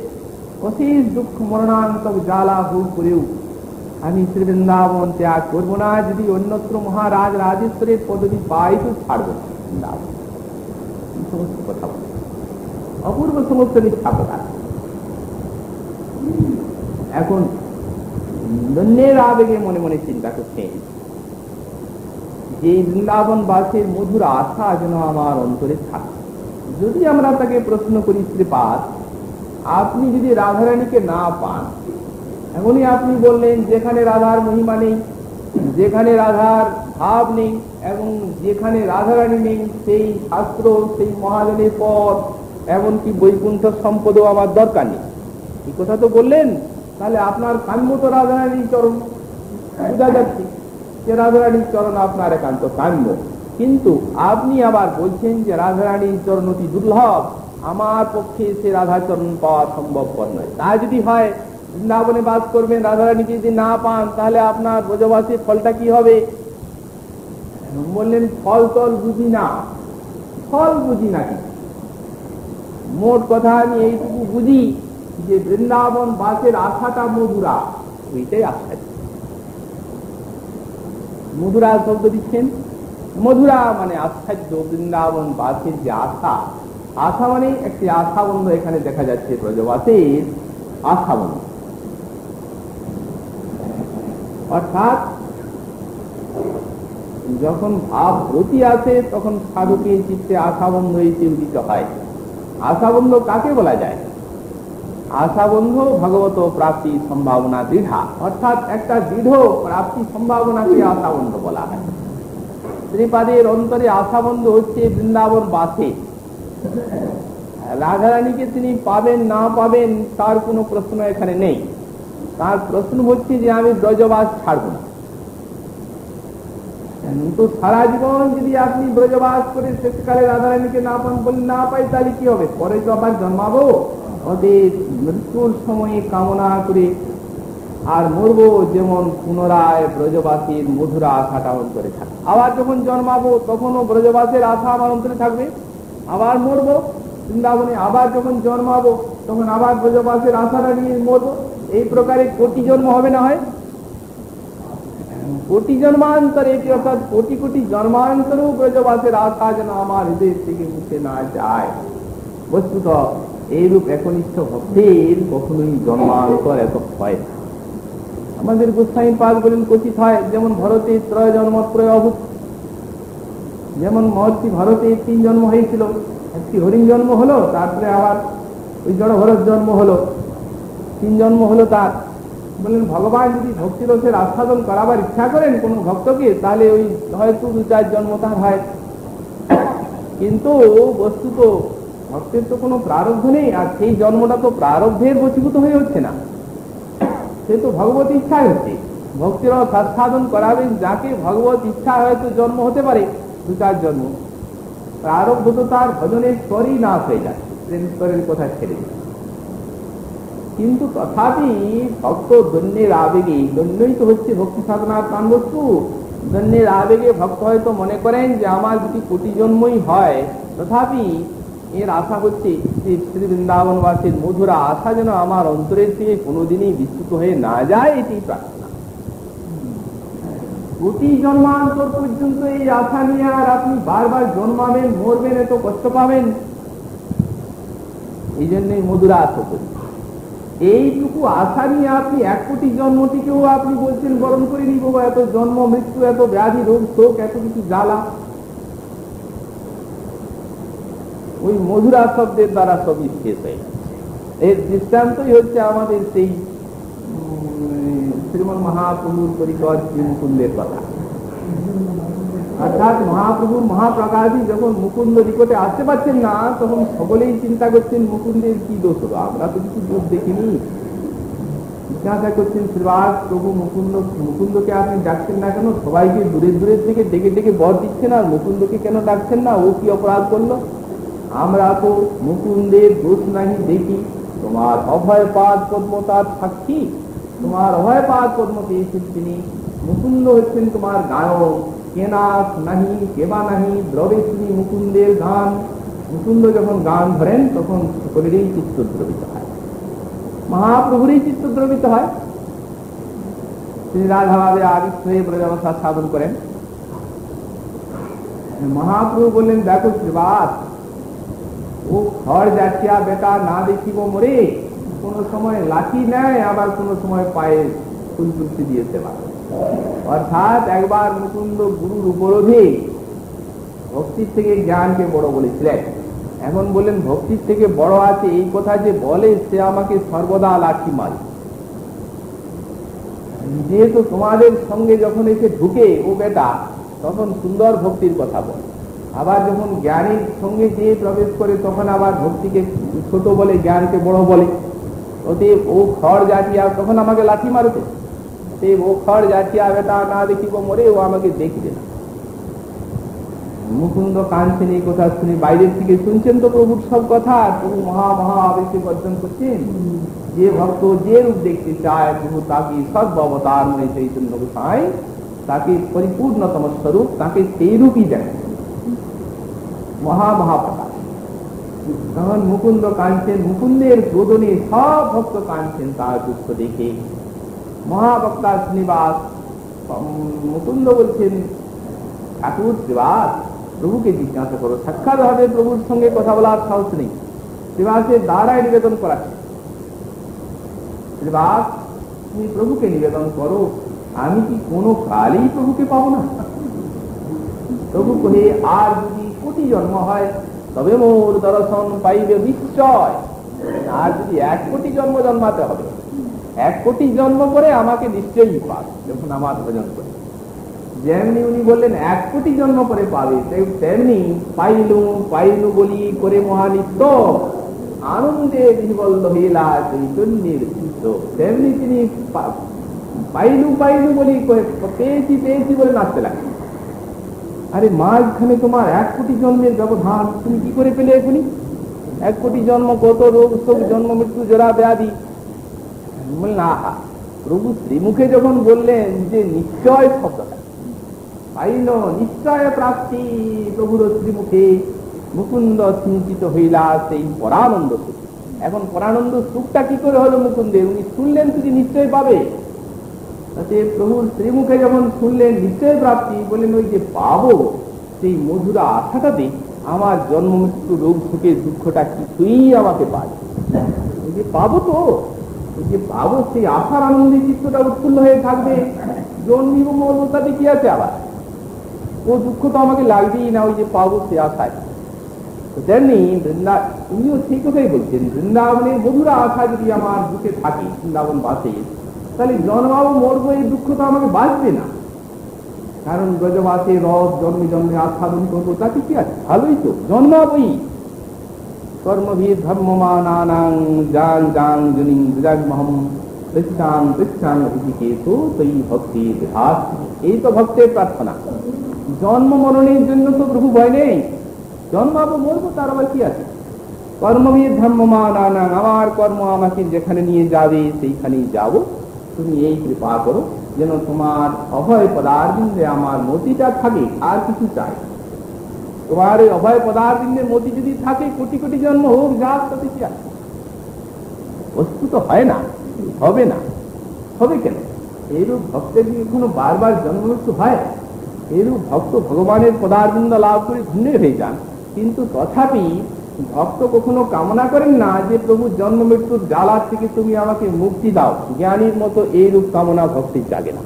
অশেষ দুঃখ মরণান্তক জ্বালা ভোগ করেও আমি শ্রী বৃন্দাবন ত্যাগ করবো না। যদি অন্যত্র মহারাজ রাজেশ্বরের পদবী পাই তো ছাড়বো না বৃন্দাবন। সমস্ত কথা বলে, অপূর্ব সমস্ত মিথ্যা কথা। এখন ধন্যের আবেগে মনে মনে চিন্তা করছেন যে বৃন্দাবন বাসের মধুর আশা যেন আমার অন্তরে থাকে। যদি আমরা তাকে প্রশ্ন করি, শ্রীপাদ আপনি যদি রাধারানীকে না পান, এমনই আপনি বললেন যেখানে রাধার মহিমা নেই, যেখানে রাধার ভাব নেই এবং যেখানে রাধারানী নেই সেই শাস্ত্র, সেই মহাজনের পথ, এমনকি বৈকুণ্ঠ সম্পদও আমার দরকার নেই, এই কথা তো বললেন। তাহলে আপনার কাম্য তো রাধারানীর চরণ, বোঝা যাচ্ছে যে রাধারানীর চরণ আপনার একান্ত কাম্য। কিন্তু আপনি আবার বলছেন যে রাধারানীর চরণ অতি দুর্লভ, আমার পক্ষে সে রাধাচরণ পাওয়া সম্ভবপর নয়। তা যদি হয়, বৃন্দাবনে বাস করবেন, রাধারানীকে যদি না পান, তাহলে আপনার ব্রজবাসীর ফলটা কি হবে? বললেন ফল তল বুঝি না। ফল বুঝি নাকি? মোট কথা আমি এইটুকু বুঝি যে বৃন্দাবন বাসের আশাটা মধুরা, ওইটাই আশা। মধুরা শব্দ দিচ্ছেন, মধুরা মানে আশ্চর্য, বৃন্দাবন বাসের যে আশা, আশা মানে একটি আশাবন্ধ এখানে দেখা যাচ্ছে, ব্রজবাসীর আশাবন্ধ। অর্থাৎ যখন ভাব ব্রতি আসে তখন সাধকের চিত্তে আশাবন্ধ এসে উদিত হয়। আশাবন্ধ কাকে বলা যায়? আশাবন্ধ ভগবত প্রাপ্তি সম্ভাবনা দৃঢ়া, অর্থাৎ একটা দৃঢ় প্রাপ্তি সম্ভাবনাকে আশাবন্ধ বলা হয়। শ্রীপাদের অন্তরে আশাবন্ধ হচ্ছে বৃন্দাবন বাসে। রাধারানীকে তিনি পাবেন না পাবেন তার কোনো প্রশ্ন এখানে নেই। তার প্রশ্ন হচ্ছে যে আমি ব্রজবাস ছাড়ব না। কিন্তু সারা জীবন যদি আপনি ব্রজবাস করে শেষকালে রাধারানীকে না পান, বলে না পাই, তাহলে কি হবে? পরে তো আবার জন্মাবো, ওদের মৃত্যুর সময়ে কামনা করে আর মরবো, যেমন পুনরায় ব্রজবাসীর মধুরা আশাটা অন্তরে থাকে। আবার যখন জন্মাবো তখনও ব্রজবাসের আশা আমার অন্তরে থাকবে, আবার মরবো বৃন্দাবনে, আবার যখন জন্মাবো তখন আবার ব্রজবাসের আশাটা নিয়ে মরবো। এই প্রকারে কোটি জন্ম হবে না হয়? কোটি জন্মান্তরে, অর্থাৎ কোটি কোটি জন্মান্তরেও ব্রজবাসের আশা যেন আমার হৃদয় থেকে মুছে না যায়। বস্তুত এইরূপ একনিষ্ঠ ভক্তের কখনোই জন্মান্তর এত হয় না। আমাদের গোস্বামী পাদ বলেন কচিত হয়, যেমন ভরতে ত্রয় জন্ম প্রয়ভূত, যেমন মহর্ষি ভরতে 3 জন্ম হয়েছিল, একটি হরিণ জন্ম হলো, তারপরে আবার ওই জড় ভরত জন্ম হলো, 3 জন্ম হলো তার। বললেন ভগবান যদি ভক্তি রসের আস্বাদন করাবার ইচ্ছা করেন কোন ভক্তকে, তাহলে ওই হয়তো 2-4 জন্ম তার হয়। কিন্তু বস্তুত ভক্তের তো কোনো প্রারব্ধ নেই, আর সেই জন্মটা তো প্রারব্ধের বশীভূত হয়ে হচ্ছে না, সে তো ভগবত ইচ্ছায় হচ্ছে। ভক্তির আস্বাদন করাবেন যাকে, ভগবত ইচ্ছা হয়তো জন্ম হতে পারে 2-4 জন্ম, প্রারব্ধ তো তার ভজনের স্তরই না হয়ে যায়, প্রেম স্তরের কথা ছেড়ে যায়। কিন্তু তথাপি ভক্ত দৈন্যের আবেগে, দৈন্যই তো হচ্ছে ভক্তি সাধনার প্রাণ বস্তু, দৈন্যের আবেগে ভক্ত হয়তো মনে করেন যে আমার যদি কোটি জন্মই হয়, তথাপি এর আশা হচ্ছে যে শ্রী বৃন্দাবনবাসীর মধুরা আশা যেন আমার অন্তরের থেকে কোনোদিনই বিস্তৃত হয়ে না যায়, এটি প্রার্থনা। কোটি জন্মান্তর পর্যন্ত এই আশা নিয়ে আর আপনি বারবার জন্মাবেন, মরবেন, এত কষ্ট পাবেন, এই জন্যই মধুরা আশা করি। এইটুকু আশা নিয়ে আপনি 1 কোটি জন্মটিকেও আপনি বলছেন বরণ করে নিব, এত জন্ম মৃত্যু, এত ব্যাধি রোগ শোক, এত কিছু জ্বালা, ওই মধুরা শব্দের দ্বারা সবই শেষ হয়ে যাচ্ছে। এর দৃষ্টান্তই হচ্ছে আমাদের সেই শ্রীমন মহাপ্রভুর পরিকর মুকুন্দের কথা। অর্থাৎ মহাপ্রভুর মহাপ্রকাশী যখন মুকুন্দ নিকটে আসতে পারছেন না, তখন সকলেই চিন্তা করছেন মুকুন্দের কি দোষ হলো, আমরা তো কিছু দোষ দেখিনি। জিজ্ঞাসা করছেন শ্রীবাস প্রভু, মুকুন্দকে আপনি ডাকছেন না কেন? সবাইকে দূরের দূরের থেকে ডেকে ডেকে বর দিচ্ছেন, আর মুকুন্দকে কেন ডাকছেন না? ও কি অপরাধ করলো? আমরা তো মুকুন্দের দোষ নাহি দেখি, তোমার অভয় পাদ পদ্ম তার সাক্ষী, তোমার অভয় পাদ পদ্ম পেয়েছেন তিনি। মুকুন্দ হচ্ছেন তোমার গায়ক, কেনাস নাহি কেবা নাহি দ্রবে শুনি মুকুন্দের গান। মুকুন্দ যখন গান ধরেন তখন সকলেরই চিত্ত দ্রবিত হয়, মহাপ্রভুরই চিত্ত দ্রবিত হয়। তিনি রাধাভাবে আবিষ্ট হয়ে ব্রজাবস্থা সাধন করেন। মহাপ্রভু বললেন, দেখো শ্রীবাস, ও খড় যাচ্ছিয়া বেটা না দেখিব মরে, কোনো সময় লাঠি নেয়, আবার কোনো সময় পায়ে ফুল তুলতে দিয়েছে। অর্থাৎ একবার মুকুন্দ গুরুর উপরোধে ভক্তির থেকে জ্ঞানকে বড় বলেছিলেন। এখন বললেন ভক্তির থেকে বড় আছে এই কথা যে বলে সে আমাকে সর্বদা লাঠি মারে। যেহেতু তোমাদের সঙ্গে যখন এসে ঢুকে ও বেটা, তখন সুন্দর ভক্তির কথা বলে, আবার যখন জ্ঞানীর সঙ্গে যে প্রবেশ করে তখন আবার ভক্তিকে ছোট বলে, জ্ঞানকে বড় বলে। অতএব ও খড় জাতিয়া, তখন আমাকে লাঠি মারতে, ও খড় যাচ্ছিয়া বেটা না দেখিব মরে, ও আমাকে দেখবে না। মুকুন্দ কাঁদছেন এই কথা শুনে, বাইরের থেকে শুনছেন তো প্রভুর সব কথা। প্রভু মহা মহা আবেশে গর্জন করছেন, যে ভক্ত যে রূপ দেখতে চায় প্রভু তাকে সর্বাবতার মনে চৈতন্য গোসাই তাকে পরিপূর্ণতম স্বরূপ, তাকে সেই রূপই দেখেন, মহা মহাপ্রকাশ। তখন মুকুন্দ কাঁদছেন, মুকুন্দের গোদনে সব ভক্ত কাঁদছেন তার দুঃখ দেখে। মহাবক্তা শ্রীনিবাস মুকুন্দ বলছেন, ঠাকুর শ্রীবাস প্রভুকে জিজ্ঞাসা করো। সাক্ষাৎ ভাবে প্রভুর সঙ্গে কথা বলার সাহস নেই, শ্রীবাসের দ্বারাই নিবেদন করাচ্ছে। শ্রীবাস তুমি প্রভুকে নিবেদন করো, আমি কি কোনো কালেই প্রভুকে পাবো না? প্রভু কহে, আর যদি কোটি জন্ম হয় তবে মোর দর্শন পাইবে নিশ্চয়। আর যদি 1 কোটি জন্ম জন্মাতে হবে, 1 কোটি জন্ম করে আমাকে নিশ্চয়ই পাবে যখন আমার ভজন করে। যেমনি উনি বললেন 1 কোটি জন্ম পরে পাবে, তেমনি পাইলু পাইলু বলি করে মহানিত্য আনন্দে বিহ্বল হইলা চৈতন্যের চিত্ত। তেমনি তিনি পাইলু পাইলু বলি পেয়েছি পেয়েছি বলে নাচতে লাগে। আরে মাঝখানে তোমার 1 কোটি জন্মের ব্যবধান, তুমি কি করে পেলে এখনই? 1 কোটি জন্ম, কত রোগ শোক, জন্ম মৃত্যু জরা ব্যাধি। না, প্রভু শ্রীমুখে যখন বললেন যে নিশ্চয় শব্দটা পাইল, নিশ্চয় প্রাপ্তি প্রভুর শ্রীমুখে, মুকুন্দ চিন্তিত হইলা সেই পরানন্দ সুখ। এখন পরানন্দ সুখটা কি করে হলো মুকুন্দের? উনি শুনলেন তুমি নিশ্চয় পাবে, প্রভুর শ্রীমুখে যখন শুনলেন নিশ্চয় প্রাপ্তি, বললেন ওই যে পাবো সেই মধুরা আশাটাতে আমার জন্ম মৃত্যু রোগ সুখের দুঃখটা কিছুই আমাকে পায়। ওই যে পাবো, তো ওই যে পাবো সেই আশার আনন্দে চিত্তটা উৎফুল্ল হয়ে থাকবে। জন্মিব মরবো তাতে কি আছে, আবার ও দুঃখ তো আমাকে লাগবেই না, ওই যে পাবো সে আশায়। তেমনি উনিও সেই কথাই বলছেন, বৃন্দাবনের মধুরা আশা যদি আমার বুকে থাকে, বৃন্দাবন বাসে, তাহলে জন্মাবো মরবো এই দুঃখ তো আমাকে বাঁচবে না। কারণ ব্রজবাসে রস জন্মে জন্মে আস্বাদন করবো, তাতে কি আছে, ভালোই তো জন্মাবই। কর্মভীর ধর্মমানানাং জাং জাং জনিং বিরাজমহম কৃষ্ণাং কৃষ্ণাং ঋষিকেশু তৈ ভক্তি বিধাস। এই তো ভক্তের প্রার্থনা। জন্ম মরণের জন্য তো প্রভু ভয় নেই, জন্মাবো মরবো তার আবার কি আছে। কর্মভীর ধর্মমানানাং, আমার কর্ম আমাকে যেখানে নিয়ে যাবে সেইখানেই যাব। তুমি এই কৃপা করো যেন তোমার অভয় পদার্থে আমার মতিটা থাকে, আর কিছু চাই। তোমার এই অভয় পদার্থের মতি যদি থাকে, কোটি কোটি জন্ম হোক যাক, তাতে কি আছে। বস্তু তো হয় না, হবে না, হবে কেন? এইরূপ ভক্তের কি কোনো বারবার জন্ম মৃত্যু হয়? এইরূপ ভক্ত ভগবানের পদার্থ লাভ করে ধন্য হয়ে যান। কিন্তু তথাপি ভক্ত কখনো কামনা করেন না যে প্রভু জন্ম মৃত্যুর জ্বালার থেকে তুমি আমাকে মুক্তি দাও। জ্ঞানীর মতো এইরূপ কামনা ভক্তির জাগে না।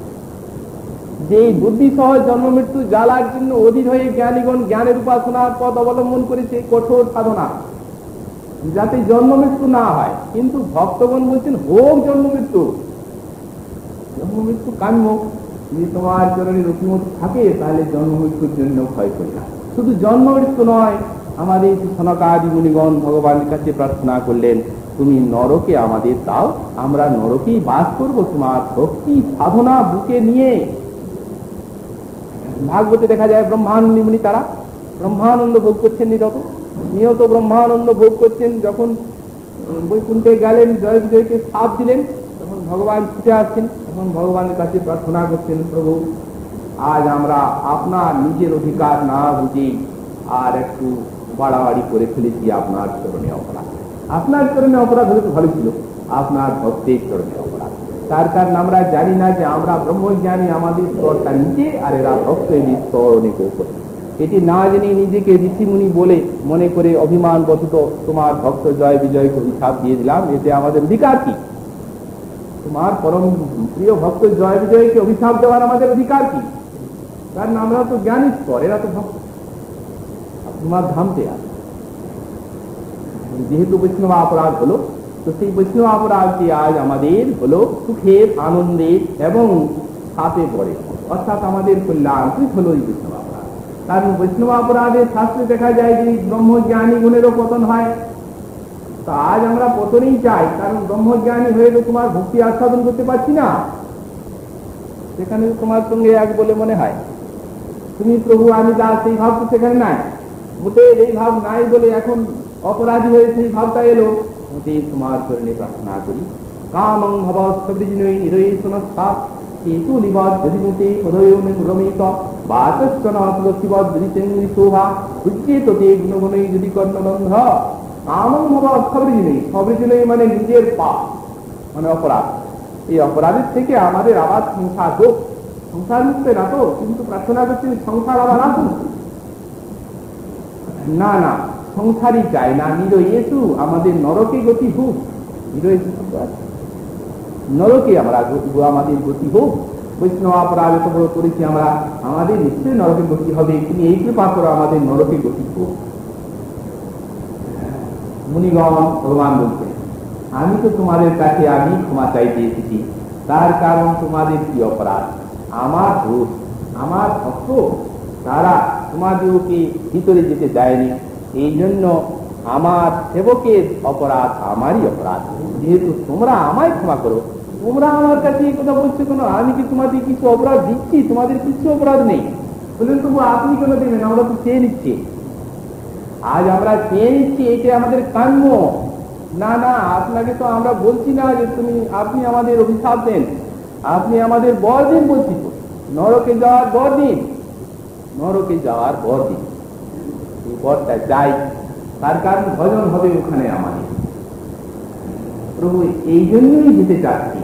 যে বুদ্ধি সহ জন্ম মৃত্যু জ্বালার জন্য অধীর হয়ে জ্ঞানীগণ জ্ঞানের উপাসনার পথ অবলম্বন করেছে, কঠোর সাধনা, যাতে জন্ম মৃত্যু না হয়। কিন্তু ভক্তগণ বলছেন হোক জন্ম মৃত্যু, জন্ম মৃত্যু কাম্য। যদি তোমার চরণের রতিমত থাকে তাহলে জন্ম মৃত্যুর জন্য ভয় করি না। শুধু জন্ম মৃত্যু নয়, আমাদের সনকাদি মুনিগণ ভগবানের কাছে প্রার্থনা করলেন, তুমি নরকে আমাদের দাও, আমরা নরকেই বাস করবো তোমার ভক্তি সাধনা বুকে নিয়ে। ভাগবতে দেখা যায় ব্রহ্মানন্দী মুনি তারা ব্রহ্মানন্দ ভোগ করছেন, নিয়ত ব্রহ্মানন্দ ভোগ করছেন। যখন বৈকুণ্ঠে গেলেন, জয় বিজয়কে সাপ দিলেন, তখন ভগবান ছুটে আসছেন, তখন ভগবানের কাছে প্রার্থনা করছেন, প্রভু আজ আমরা আপনার নিজের অধিকার না বুঝে আর একটু বাড়াবাড়ি করে ফেলেছি, আপনার চরণে অপরাধ। আপনার চরণে অপরাধ হলে তো ভালো ছিল, আপনার ভক্তের চরণে অপরাধ। তার কারণ আমরা জানি না যে আমরা ব্রহ্মজ্ঞানী, আমাদের স্তরটা নিচে, আর এরা ভক্ত এদের স্তর অনেক উপরে। এটি না জেনে নিজেকে ঋষিমুনি বলে মনে করে অভিমান বশত তোমার ভক্ত জয় বিজয়কে অভিশাপ দিয়ে দিলাম, এতে আমাদের অধিকার কি? তোমার পরম প্রিয় ভক্ত জয় বিজয়কে অভিশাপ দেওয়ার আমাদের অধিকার কি? কারণ আমরা তো জ্ঞানীশ্বর, এরা তো ভক্ত, তোমার ধামতে আছে। যেহেতু বৈষ্ণব অপরাধ হলো, তো সেই বৈষ্ণব অপরাধটি আজ আমাদের হলো সুখের, আনন্দের এবং সাথে পড়ে, অর্থাৎ আমাদের কল্যাণকৃত হলো এই বৈষ্ণব অপরাধ। কারণ বৈষ্ণব অপরাধের শাস্ত্রে দেখা যায় যে ব্রহ্মজ্ঞানী গুণেরও পতন হয়। তা আজ আমরা পতনই চাই, কারণ ব্রহ্মজ্ঞানী হয়ে তো তোমার ভক্তি আস্বাদন করতে পারছি না। সেখানে তোমার সঙ্গে এক বলে মনে হয়, তুমি প্রভু আমি দাস, সেই ভাব তো সেখানে নাই। মোটে এই ভাব নাই বলে এখন অপরাধী হয়ে সেই ভাবটা এলো। মোটে তোমার চরণে প্রার্থনা করি, কামং ভবস্তবৃজিনৈ নিরয়সনস্তাৎ কেতু নিবাদ যদিমুতে হৃদয়ং রমিত বাচস্বনা তুলসীবদ বিদিতেন্দ্রি শোভা উজ্জেত তে গুণগুণৈ যদি কর্ণবন্ধ। কামং ভবস্তবৃজিনৈ, সবৃজিনৈ মানে নিজের পাপ, মানে অপরাধ। এই অপরাধের থেকে আমাদের আবার সংসার হোক। সংসার মুক্তে না তো, কিন্তু প্রার্থনা করছি সংসার আবার আসুন না, না সংসারই চাই না। নিরয়েসু আমাদের নরকে গতি হোক, নিরয়েসু নরকে আমরা আমাদের গতি হোক। বৈষ্ণব অপরাধ এত বড় করেছি আমরা, আমাদের নিশ্চয়ই নরকে গতি হবে। তিনি এই কৃপা করো আমাদের নরকে গতি হোক। মুনিগণ ভগবান বলছেন, আমি তো তোমাদের কাছে আমি ক্ষমা চাইতে এসেছি। তার কারণ তোমাদের কি অপরাধ? আমার দোষ, আমার ভক্ত তারা তোমাদেরকে ভিতরে যেতে দেয়নি, এই জন্য আমার সেবকের অপরাধ আমারই অপরাধ। যেহেতু তোমরা আমায় ক্ষমা করো, তোমরা আমার কাছে এই কথা বলছো কেন? আমি কি তোমাদের কিছু অপরাধ দিচ্ছি? তোমাদের কিছু অপরাধ নেই। বললেন তবু আপনি কেন দেবেন? আমরা তো চেয়ে নিচ্ছি, আজ আমরা চেয়ে নিচ্ছি, এটা আমাদের কাম্য। না না, আপনাকে তো আমরা বলছি না যে আপনি আমাদের অভিশাপ দেন, আপনি আমাদের বর দিন বলছি তো, নরকে যাওয়ার বর দিন, নরকে যাওয়ার বর দিন। এই বরটা যাই, তার কারণ ভজন হবে ওখানে আমাদের। প্রভু এই জন্যই যেতে চাচ্ছি,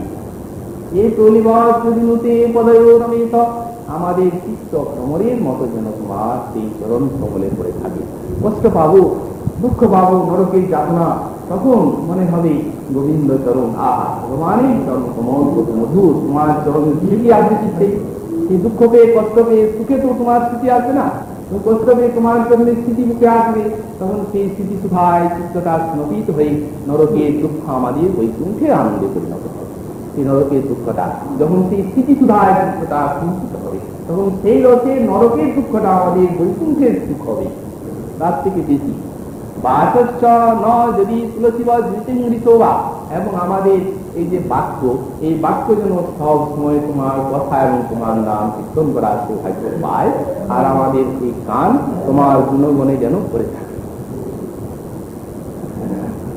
এই প্রলিবাস প্রতিমূর্তি পদয়রমিত আমাদের চিত্ত ভ্রমরের মতো যেন তোমার সেই চরণ কমলে পড়ে থাকে। কষ্ট পাবো, দুঃখ পাবো, নরকের যাতনা, তখন মনে হবে গোবিন্দ চরণ, আহা ভগবানের চরণ কমল কত মধুর, তোমার চরণের স্মৃতি আসবে চিত্তে। সেই দুঃখ পেয়ে, কষ্ট পেয়ে, সুখে তো তোমার স্মৃতি আসবে না, কষ্ট পেয়ে তোমার চরণের স্মৃতি মুখে আসবে, তখন সেই স্মৃতি সুধায় চিত্তটা স্নপিত হয়ে নরকের দুঃখ আমাদের বৈকুণ্ঠের আনন্দে পরিণত হবে। সেই নরকের দুঃখটা যখন সেই স্মৃতি সুধায় চিত্তটা স্মৃত হবে, তখন সেই রসের নরকের দুঃখটা আমাদের বৈকুণ্ঠের সুখ হবে তার থেকে বেশি। বাচস্য ন যদি তুলসীবৎ বিদিতেন্দ্রি শোভা, এবং আমাদের এই যে বাক্য, এই বাক্য যেন সব সময় তোমার কথা এবং তোমার নাম কীর্তন করার সৌভাগ্য পায়, আর আমাদের এই কান তোমার গুণগণে যেন করে থাকে।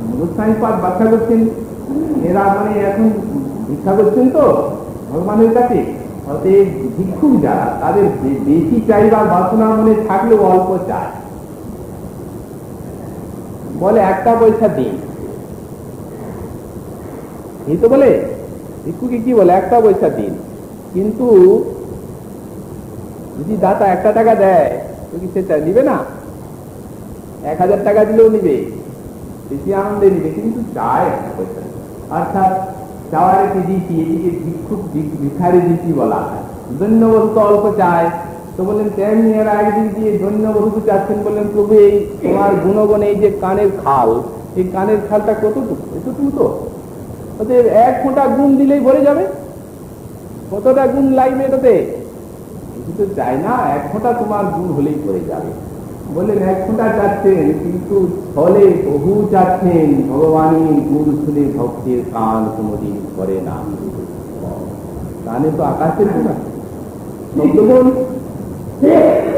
মুরুস্থানীপাত ব্যাখ্যা করছেন, এরা মানে এখন ভিক্ষা করছেন তো ভগবানের কাছে, অতএব ভিক্ষুক যারা, তাদের বেশি চাইবার বাসনা মনে থাকলেও অল্প চায়। বলে একটা পয়সা দিন, এই তো বলে ভিক্ষুকে কি বলে একটা পয়সা দিন, কিন্তু যদি দাতা একটা টাকা দেয় তো কি সেটা নিবে না? 1000 টাকা দিলেও নিবে, বেশি আনন্দে নিবে, কিন্তু চায় একটা পয়সা। অর্থাৎ চাওয়ার একটি রীতি, এটিকে ভিক্ষুক ভিখারি রীতি বলা হয়। দৈন্য বস্তু অল্প চায়, তো বললেন তেমনি এরা একদিন দিয়ে দৈন্য বস্তু চাচ্ছেন। বললেন প্রভু এই তোমার গুণগণ, এই যে কানের খাল, এই কানের খালটা কতটুকু? এতটুকু তো, ওদের 1 ফোঁটা গুণ দিলেই ভরে যাবে, কতটা গুণ লাগবে এটাতে? এটি তো চাই না, 1 ফোঁটা তোমার গুণ হলেই ভরে যাবে। বললেন 1 ফোঁটা চাচ্ছেন, কিন্তু ফলে বহু চাচ্ছেন। ভগবানের গুণ শুনে ভক্তের কান কোনদিন করে না, কানে তো আকাশের গুণ আছে,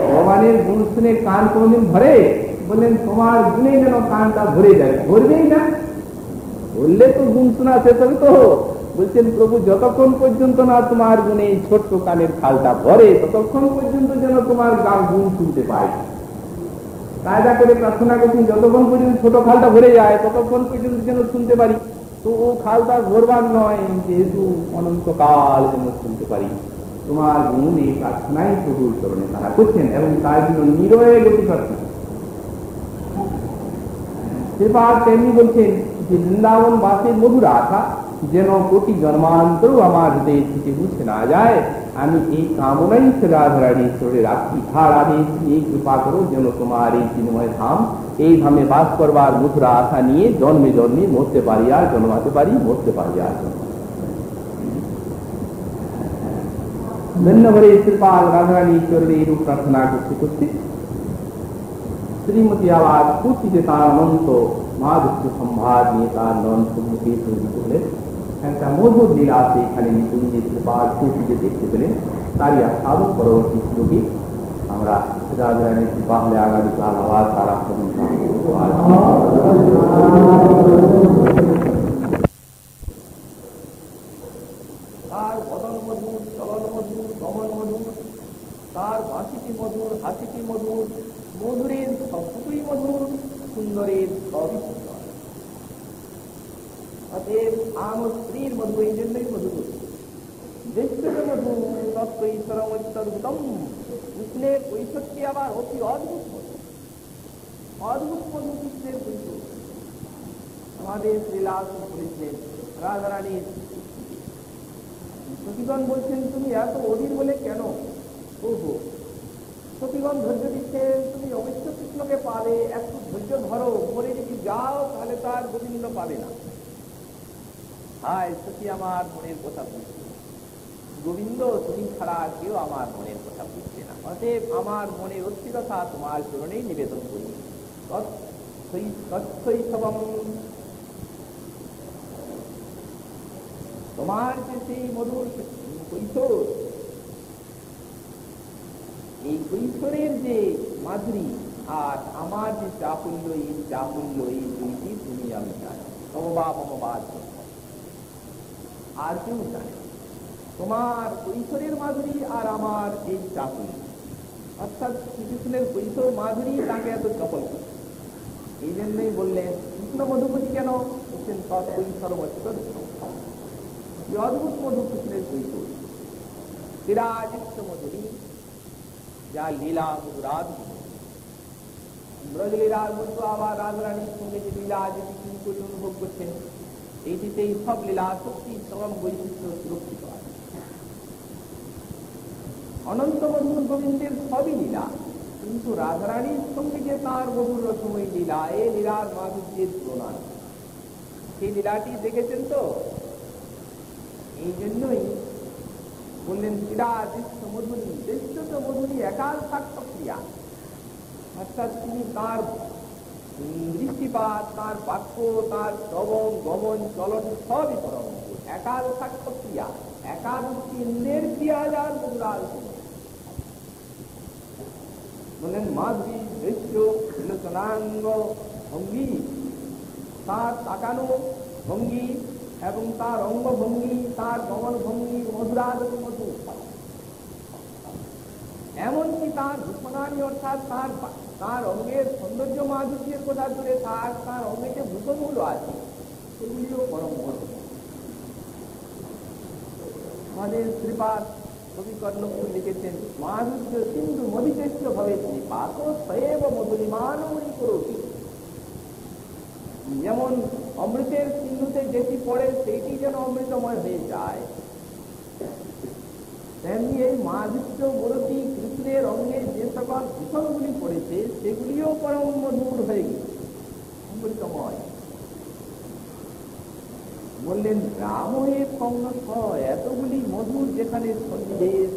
ভগবানের গুণ শুনে কান কোনদিন ভরে? বললেন তোমার গুণে যেন কানটা ভরে যায়, ভরবেই না, বললে তো গুণ শোনা শেষ হবে তো। বলছেন প্রভু যতক্ষণ পর্যন্ত না তোমার গুণে এই ছোট্ট কানের খালটা ভরে, ততক্ষণ পর্যন্ত যেন তোমার গুণ শুনতে পাই। কায়দা করে প্রার্থনা করছেন যতক্ষণ পর্যন্ত ছোট খালটা ভরে যায় ততক্ষণ পর্যন্ত যেন শুনতে পারি। তো ও খালটা ভরবার নয়, যেহেতু অনন্তকাল যেন শুনতে পারি। তোমার গুণ এই প্রার্থনাই প্রভুর চরণে তারা করছেন এবং তার জন্য নিরয়ে গতি প্রার্থনা। শ্রীপাদ তেমনি বলছেন যে বৃন্দাবন বাসের মধুর আশা যেন কোটি জন্মান্তরও আমার হৃদয় থেকে মুছে না যায়, আমি এই কামনাই রাধারানী ঈশ্বরে রাখি। হা রাধে, এই কৃপা করো যেন তোমার এই চিন্ময় ধাম, এই ধামে বাস করবার মধুর আশা নিয়ে জন্মে জন্মে মরতে পারি আর জন্মাতে পারি, মরতে পারি আর ধন্যবাদ। শ্রীপাদ রাধারানী ঈশ্বরের এইরূপ প্রার্থনা করতে করতে শ্রীমতী আবার কুটিতে তার অনন্ত মাধুর্য সম্ভার নিয়ে তার নয়নসমূহকে তৈরি করলেন। একটা মধুর লীলা আছে এখানে নিকুঞ্জে শ্রীপাদ কুটিতে দেখতে পেলেন। তারই আস্বাদন পরবর্তী শ্লোকে আমরা রাধারানীর কৃপা হলে আগামীকাল আবার তার আস্বাদন করবো। তার বদন মধুর, চলন মধুর, গমন মধুর, তার বাঁশিটি মধুর, হাসিটি মধুর, মধুরের সবটুকুই মধুর, সুন্দরের সবই সুন্দর। অতএব আমার স্ত্রীর মধু এই জন্যই মধুর। দেশের মধু তত্ত্ব ঈশ্বরম অত্যদ্ভুতম। কৃষ্ণের কৈশোরটি আবার অতি অদ্ভুত মধু, অদ্ভুত মধু কৃষ্ণের কৈশোর। আমাদের শ্রীলাল করেছিলেন রাধারানীর। সখীগণ বলছেন তুমি এত অধীর বলে কেন? ওহো, সখীগণ ধৈর্য দিচ্ছেন, তুমি অবশ্য কৃষ্ণকে পাবে, একটু ধৈর্য ধরো, মরে যদি যাও তাহলে তার গোবিন্দ পাবে না। হায় সখী, আমার মনের কথা বুঝছে গোবিন্দ, তুমি ছাড়া কেউ আমার মনের কথা বুঝছে না। অতএব আমার মনের অস্থিরতা তোমার চরণেই নিবেদন করি। তোমার যে সেই মধুর কৈশোর, এই কৈশোরের যে মাধুরী আর আমার যে চাপুল্য, এই চাপুল্য, এই দুইটি তুমি আমি জানি, অবাদ আর কেউ জানে। তোমার কৈশোরের মাধুরী আর আমার এই চাপুল্য, অর্থাৎ শ্রীকৃষ্ণের কৈশোর মাধুরী তাকে এত চপল করে। এই জন্যই বললেন কৃষ্ণ মধুপতি কেন? বলছেন তৎকৈশোর অদ্ভুত মধু কৃষ্ণের কৈশোর। বিরাজিত মধুরী, যা লীলা মধুরাধ ব্রজলীলার মধ্যে আবার রাধারানীর সঙ্গে যে লীলা যেটি তিনি করে অনুভব করছেন, এইটিতেই সব লীলা শক্তি চরম বৈশিষ্ট্য সুরক্ষিত আছে। অনন্ত মধুর গোবিন্দের সবই লীলা, কিন্তু রাধারানীর সঙ্গে যে তাঁর মধুর রসময়ী লীলা, এই লীলার মাধুর্যের তুলনা। সেই লীলাটি দেখেছেন তো? এই জন্যই বললেন বিরাজিত মধুরী, দেশত মধুরী একাল সার্থক ক্রিয়া। অর্থাৎ তিনি তাঁর দৃষ্টিপাত, তাঁর বাক্য, তাঁর শ্রবণ, গমন, চলন সবই পরম একাল সার্থক ক্রিয়া, একাদশী ইন্দ্রের ক্রিয়া যার মধুরাল। বললেন মাধুরী দৃশ্য বিলোচনাঙ্গ ভঙ্গি, তার তাকানো ভঙ্গি এবং তার অঙ্গভঙ্গি, তার গমন ভঙ্গি মধুরাদতি মধু। এমনকি তার ভূষণানি, অর্থাৎ তার অঙ্গের সৌন্দর্য মাধুর্যের কথা দূরে থাক, তার অঙ্গে যে ভূষণগুলো আছে সেগুলিও পরম মধুর। আমাদের শ্রীপাদ কবি কর্ণপুর লিখেছেন মাধুর্য সিন্ধু মধুচেষ্ট ভাবে শ্রীপাদ সয়েব মধুরিমানময়ী করতি। যেমন অমৃতের সিন্ধুতে যেটি পড়ে সেইটি যেন অমৃতময় হয়ে যায়, তেমনি এই মাধুর্য মূরতি কৃষ্ণের অঙ্গে যে সকল ভূষণগুলি পড়েছে সেগুলিও পরম মধুর হয়ে গেছে, অমৃতময়। বললেন রাময়ে পঙ্গস, এতগুলি মধুর যেখানে সন্নিবেশ,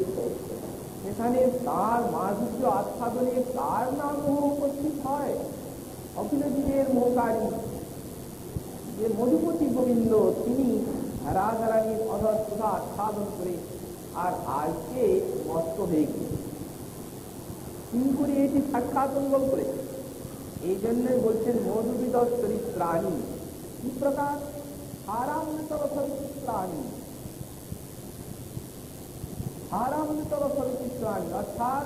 সেখানে তার মাধুর্য আচ্ছাদনে কার নাম মোহ উপস্থিত হয়? অখিলজীবের মোহকারী যে মধুপতি গোবিন্দ, তিনি রাধারানীর অধর সুধা আচ্ছাদন করে আর আজকে মস্ত হয়ে গিয়েছে। তিনি করে এটি সাক্ষাৎ অনুভব করেছে। এই জন্যই বলছেন মধুবিদ চরিত্রাণী। কি প্রকার? হারামৃতর চরিত্রাণী, হারামৃতর চরিত্রাণী, অর্থাৎ